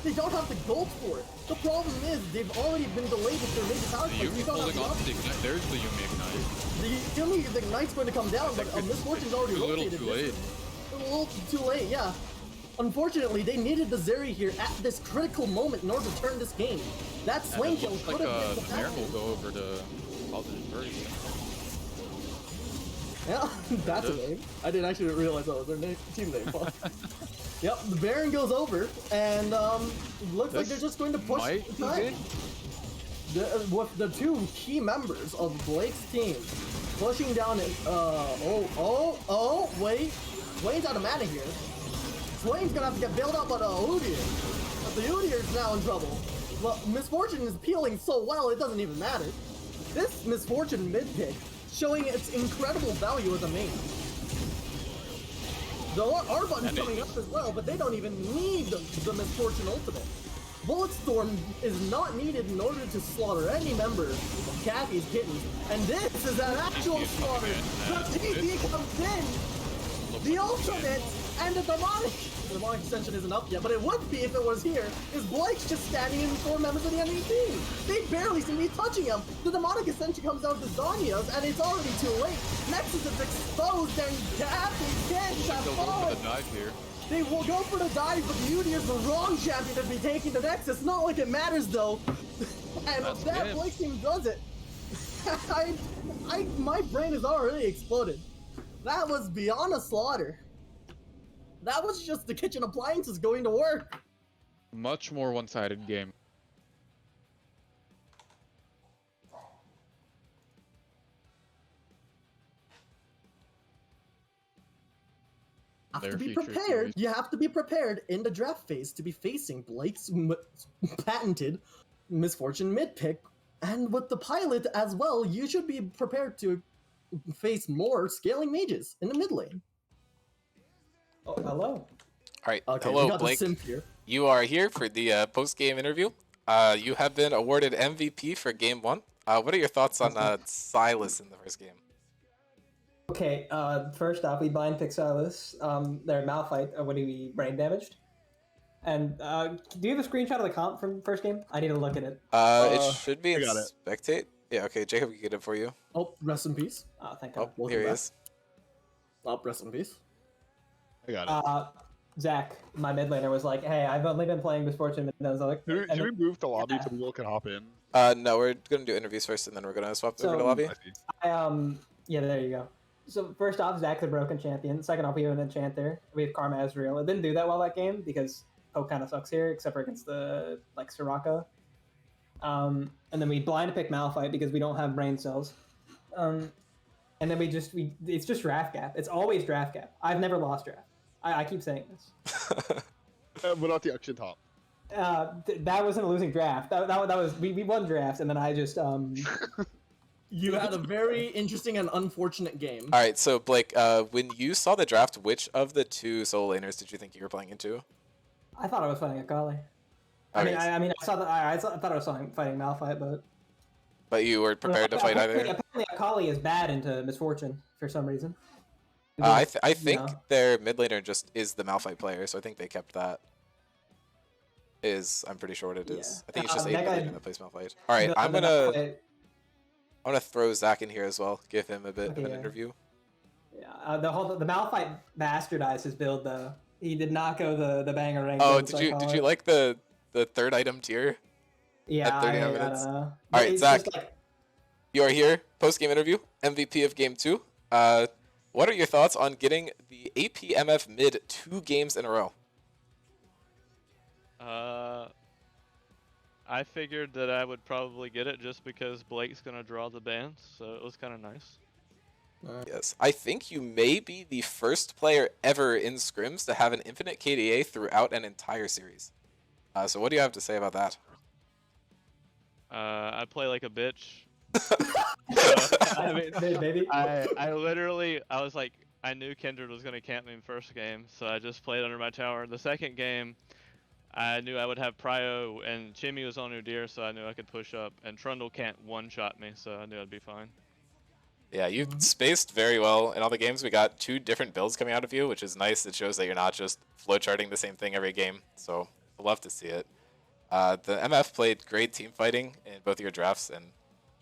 They don't have the gold for it. The problem is they've already been delayed with their major power The Yumi's holding on to the Ignite. There's the Yumi Ignite. The Yumi Ignite's going to come down, but Misfortune's already rotated. A little too late. A little too late, yeah. Unfortunately, they needed the Zeri here at this critical moment in order to turn this game. That swing kill could have been the Baron will go over to Clawseted Furries. Yeah, that's a name. I didn't actually realize that was their name, team name. Yep, the Baron goes over, and looks like they're just going to push time. With the two key members of Blake's team pushing down it. Wait. Swain's out of mana here. Swain's gonna have to get bailed out by the Udyr. But the Udyr's now in trouble. Well, Misfortune is peeling so well, it doesn't even matter. This Misfortune mid-pick showing its incredible value as a main. The R button's coming up as well, but they don't even need the Misfortune ultimate. Bulletstorm is not needed in order to slaughter any member of Kathy's Kittens, and this is an actual slaughter. The TP comes in, the ultimate, and the demonic ascension isn't up yet, but it would be if it was here. Is Blake's just standing in 4 members of the enemy team? They barely seem to be touching him. The demonic ascension comes down to Zanya's, and it's already too late. Nexus is exposed, and Kathy's Kittens have fallen. They will go for the dive, but the Udyr is the wrong champion to be taking the Nexus. Not like it matters though. And that Blake team does it. My brain is already exploded. That was beyond a slaughter. That was just the kitchen appliances going to work. Much more one-sided game. Have to be prepared. You have to be prepared in the draft phase to be facing Blake's patented Misfortune mid-pick. And with the pilot as well, you should be prepared to face more scaling mages in the mid lane. Oh, hello. All right, Okay, hello, Blake. You are here for the post-game interview. You have been awarded MVP for Game 1. What are your thoughts on Silas in the first game? Okay, first off, we blind pick Silas. Their Malphite, when he brain damaged. And do you have a screenshot of the comp from first game? I need to look at it. It should be in Spectate. Yeah, okay, Jacob can get it for you. Oh, rest in peace. Oh, thank God. Oh, here he is. Oh, rest in peace. I got it. Zach, my mid laner, was like, "Hey, I've only been playing Misfortune." And I was like, Should we move the lobby so people can hop in? No, we're gonna do interviews first, and then we're gonna swap over to lobby. Yeah, there you go. So first off, Zach's a broken champion. Second off, we have an enchanter. We have Karma Ezreal. It didn't do that well that game because Poke kind of sucks here, except for against the Soraka. And then we blind pick Malphite because we don't have brain cells. And then it's just draft gap. It's always draft gap. I've never lost draft. I keep saying this. What about the auction top? That wasn't a losing draft. That was we won drafts, and then I just You had a very interesting and unfortunate game. All right, so Blake, when you saw the draft, which of the two solo laners did you think you were playing into? I thought I was fighting Akali. Okay. I thought I thought I was fighting Malphite, but you were prepared to fight either. Apparently, Akali is bad into Misfortune for some reason. I think their mid laner just is the Malphite player, so I think they kept that. I'm pretty sure what it is. I think it's just a mid laner that plays Malphite. All right, I'm gonna throw Zach in here as well. Give him a bit of an interview. Yeah, the Malphite bastardized his build though. He did not go the banger rank. Oh, did you like the third item tier? Yeah, at 39 minutes. I don't know. All right, Zach, you are here. Post game interview, MVP of Game 2. What are your thoughts on getting the APMF mid 2 games in a row? I figured that I would probably get it just because Blake's gonna draw the bans, so it was kind of nice. Yes, I think you may be the first player ever in Scrims to have an infinite KDA throughout an entire series. So what do you have to say about that? I play like a bitch. I was like, I knew Kindred was gonna camp me in first game, so I just played under my tower. The second game, I knew I would have Prio, and Chimmy was on Udyr, so I knew I could push up. And Trundle can't one-shot me, so I knew I'd be fine. Yeah, you spaced very well in all the games. We got 2 different builds coming out of you, which is nice. It shows that you're not just flowcharting the same thing every game. So I'd love to see it. The MF played great team fighting in both of your drafts and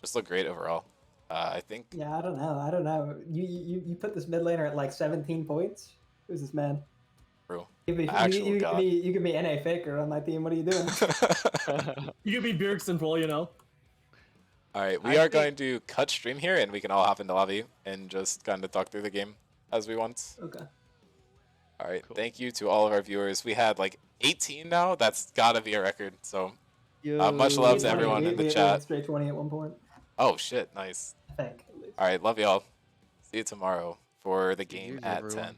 just looked great overall. I think. Yeah, I don't know. You put this mid laner at like 17 points. Who's this man? True. You God. could be NA Faker on my team. What are you doing? You could be Bjergsen for all you know. All right, we are going to cut stream here, and we can all hop into lobby and just kind of talk through the game as we want. Okay. All right, Cool. thank you to all of our viewers. We had like 18 now. That's gotta be a record. So much love to everyone in the chat. Straight 20 at one point. Oh shit, nice. I think. At least. All right, love y'all. See you tomorrow for the game GG's at everyone. 10.